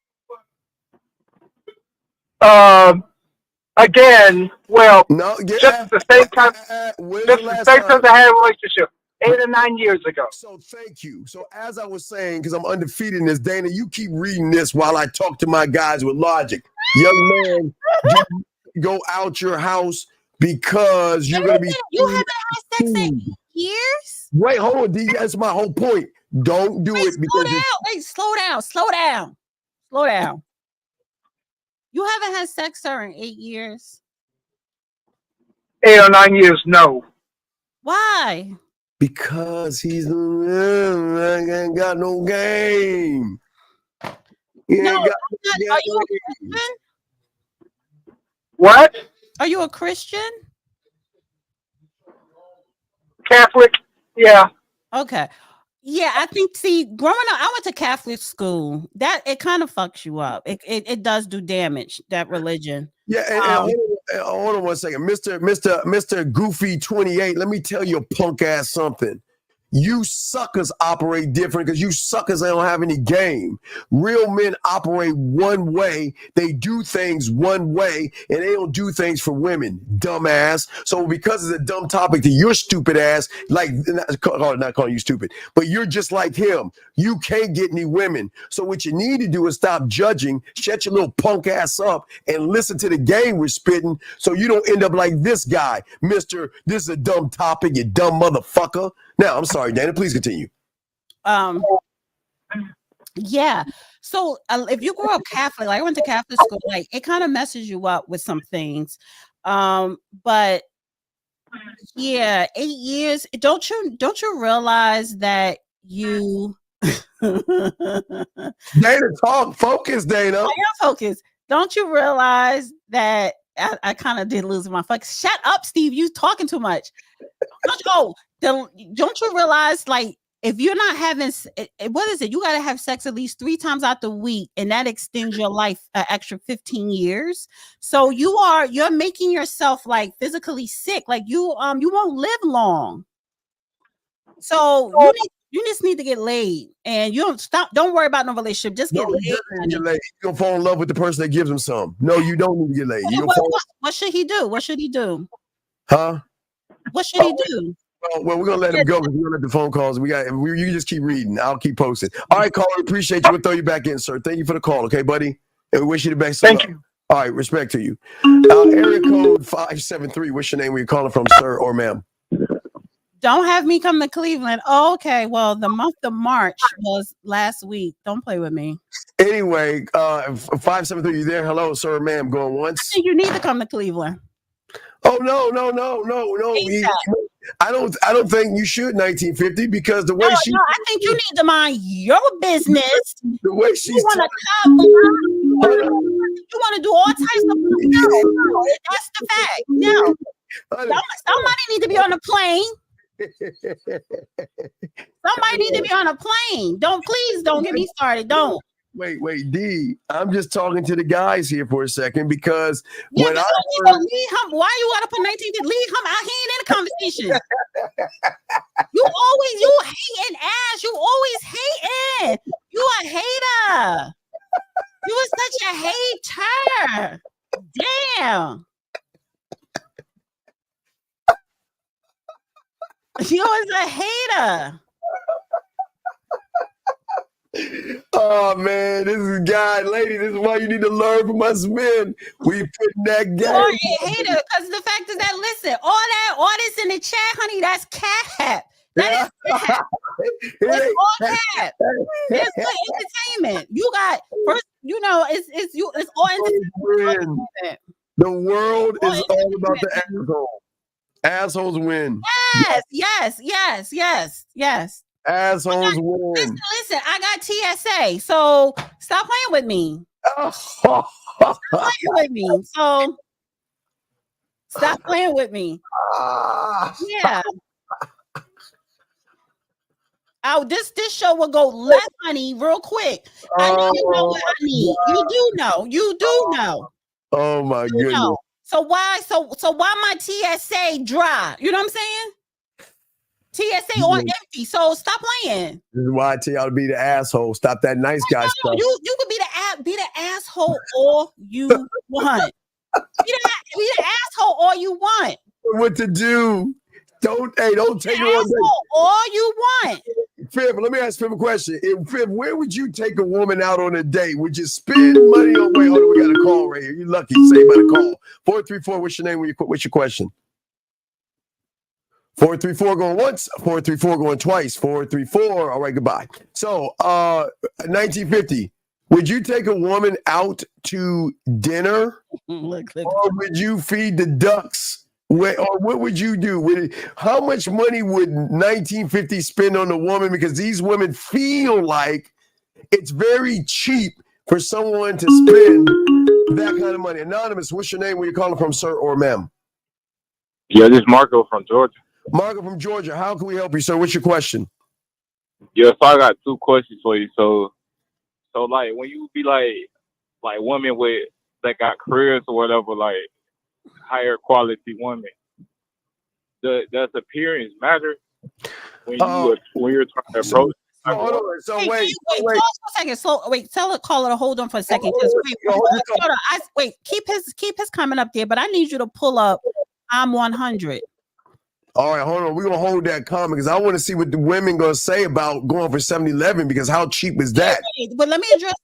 Again, well, no, just the same time. Just the same time I had a relationship 8 or 9 years ago. So thank you. So as I was saying, because I'm undefeated in this, Dana, you keep reading this while I talk to my guys with logic. Young man, go out your house because you're gonna be. You haven't had sex in 8 years? Wait, hold on, D. That's my whole point. Don't do it because slow down. You haven't had sex, sir, in 8 years? 8 or 9 years, no. Why? Because he's ain't got no game. He ain't got are you a Christian? What? Are you a Christian? Catholic, yeah. Okay. Yeah, I think, growing up, I went to Catholic school. That it kind of fucks you up. It does do damage, that religion. Yeah, and hold on 1 second. Mr. Goofy 28, let me tell you a punk ass something. You suckers operate different because you suckers don't have any game. Real men operate one way. They do things one way, and they don't do things for women, dumbass. So because it's a dumb topic to your stupid ass, like, not calling you stupid, but you're just like him. You can't get any women. So what you need to do is stop judging, shut your little punk ass up, and listen to the game we're spitting so you don't end up like this guy. This is a dumb topic, you dumb motherfucker. Now, I'm sorry, Dana, please continue. Yeah. So if you grew up Catholic, like I went to Catholic school, like it kind of messes you up with some things. But yeah, 8 years. Don't you realize that you Dana, talk, focus, Dana. I am focused. Don't you realize that I kind of did lose my focus? Shut up, Steve. You talking too much. Don't you realize, like, if you're not having, what is it? You got to have sex at least 3 times out the week, and that extends your life an extra 15 years. So you're making yourself like physically sick. Like you won't live long. So you just need to get laid, and don't worry about no relationship. Just get laid. You're gonna fall in love with the person that gives him some. No, you don't need to get laid. What should he do? What should he do? Huh? What should he do? Well, we're gonna let him go because we're gonna let the phone calls. You just keep reading. I'll keep posting. All right, caller, appreciate you. We'll throw you back in, sir. Thank you for the call, okay, buddy? And we wish you the best. Thank you. All right, respect to you. Area code 573. What's your name? Where you calling from, sir or ma'am? Don't have me come to Cleveland. Oh, okay. Well, the month of March was last week. Don't play with me. Anyway, 573. You there? Hello, sir or ma'am. Going once. I think you need to come to Cleveland. Oh no. I don't think you should 1950 because the way I think you need to mind your business. The way she's you want to do all types of no, that's the fact. No. Somebody need to be on a plane. Somebody need to be on a plane. Please don't get me started. Don't. Wait, D. I'm just talking to the guys here for a second because leave him. Why you gotta put 19? Leave him out. He ain't in the conversation. you hating ass. You always hating. You a hater. You are such a hater. Damn. You was a hater. Oh man, this is God, lady. This is why you need to learn from us men. We put that game. You're a hater because the fact is that listen, all this in the chat, honey, that's cap. That is cap. It's all cap. It's good entertainment. You got first, it's all entertainment. The world is all about the asshole. Assholes win. Yes. Assholes win. Listen, I got TSA, so stop playing with me. Stop playing with me. So stop playing with me. Yeah. This show will go left, honey, real quick. I know you know what I need. You do know. You do know. Oh my goodness. Know. So why my TSA dry? You know what I'm saying? TSA on empty. So stop playing. This is why I tell y'all to be the asshole. Stop that nice guy stuff. You could be the asshole all you want. Be the asshole all you want. What to do? Don't take it all you want. Fib, let me ask Fib a question. Fib, where would you take a woman out on a date? Would you spend money on? Wait, hold on, we got a call right here. You're lucky. Say by the call. 434. What's your name? What's your question? 434 going once. 434 going twice. 434. All right, goodbye. So, 1950. Would you take a woman out to dinner, or would you feed the ducks? Or what would you do? How much money would 1950 spend on a woman? Because these women feel like it's very cheap for someone to spend that kind of money. Anonymous, what's your name? Where you calling from, sir or ma'am? Yeah, this is Marco from Georgia. Marco from Georgia. How can we help you, sir? What's your question? Yeah, so I got two questions for you. So like when you be like women that got careers or whatever, like higher quality women, does appearance matter when you're trying to approach? So wait, pause for a second. So wait, tell a caller to hold on for a second. Keep his comment up there, but I need you to pull up I'm 100. All right, hold on. We're gonna hold that comment because I want to see what the women gonna say about going for 7-Eleven, because how cheap is that? But let me address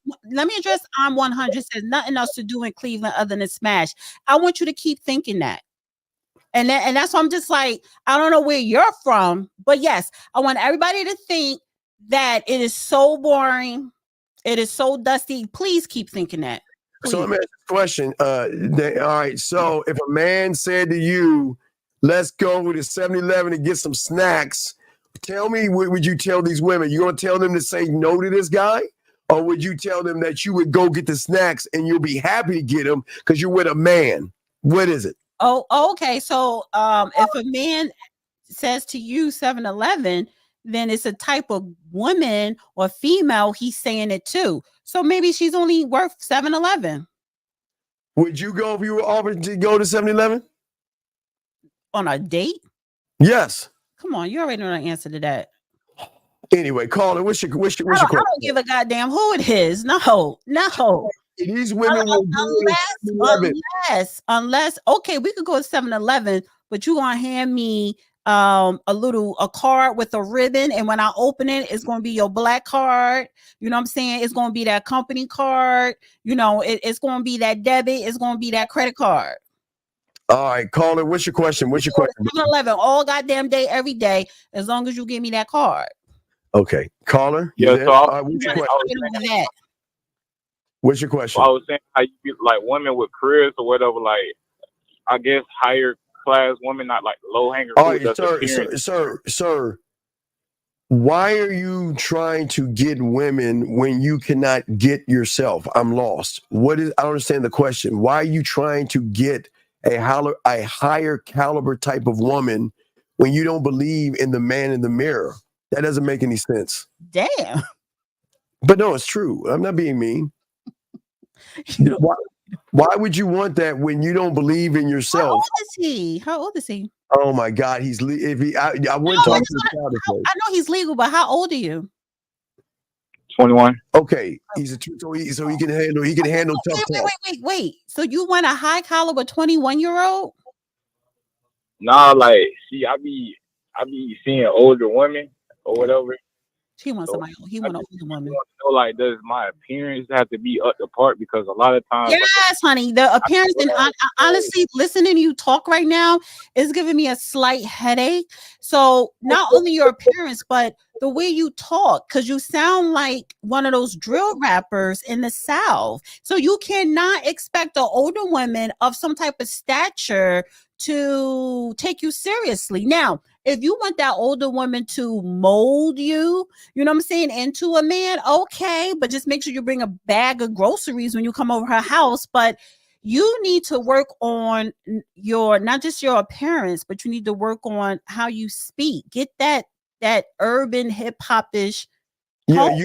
I'm 100 says nothing else to do in Cleveland other than smash. I want you to keep thinking that. And that's why I'm just like, I don't know where you're from, but yes, I want everybody to think that it is so boring. It is so dusty. Please keep thinking that. Please. So let me ask you a question. All right. So if a man said to you, let's go to 7-Eleven and get some snacks, tell me, what would you tell these women? You going to tell them to say no to this guy? Or would you tell them that you would go get the snacks and you'll be happy to get them because you're with a man? What is it? Oh, okay. So if a man says to you 7-Eleven, then it's a type of woman or female he's saying it to. So maybe she's only worth 7-Eleven. Would you go if you were offered to go to 7-Eleven? On a date? Yes. Come on, you already know the answer to that. Anyway, caller, what's your question? I don't give a goddamn who it is. No. These women will unless okay, we could go to 7-Eleven, but you gonna hand me a card with a ribbon, and when I open it, it's gonna be your black card. You know what I'm saying? It's gonna be that company card. You know, it's gonna be that debit. It's gonna be that credit card. All right, caller, what's your question? 7-Eleven all goddamn day, every day, as long as you give me that card. Okay, caller. Yeah. So what's your question? I was saying how you be like women with careers or whatever, like I guess higher class women, not like low hanger. All right, sir. Why are you trying to get women when you cannot get yourself? I'm lost. I don't understand the question. Why are you trying to get a higher caliber type of woman when you don't believe in the man in the mirror? That doesn't make any sense. Damn. But no, it's true. I'm not being mean. Why would you want that when you don't believe in yourself? How old is he? Oh my God, I wouldn't talk to the child. I know he's legal, but how old are you? 21. Okay, he's so he can handle tough talk. Wait. So you want a high caliber 21-year-old? Nah, like see, I be seeing older women or whatever. He wants somebody. He wants an older woman. So like, does my appearance have to be up to par? Because a lot of times, yes, honey, the appearance. And honestly, listening to you talk right now is giving me a slight headache. So not only your appearance, but the way you talk, because you sound like one of those drill rappers in the South. So you cannot expect an older woman of some type of stature to take you seriously. Now, If you want that older woman to mold you, you know what I'm saying, into a man, okay, but just make sure you bring a bag of groceries when you come over her house. But you need to work on your, not just your appearance, but you need to work on how you speak. Get that urban hip hop-ish. Yeah,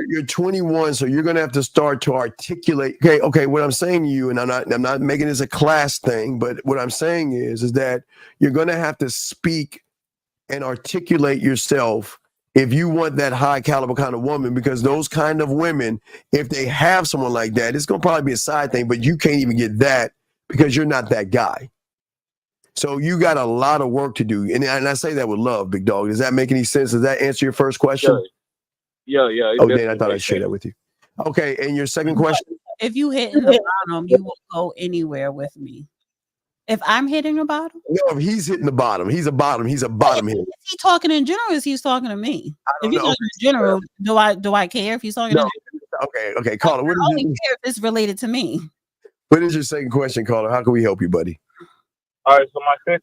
you're 21, so you're gonna have to start to articulate. Okay. What I'm saying to you, and I'm not making this a class thing, but what I'm saying is that you're gonna have to speak and articulate yourself if you want that high caliber kind of woman. Because those kind of women, if they have someone like that, it's gonna probably be a side thing, but you can't even get that because you're not that guy. So you got a lot of work to do, and I say that with love, big dog. Does that make any sense? Does that answer your first question? Yeah. Oh, Dan, I thought I'd share that with you. Okay, and your second question? If you hit in the bottom, you will go anywhere with me. If I'm hitting the bottom? No, if he's hitting the bottom. He's a bottom hitter. Is he talking in general or is he talking to me? If he's talking in general, do I care if he's talking in general? Okay, caller. I only care if it's related to me. What is your second question, caller? How can we help you, buddy? All right, so my second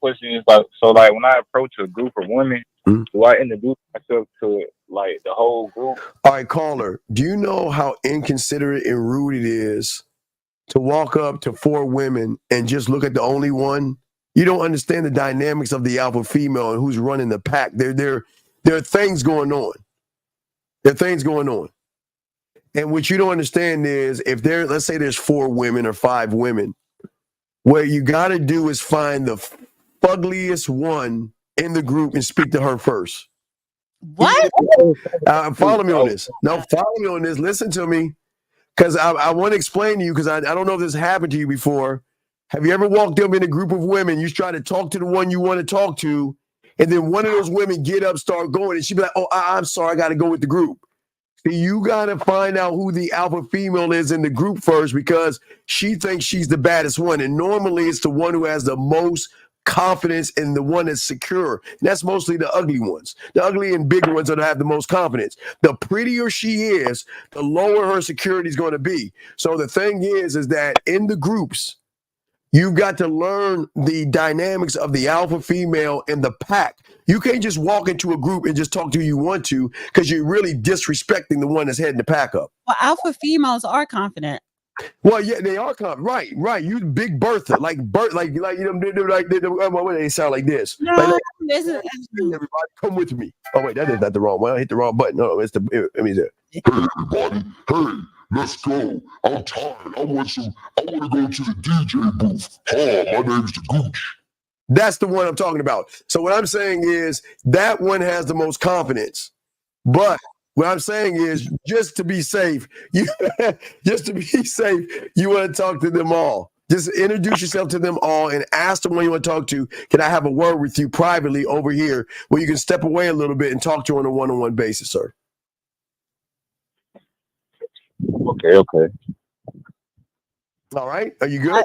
question is like when I approach a group of women, do I introduce myself to like the whole group? All right, caller, do you know how inconsiderate and rude it is to walk up to 4 women and just look at the only one? You don't understand the dynamics of the alpha female and who's running the pack. There are things going on. There are things going on. And what you don't understand is if let's say there's 4 women or 5 women, what you got to do is find the fuggliest one in the group and speak to her first. What? Follow me on this. No, follow me on this. Listen to me. Because I want to explain to you, because I don't know if this happened to you before. Have you ever walked up in a group of women, you try to talk to the one you want to talk to, and then one of those women get up, start going, and she be like, oh, I'm sorry, I got to go with the group. See, you got to find out who the alpha female is in the group first, because she thinks she's the baddest one. And normally it's the one who has the most confidence and the one that's secure. And that's mostly the ugly ones. The ugly and bigger ones are that have the most confidence. The prettier she is, the lower her security is going to be. So the thing is that in the groups, you've got to learn the dynamics of the alpha female and the pack. You can't just walk into a group and just talk to who you want to, because you're really disrespecting the one that's heading the pack up. Well, alpha females are confident. Well, yeah, they are confident. Right. You Big Bertha, like you know, what they sound like this. No, like, this is everybody come with me. Oh wait, that is not the wrong one. I hit the wrong button. No, it's the. Let me see. Hey everybody, hey, let's go. I'm tired. I want to go to the DJ booth. Oh, my name's the Gooch. That's the one I'm talking about. So what I'm saying is that one has the most confidence. But what I'm saying is, just to be safe, you want to talk to them all. Just introduce yourself to them all and ask them when you want to talk to. Can I have a word with you privately over here where you can step away a little bit and talk to her on a one-on-one basis, sir? Okay. All right. Are you good?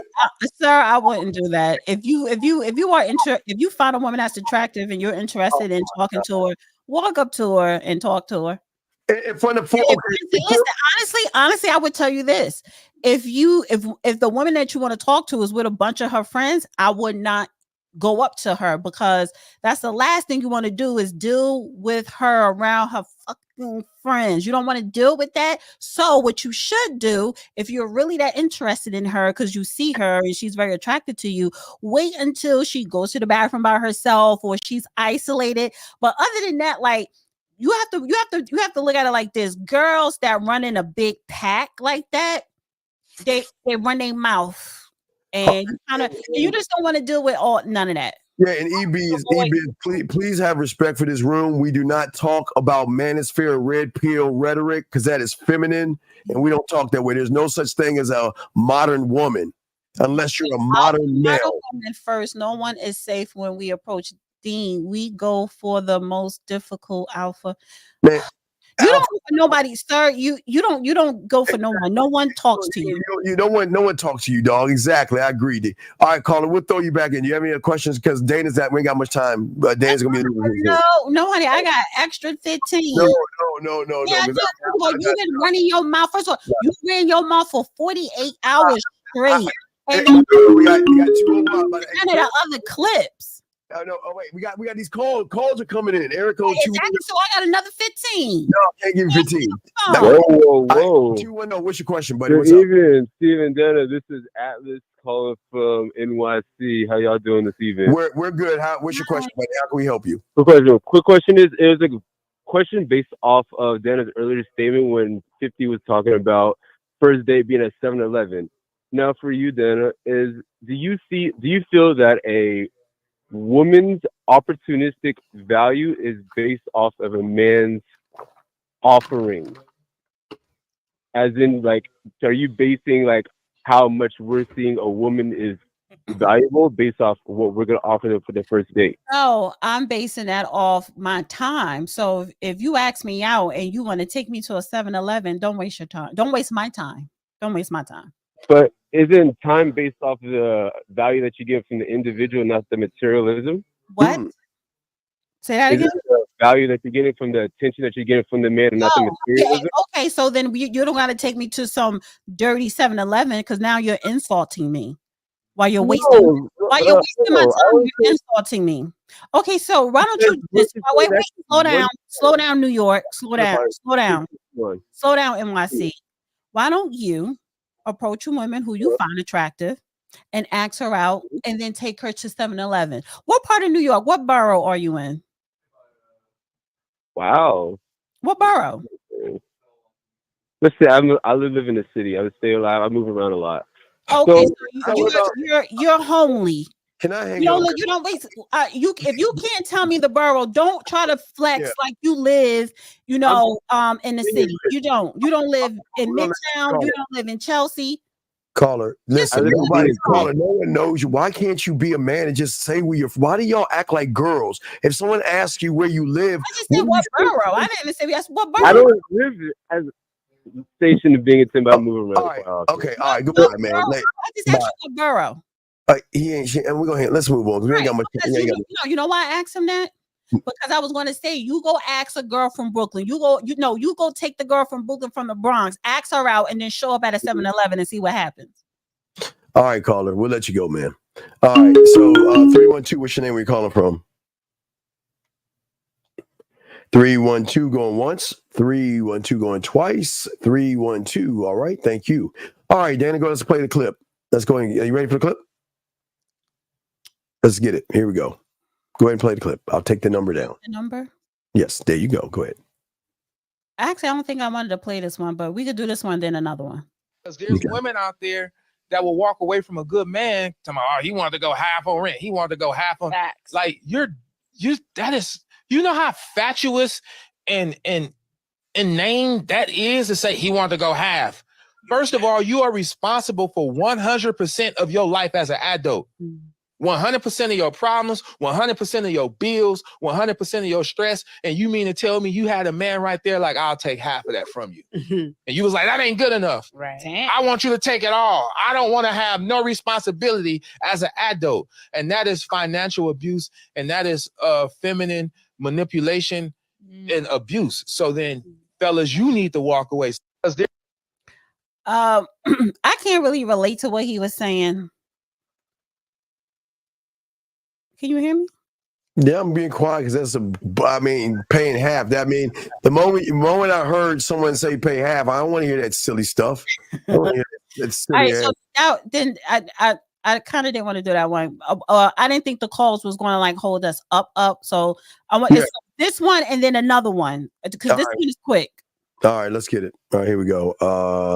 Sir, I wouldn't do that. If you find a woman that's attractive and you're interested in talking to her, walk up to her and talk to her. In front of honestly, I would tell you this. If the woman that you want to talk to is with a bunch of her friends, I would not go up to her, because that's the last thing you want to do is deal with her around her fucking friends. You don't want to deal with that. So what you should do, if you're really that interested in her because you see her and she's very attracted to you, wait until she goes to the bathroom by herself or she's isolated. But other than that, like, you have to look at it like this. Girls that run in a big pack like that, they run their mouth. And you just don't want to deal with none of that. Yeah, and EB, please have respect for this room. We do not talk about manosphere red pill rhetoric, because that is feminine, and we don't talk that way. There's no such thing as a modern woman unless you're a modern male. Woman first, no one is safe when we approach Dean. We go for the most difficult alpha. Man, you don't go for nobody, sir. You don't go for no one. No one talks to you. No one talks to you, dog. Exactly. I agree. All right, caller, we'll throw you back in. Do you have any questions? Because Dana's we ain't got much time. Dana's gonna be no, honey. I got extra 15. No. Yeah, you've been running your mouth. First of all, you ran your mouth for 48 hours straight. And we got 2 of the other clips. Oh no! Oh wait, we got these calls. Calls are coming in. Eric goes Exactly. So I got another 15. No, I can't give you 15. Whoa. 210. What's your question, buddy? Good What's up? evening, Stephen Denner. This is Atlas calling from NYC. How y'all doing this evening? We're good. What's your question, buddy? How can we help you? Quick question is a question based off of Dana's earlier statement when 50 was talking about first date being at 7-Eleven. Now for you, Dana, do you feel that a woman's opportunistic value is based off of a man's offering? As in, like, are you basing like how much we're seeing a woman is valuable based off what we're gonna offer them for their first date? No, I'm basing that off my time. So if you ask me out and you want to take me to a 7-Eleven, don't waste your time. Don't waste my time. Don't waste my time. But isn't time based off the value that you get from the individual, not the materialism? What? Say that again. Isn't the value that you're getting from the attention that you're getting from the man and not the materialism? Okay, so then you don't got to take me to some dirty 7-Eleven because now you're insulting me while you're wasting my time. You're insulting me. Okay, so why don't you just wait, slow down, New York, slow down, NYC. Why don't you approach a woman who you find attractive and ask her out and then take her to 7-Eleven? What part of New York? What borough are you in? Wow. What borough? Let's say I live in the city. I stay alive. I move around a lot. Okay, so you're homely. Can I hang on? You don't wait. If you can't tell me the borough, don't try to flex like you live, in the city. You don't live in Midtown. You don't live in Chelsea. Caller, listen, nobody's calling. No one knows you. Why can't you be a man and just say where you're from? Why do y'all act like girls? If someone asks you where you live, I just said what borough. I didn't even say that's what borough. I don't live as station of Binghamton, but I'm moving around. All right, goodbye, man. I just asked you what borough. He ain't shit, and we're gonna let's move on. We ain't got much. You know why I asked him that? Because I was going to say, you go ask a girl from Brooklyn. You go take the girl from Brooklyn from the Bronx, ask her out, and then show up at a 7-Eleven and see what happens. All right, caller, we'll let you go, man. All right, so 312, what's your name? Where you calling from? 312 going once, 312 going twice, 312. All right, thank you. All right, Dana, let's play the clip. Let's go. Are you ready for the clip? Let's get it. Here we go. Go ahead and play the clip. I'll take the number down. The number? Yes, there you go. Go ahead. Actually, I don't think I wanted to play this one, but we could do this one, then another one. Because there's women out there that will walk away from a good man talking about, he wanted to go half on rent. He wanted to go half on like that is, how fatuous and name that is to say he wanted to go half. First of all, you are responsible for 100% of your life as an adult. 100% of your problems, 100% of your bills, 100% of your stress. And you mean to tell me you had a man right there like, I'll take half of that from you. And you was like, that ain't good enough. Right. I want you to take it all. I don't want to have no responsibility as an adult. And that is financial abuse. And that is feminine manipulation and abuse. So then, fellas, you need to walk away. I can't really relate to what he was saying. Can you hear me? Yeah, I'm being quiet because paying half. That the moment I heard someone say pay half, I don't want to hear that silly stuff. I want to hear that silly All right, so now then I kind of didn't want to do that one. I didn't think the calls was going to like hold us up. So I want this one and then another one because this one is quick. All right, let's get it. All right, here we go.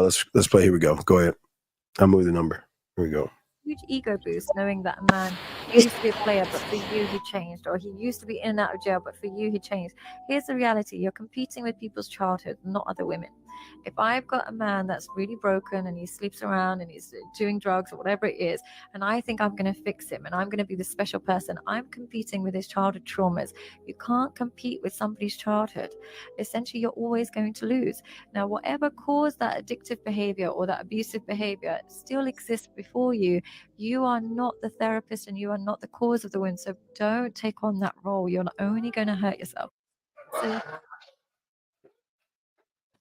Let's play. Here we go. Go ahead. I'll move the number. Here we go. Huge ego boost knowing that a man used to be a player, but for you he changed, or he used to be in and out of jail, but for you he changed. Here's the reality: you're competing with people's childhood, not other women. If I've got a man that's really broken and he sleeps around and he's doing drugs or whatever it is, and I think I'm going to fix him and I'm going to be the special person, I'm competing with his childhood traumas. You can't compete with somebody's childhood. Essentially, you're always going to lose. Now, whatever caused that addictive behavior or that abusive behavior still exists before you. You are not the therapist and you are not the cause of the wound. So don't take on that role. You're only going to hurt yourself.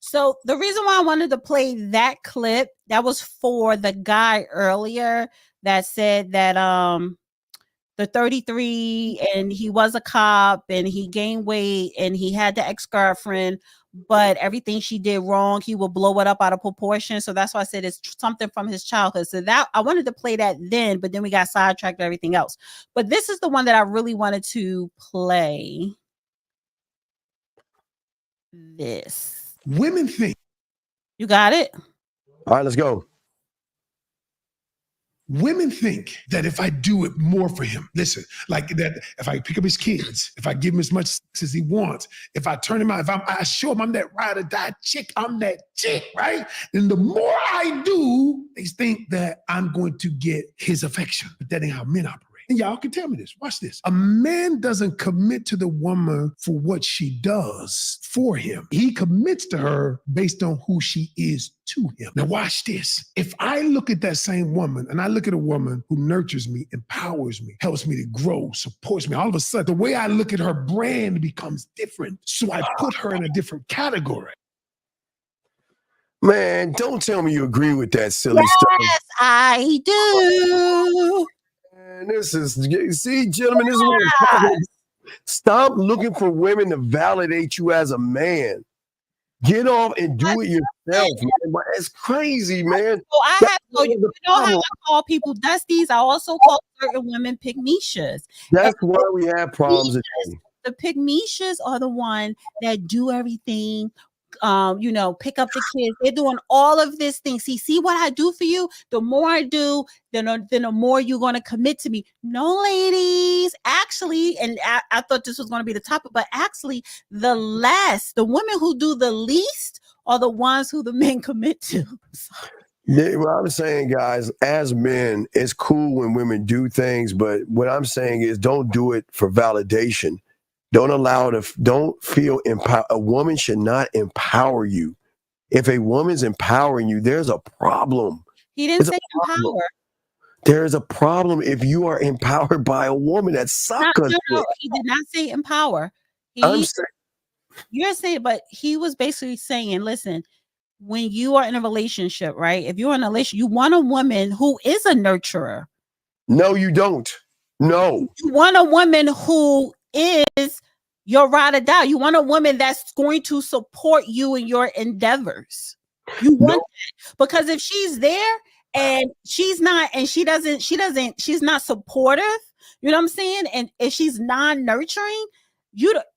So the reason why I wanted to play that clip, that was for the guy earlier that said that the 33, and he was a cop, and he gained weight, and he had the ex-girlfriend, but everything she did wrong, he will blow it up out of proportion. So that's why I said it's something from his childhood. So that I wanted to play that then, but then we got sidetracked with everything else. But this is the one that I really wanted to play. This. Women think. You got it? All right, let's go. Women think that if I do it more for him, listen, like that, if I pick up his kids, if I give him as much sex as he wants, if I turn him out, if I show him I'm that ride or die chick, I'm that chick, right? Then the more I do, they think that I'm going to get his affection. But that ain't how men operate. And y'all can tell me this. Watch this. A man doesn't commit to the woman for what she does for him. He commits to her based on who she is to him. Now watch this. If I look at that same woman and I look at a woman who nurtures me, empowers me, helps me to grow, supports me, all of a sudden, the way I look at her brand becomes different. So I put her in a different category. Man, don't tell me you agree with that silly stuff. Yes, I do. And this is, see, gentlemen, this is what I'm talking about. Stop looking for women to validate you as a man. Get off and do it yourself, man. But it's crazy, man. So I have, so you know how I call people dusties? I also call certain women pygmishas. That's why we have problems today. The pygmishas are the one that do everything. You know, pick up the kids. They're doing all of this thing. See what I do for you? The more I do, then the more you're going to commit to me. No, ladies, actually, and I thought this was going to be the topic, but actually, the women who do the least are the ones who the men commit to. What I'm saying, guys, as men, it's cool when women do things, but what I'm saying is don't do it for validation. Don't feel empowered. A woman should not empower you. If a woman's empowering you, there's a problem. He didn't say empower. There's a problem if you are empowered by a woman. That's sucker. No, he did not say empower. You're saying, but he was basically saying, listen, when you are in a relationship, right? If you're in a relationship, you want a woman who is a nurturer. No, you don't. No. You want a woman who is your ride or die. You want a woman that's going to support you in your endeavors. You want that, because if she's there and she's not supportive, you know what I'm saying? And if she's non-nurturing,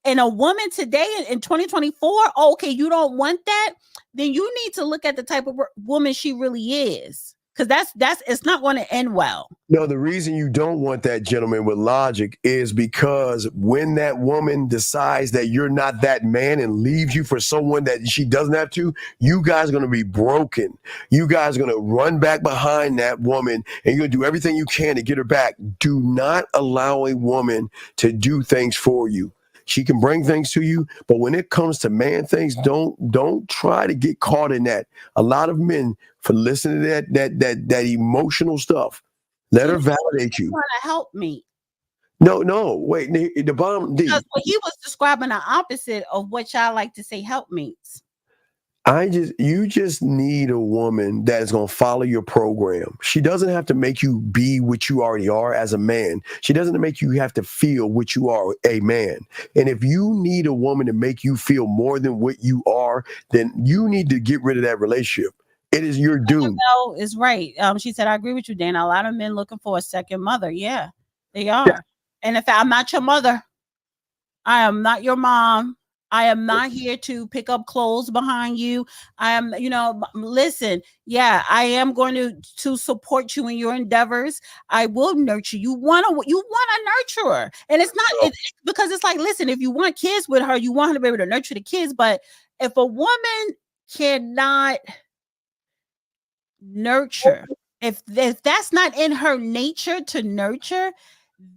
and a woman today in 2024, okay, you don't want that, then you need to look at the type of woman she really is. Because it's not going to end well. No, the reason you don't want that, gentleman, with logic is because when that woman decides that you're not that man and leaves you for someone that she doesn't have to, you guys are going to be broken. You guys are going to run back behind that woman and you're going to do everything you can to get her back. Do not allow a woman to do things for you. She can bring things to you, but when it comes to man things, don't try to get caught in that. A lot of men, for listening to that emotional stuff, let her validate you. You want to help me? No, wait. The bottom D. Because he was describing the opposite of what y'all like to say help means. You just need a woman that is going to follow your program. She doesn't have to make you be what you already are as a man. She doesn't make you have to feel what you are, a man. And if you need a woman to make you feel more than what you are, then you need to get rid of that relationship. It is your doom. Is right. She said, I agree with you, Dana. A lot of men looking for a second mother. Yeah, they are. Yeah. And if I'm not your mother, I am not your mom. I am not here to pick up clothes behind you. I am, listen, yeah, I am going to support you in your endeavors. I will nurture you. You want a nurturer. And it's not because it's like, listen, if you want kids with her, you want her to be able to nurture the kids. But if a woman cannot nurture, if that's not in her nature to nurture,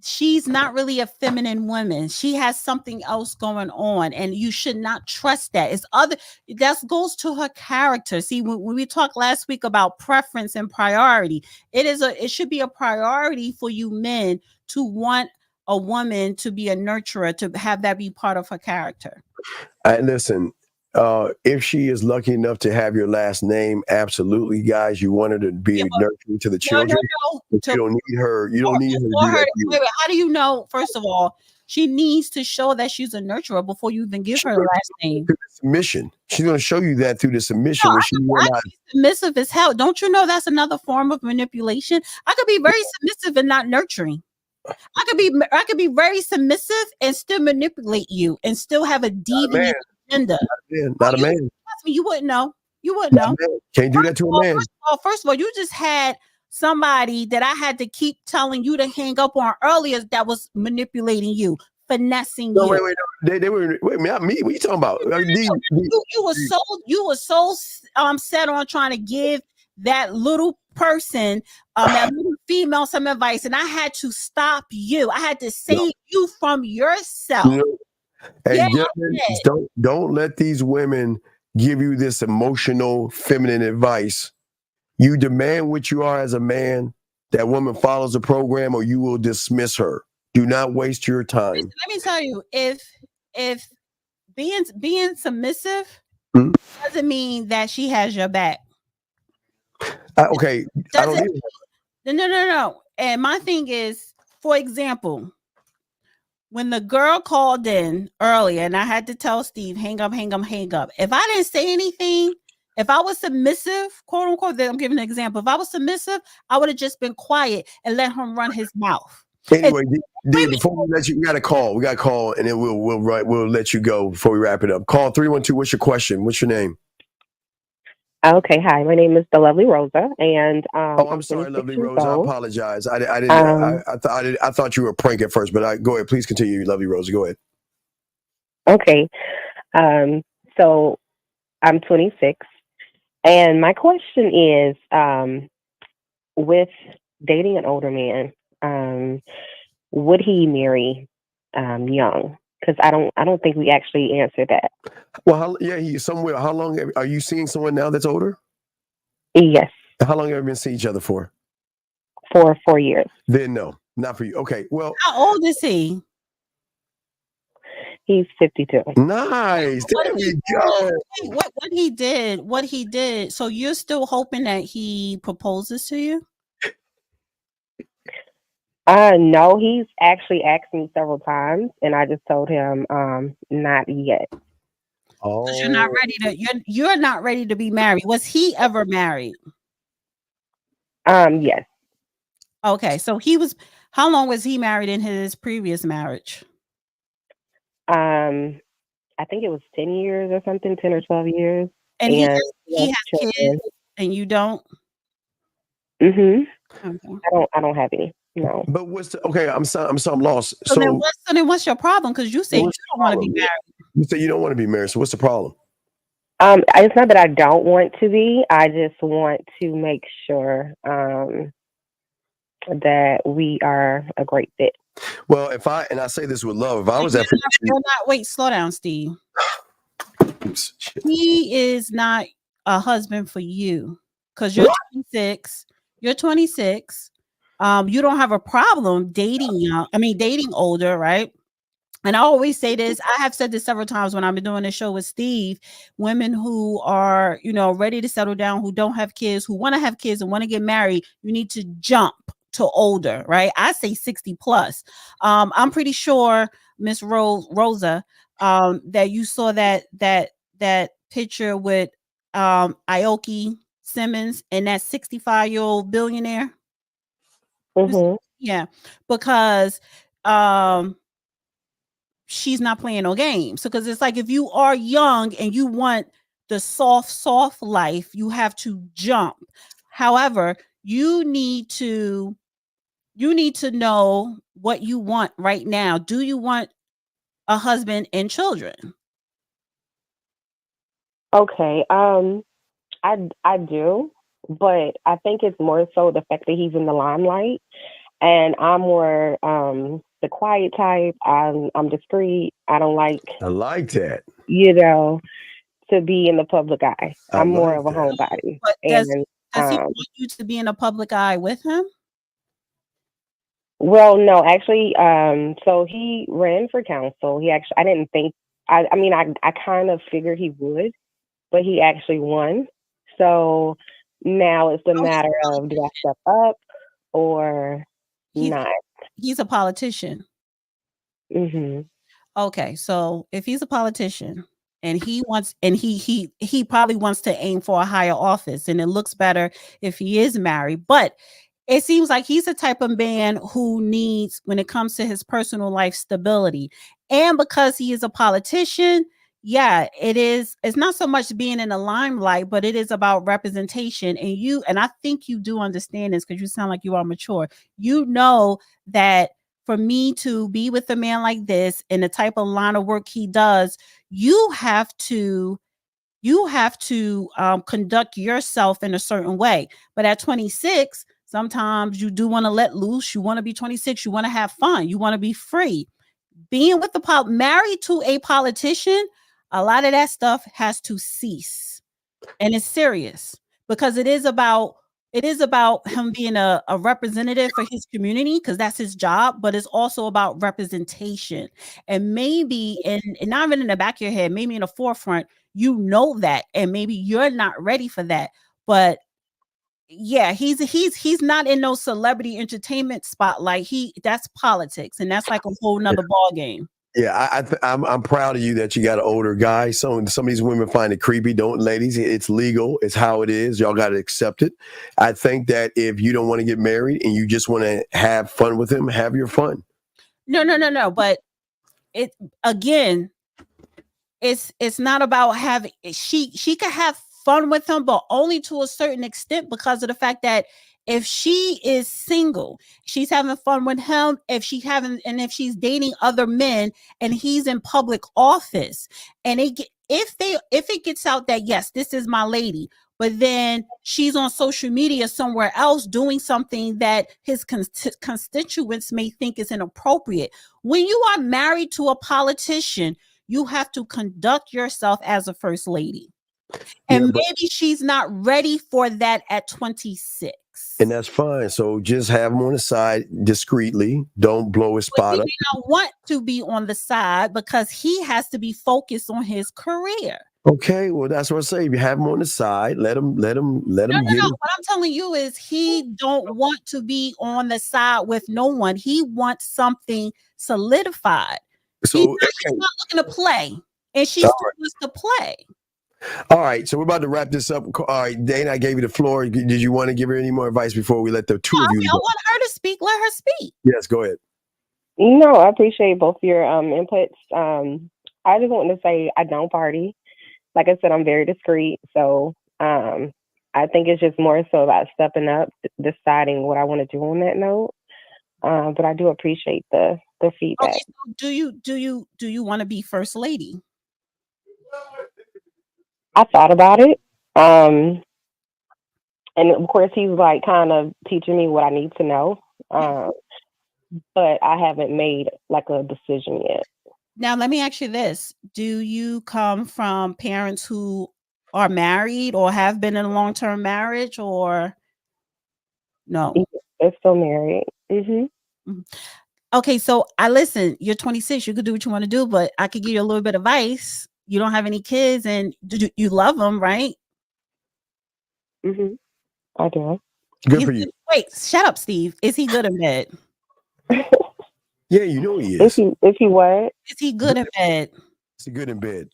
she's not really a feminine woman. She has something else going on, and you should not trust that. That goes to her character. See, when we talked last week about preference and priority, it should be a priority for you men to want a woman to be a nurturer, to have that be part of her character. Listen, if she is lucky enough to have your last name, absolutely, guys, you want her to be nurturing to the children. But you don't need her. You don't need her to do that. Wait, how do you know? First of all, she needs to show that she's a nurturer before you even give her the last name. Submission. She's going to show you that through the submission. No, When she realizes, submissive as hell. Don't you know that's another form of manipulation? I could be very submissive and not nurturing. I could be very submissive and still manipulate you and still have a deviant agenda. not a man. Trust me, you wouldn't know. You wouldn't know. Can't do that to a man. First of all, you just had somebody that I had to keep telling you to hang up on earlier that was manipulating you, finessing you. Wait. No. They were. Wait, not me. What are you talking about? You were so set on trying to give that little person, that little female, some advice, and I had to stop you. I had to save you from yourself. Hey, gentlemen, don't let these women give you this emotional, feminine advice. You demand what you are as a man. That woman follows the program, or you will dismiss her. Do not waste your time. Let me tell you, if being submissive doesn't mean that she has your back. Okay. I don't No. And my thing is, for example, when the girl called in earlier and I had to tell Steve, hang up. If I didn't say anything, if I was submissive, quote unquote, I'm giving an example. If I was submissive, I would have just been quiet and let him run his mouth. Anyway, D, before we let you, we got to call, and then we'll let you go before we wrap it up. Call 312. What's your question? What's your name? Okay, hi. My name is the Lovely Rosa, and I'm sorry, Lovely Rosa. I apologize. I didn't. I thought you were a prank at first, but go ahead. Please continue, Lovely Rosa. Go ahead. Okay, so I'm 26, and my question is, with dating an older man, would he marry young? Because I don't think we actually answered that. Well, he's somewhere. How long are you seeing someone now that's older? Yes. How long have you been seeing each other for? For 4 years. Then no, not for you. Okay, well. How old is he? He's 52. Nice. There we go. What he did. So you're still hoping that he proposes to you? No, he's actually asked me several times, and I just told him, not yet. Oh, you're not ready you're not ready to be married. Was he ever married? Yes. Okay, so how long was he married in his previous marriage? I think it was 10 years or something, 10 or 12 years. And he has kids, and you don't? Mm-hmm. Okay. I don't have any. No. But I'm lost. So then what's your problem? Because you say you don't want to be married. You say you don't want to be married. So what's the problem? It's not that I don't want to be. I just want to make sure that we are a great fit. Well, and I say this with love, if I was wait, slow down, Steve. He is not a husband for you because you're 26. You're 26. You don't have a problem dating older, right? And I always say this, I have said this several times when I've been doing this show with Steve, women who are, ready to settle down, who don't have kids, who want to have kids and want to get married, you need to jump to older, right? I say 60 plus. I'm pretty sure, Miss Rosa, that you saw that picture with Aoki Simmons and that 65-year-old billionaire. Mm-hmm. Yeah, because she's not playing no games. So because it's like if you are young and you want the soft life, you have to jump. However, you need to know what you want right now. Do you want a husband and children? Okay. I do, but I think it's more so the fact that he's in the limelight, and I'm more the quiet type. I'm discreet. I don't like. I like that. To be in the public eye. I'm more of a homebody. But does he want you to be in the public eye with him? Well, no, actually, so he ran for council. I didn't think I mean, I kind of figured he would, but he actually won. So now it's a matter of, do I step up or not? He's a politician. Mm-hmm. Okay, so if he's a politician and he wants, and he probably wants to aim for a higher office, and it looks better if he is married. But it seems like he's the type of man who needs, when it comes to his personal life, stability. And because he is a politician, yeah, it's not so much being in the limelight, but it is about representation. And I think you do understand this because you sound like you are mature. You know that for me to be with a man like this and the type of line of work he does, you have to conduct yourself in a certain way. But at 26, sometimes you do want to let loose. You want to be 26. You want to have fun. You want to be free. Being with married to a politician, a lot of that stuff has to cease. And it's serious because it is about him being a representative for his community, because that's his job, but it's also about representation. And maybe and not even in the back of your head, maybe in the forefront, you know that, and maybe you're not ready for that. But yeah, he's not in no celebrity entertainment spotlight. That's politics, and that's like a whole nother ball game. Yeah, I'm proud of you that you got an older guy. Some of these women find it creepy. Don't, ladies, it's legal. It's how it is. Y'all got to accept it. I think that if you don't want to get married and you just want to have fun with him, have your fun. No. But it's not about having. She could have fun with him, but only to a certain extent, because of the fact that if she is single, she's having fun with him. If she's dating other men and he's in public office, and if it gets out that yes, this is my lady, but then she's on social media somewhere else doing something that his constituents may think is inappropriate. When you are married to a politician, you have to conduct yourself as a first lady. And maybe she's not ready for that at 26. And that's fine. So just have him on the side discreetly. Don't blow his spot up. He may not want to be on the side because he has to be focused on his career. Okay, well, that's what I say. You have him on the side. Let him get it. What I'm telling you is he don't want to be on the side with no one. He wants something solidified. So he's not looking to play, and she still wants to play. All right, so we're about to wrap this up. All right, Dana, I gave you the floor. Did you want to give her any more advice before we let the two of you? I want her to speak. Let her speak. Yes, go ahead. No, I appreciate both your inputs. I just wanted to say I don't party. Like I said, I'm very discreet. So I think it's just more so about stepping up, deciding what I want to do on that note. But I do appreciate the feedback. Okay, so do you want to be first lady? I thought about it. And of course he's like kind of teaching me what I need to know. But I haven't made like a decision yet. Now let me ask you this. Do you come from parents who are married or have been in a long-term marriage, or no? They're still married. Mm-hmm. Okay, so listen, you're 26, you could do what you want to do, but I could give you a little bit of advice. You don't have any kids and you love them, right? Mm-hmm. I do. Good for you. Wait, shut up, Steve. Is he good in bed? Yeah, you know he is. Is he what? Is he good in bed? Is he good in bed?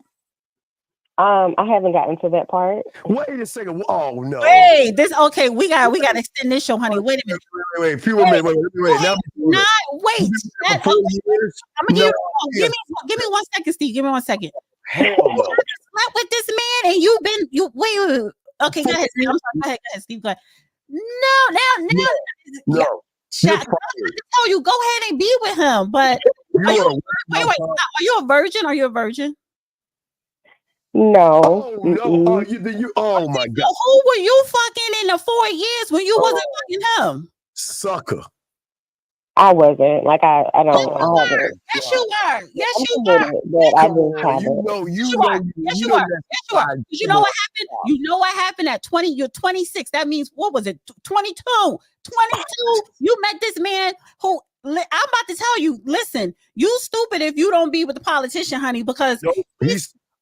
I haven't gotten to that part. Wait a second. Oh no. Wait, we got to extend this show, honey. Wait a minute. Wait, few more minutes. Wait. Now, wait. I'm gonna give me 1 second, Steve. Give me 1 second. Hell no. You slept with this man and wait. Okay, go ahead, Steve. I'm sorry. Go ahead, Steve. Go ahead. No. Yeah. I tell you, go ahead and be with him. But are you a virgin? Are you a virgin? No. Oh no! Oh my God! Who were you fucking in the 4 years when you wasn't fucking him? Sucker. I wasn't. Like I don't. I haven't. Yes, you were. Yes, you were. But I just haven't. You were. Yes, you were. You know what happened? You know what happened at 20? You're 26. That means what was it? 22. 22. You met this man who I'm about to tell you, listen, you stupid if you don't be with the politician, honey, because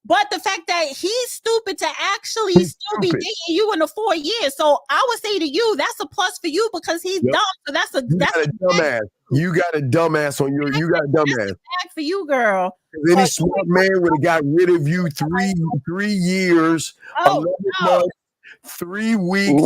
but the fact that he's stupid to actually still be dating you in the 4 years. So I would say to you, that's a plus for you because he's dumb. So that's a dumbass. You got a dumbass on your. You got a dumbass. Bag for you, girl. Any smart man would have got rid of you 3 years, 11 months, 3 weeks,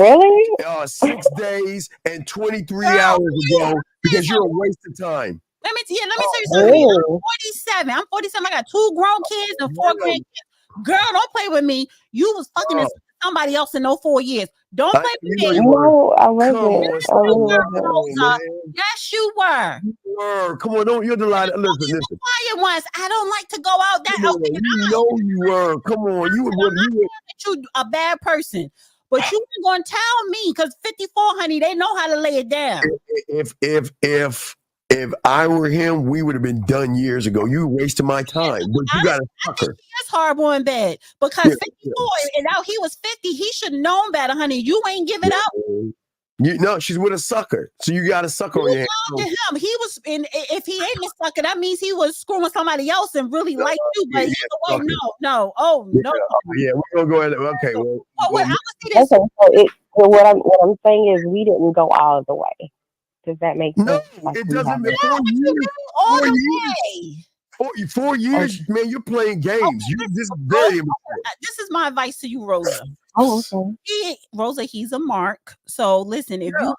6 days, and 23 hours ago because you're a waste of time. Let me tell you something. I'm 47. I'm 47. I got 2 grown kids and 4 grandkids. Girl, don't play with me. You was fucking somebody else in those 4 years. Don't play with me. No, I wasn't. Yes, you were. You were. Come on, you're the lie. Listen. Quiet ones. I don't like to go out that. You were. Come on, you were a bad person. But you ain't gonna tell me because 54, honey, they know how to lay it down. If I were him, we would have been done years ago. You wasted my time. But you got a sucker. That's horrible in bed because 54 and now he was 50. He should have known better, honey. You ain't give it up. She's with a sucker. So you got a sucker on your hands. To him. He was, and if he ain't a sucker, that means he was screwing somebody else and really liked you. But either way, no. Yeah, we're gonna go ahead. Okay, well, I would see this. Okay, so what I'm saying is we didn't go all the way. Does that make sense? No, it doesn't. 4 years, man. You're playing games. This is very important. This is my advice to you, Rosa. Okay. Rosa, he's a mark. So listen, if you want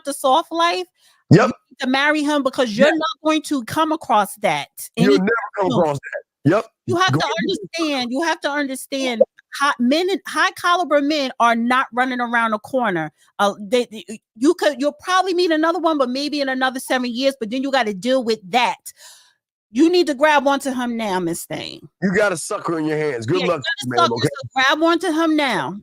the soft life, you need to marry him because you're not going to come across that. You'll never come across that. Yep. You have to understand. High caliber men are not running around a corner. You'll probably meet another one, but maybe in another 7 years. But then you got to deal with that. You need to grab onto him now, Miss Thing. You got a sucker in your hands. Good luck, man. Okay? So grab onto him now.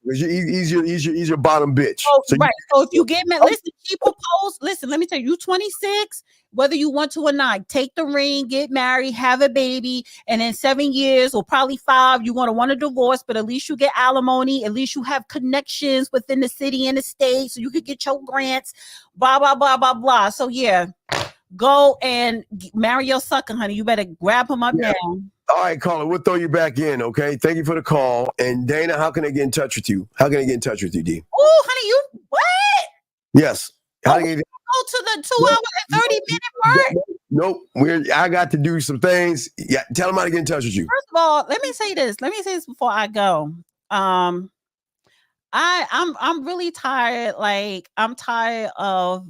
He's your bottom bitch. So if you get me, listen, he proposed. Listen, let me tell you, you 26. Whether you want to or not, take the ring, get married, have a baby, and in 7 years or probably 5, you're going to want a divorce, but at least you get alimony. At least you have connections within the city and the state so you could get your grants, blah, blah, blah, blah, blah. So, yeah, go and marry your sucker, honey. You better grab him up now. All right, caller, we'll throw you back in, okay? Thank you for the call. And Dana, how can I get in touch with you? How can I get in touch with you, D? Oh, honey, you what? Yes. How can I get go to the 2 hour and 30-minute part? Nope. I got to do some things. Yeah, tell them how to get in touch with you. First of all, let me say this before I go. I'm really tired. Like, I'm tired of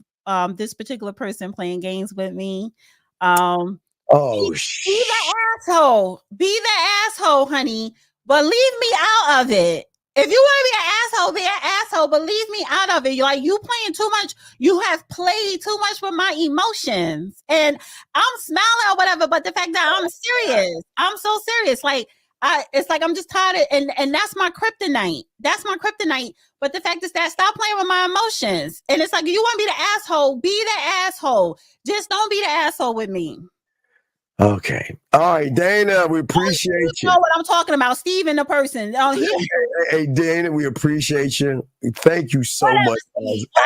this particular person playing games with me. Be the asshole. Be the asshole, honey. But leave me out of it. If you want to be an asshole, be an asshole, but leave me out of it. Like, you playing too much. You have played too much with my emotions. And I'm smiling or whatever, but the fact that I'm serious. I'm so serious. Like, it's like I'm just tired of, and that's my kryptonite. That's my kryptonite. But the fact is that stop playing with my emotions. And it's like, you want to be the asshole, be the asshole. Just don't be the asshole with me. Okay. All right, Dana, we appreciate you. You know what I'm talking about, Steven, the person. Hey, Dana, we appreciate you. Thank you so much.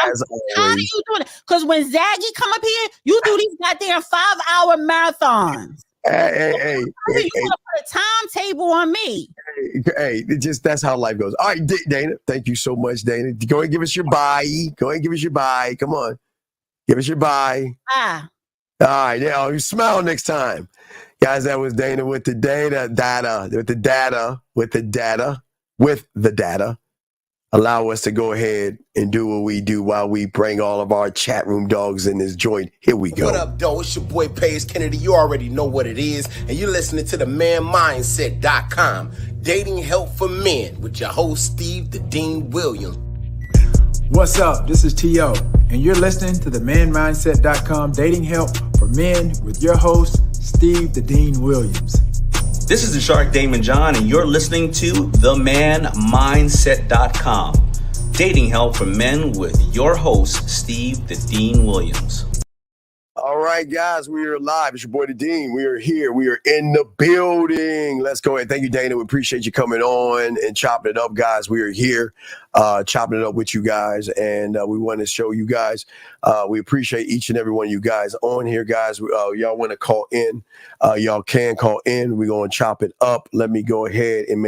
As always. How are you doing it? Because when Zaggy come up here, you do these goddamn 5-hour marathons. Hey. You want to put a timetable on me. Hey, that's how life goes. All right, Dana, thank you so much, Dana. Go ahead and give us your bye. Come on. Give us your bye. All right, yeah, you smile next time. Guys, that was Dana with the data. Allow us to go ahead and do what we do while we bring all of our chat room dogs in this joint. Here we go. What up, though? It's your boy, Paige Kennedy. You already know what it is. And you're listening to the manmindset.com. Dating help for men with your host, Steve the Dean Williams. What's up? This is T.O. and you're listening to the manmindset.com dating help for men with your host, Steve the Dean Williams. This is the Shark Damon John, and you're listening to themanmindset.com dating help for men with your host, Steve the Dean Williams. All right. right, guys, we are live. It's your boy, the Dean. We are here. We are in the building. Let's go ahead. Thank you, Dana. We appreciate you coming on and chopping it up, guys. We are here chopping it up with you guys, and we want to show you guys. We appreciate each and every one of you guys on here, guys. Y'all want to call in. Y'all can call in. We're going to chop it up. Let me go ahead and make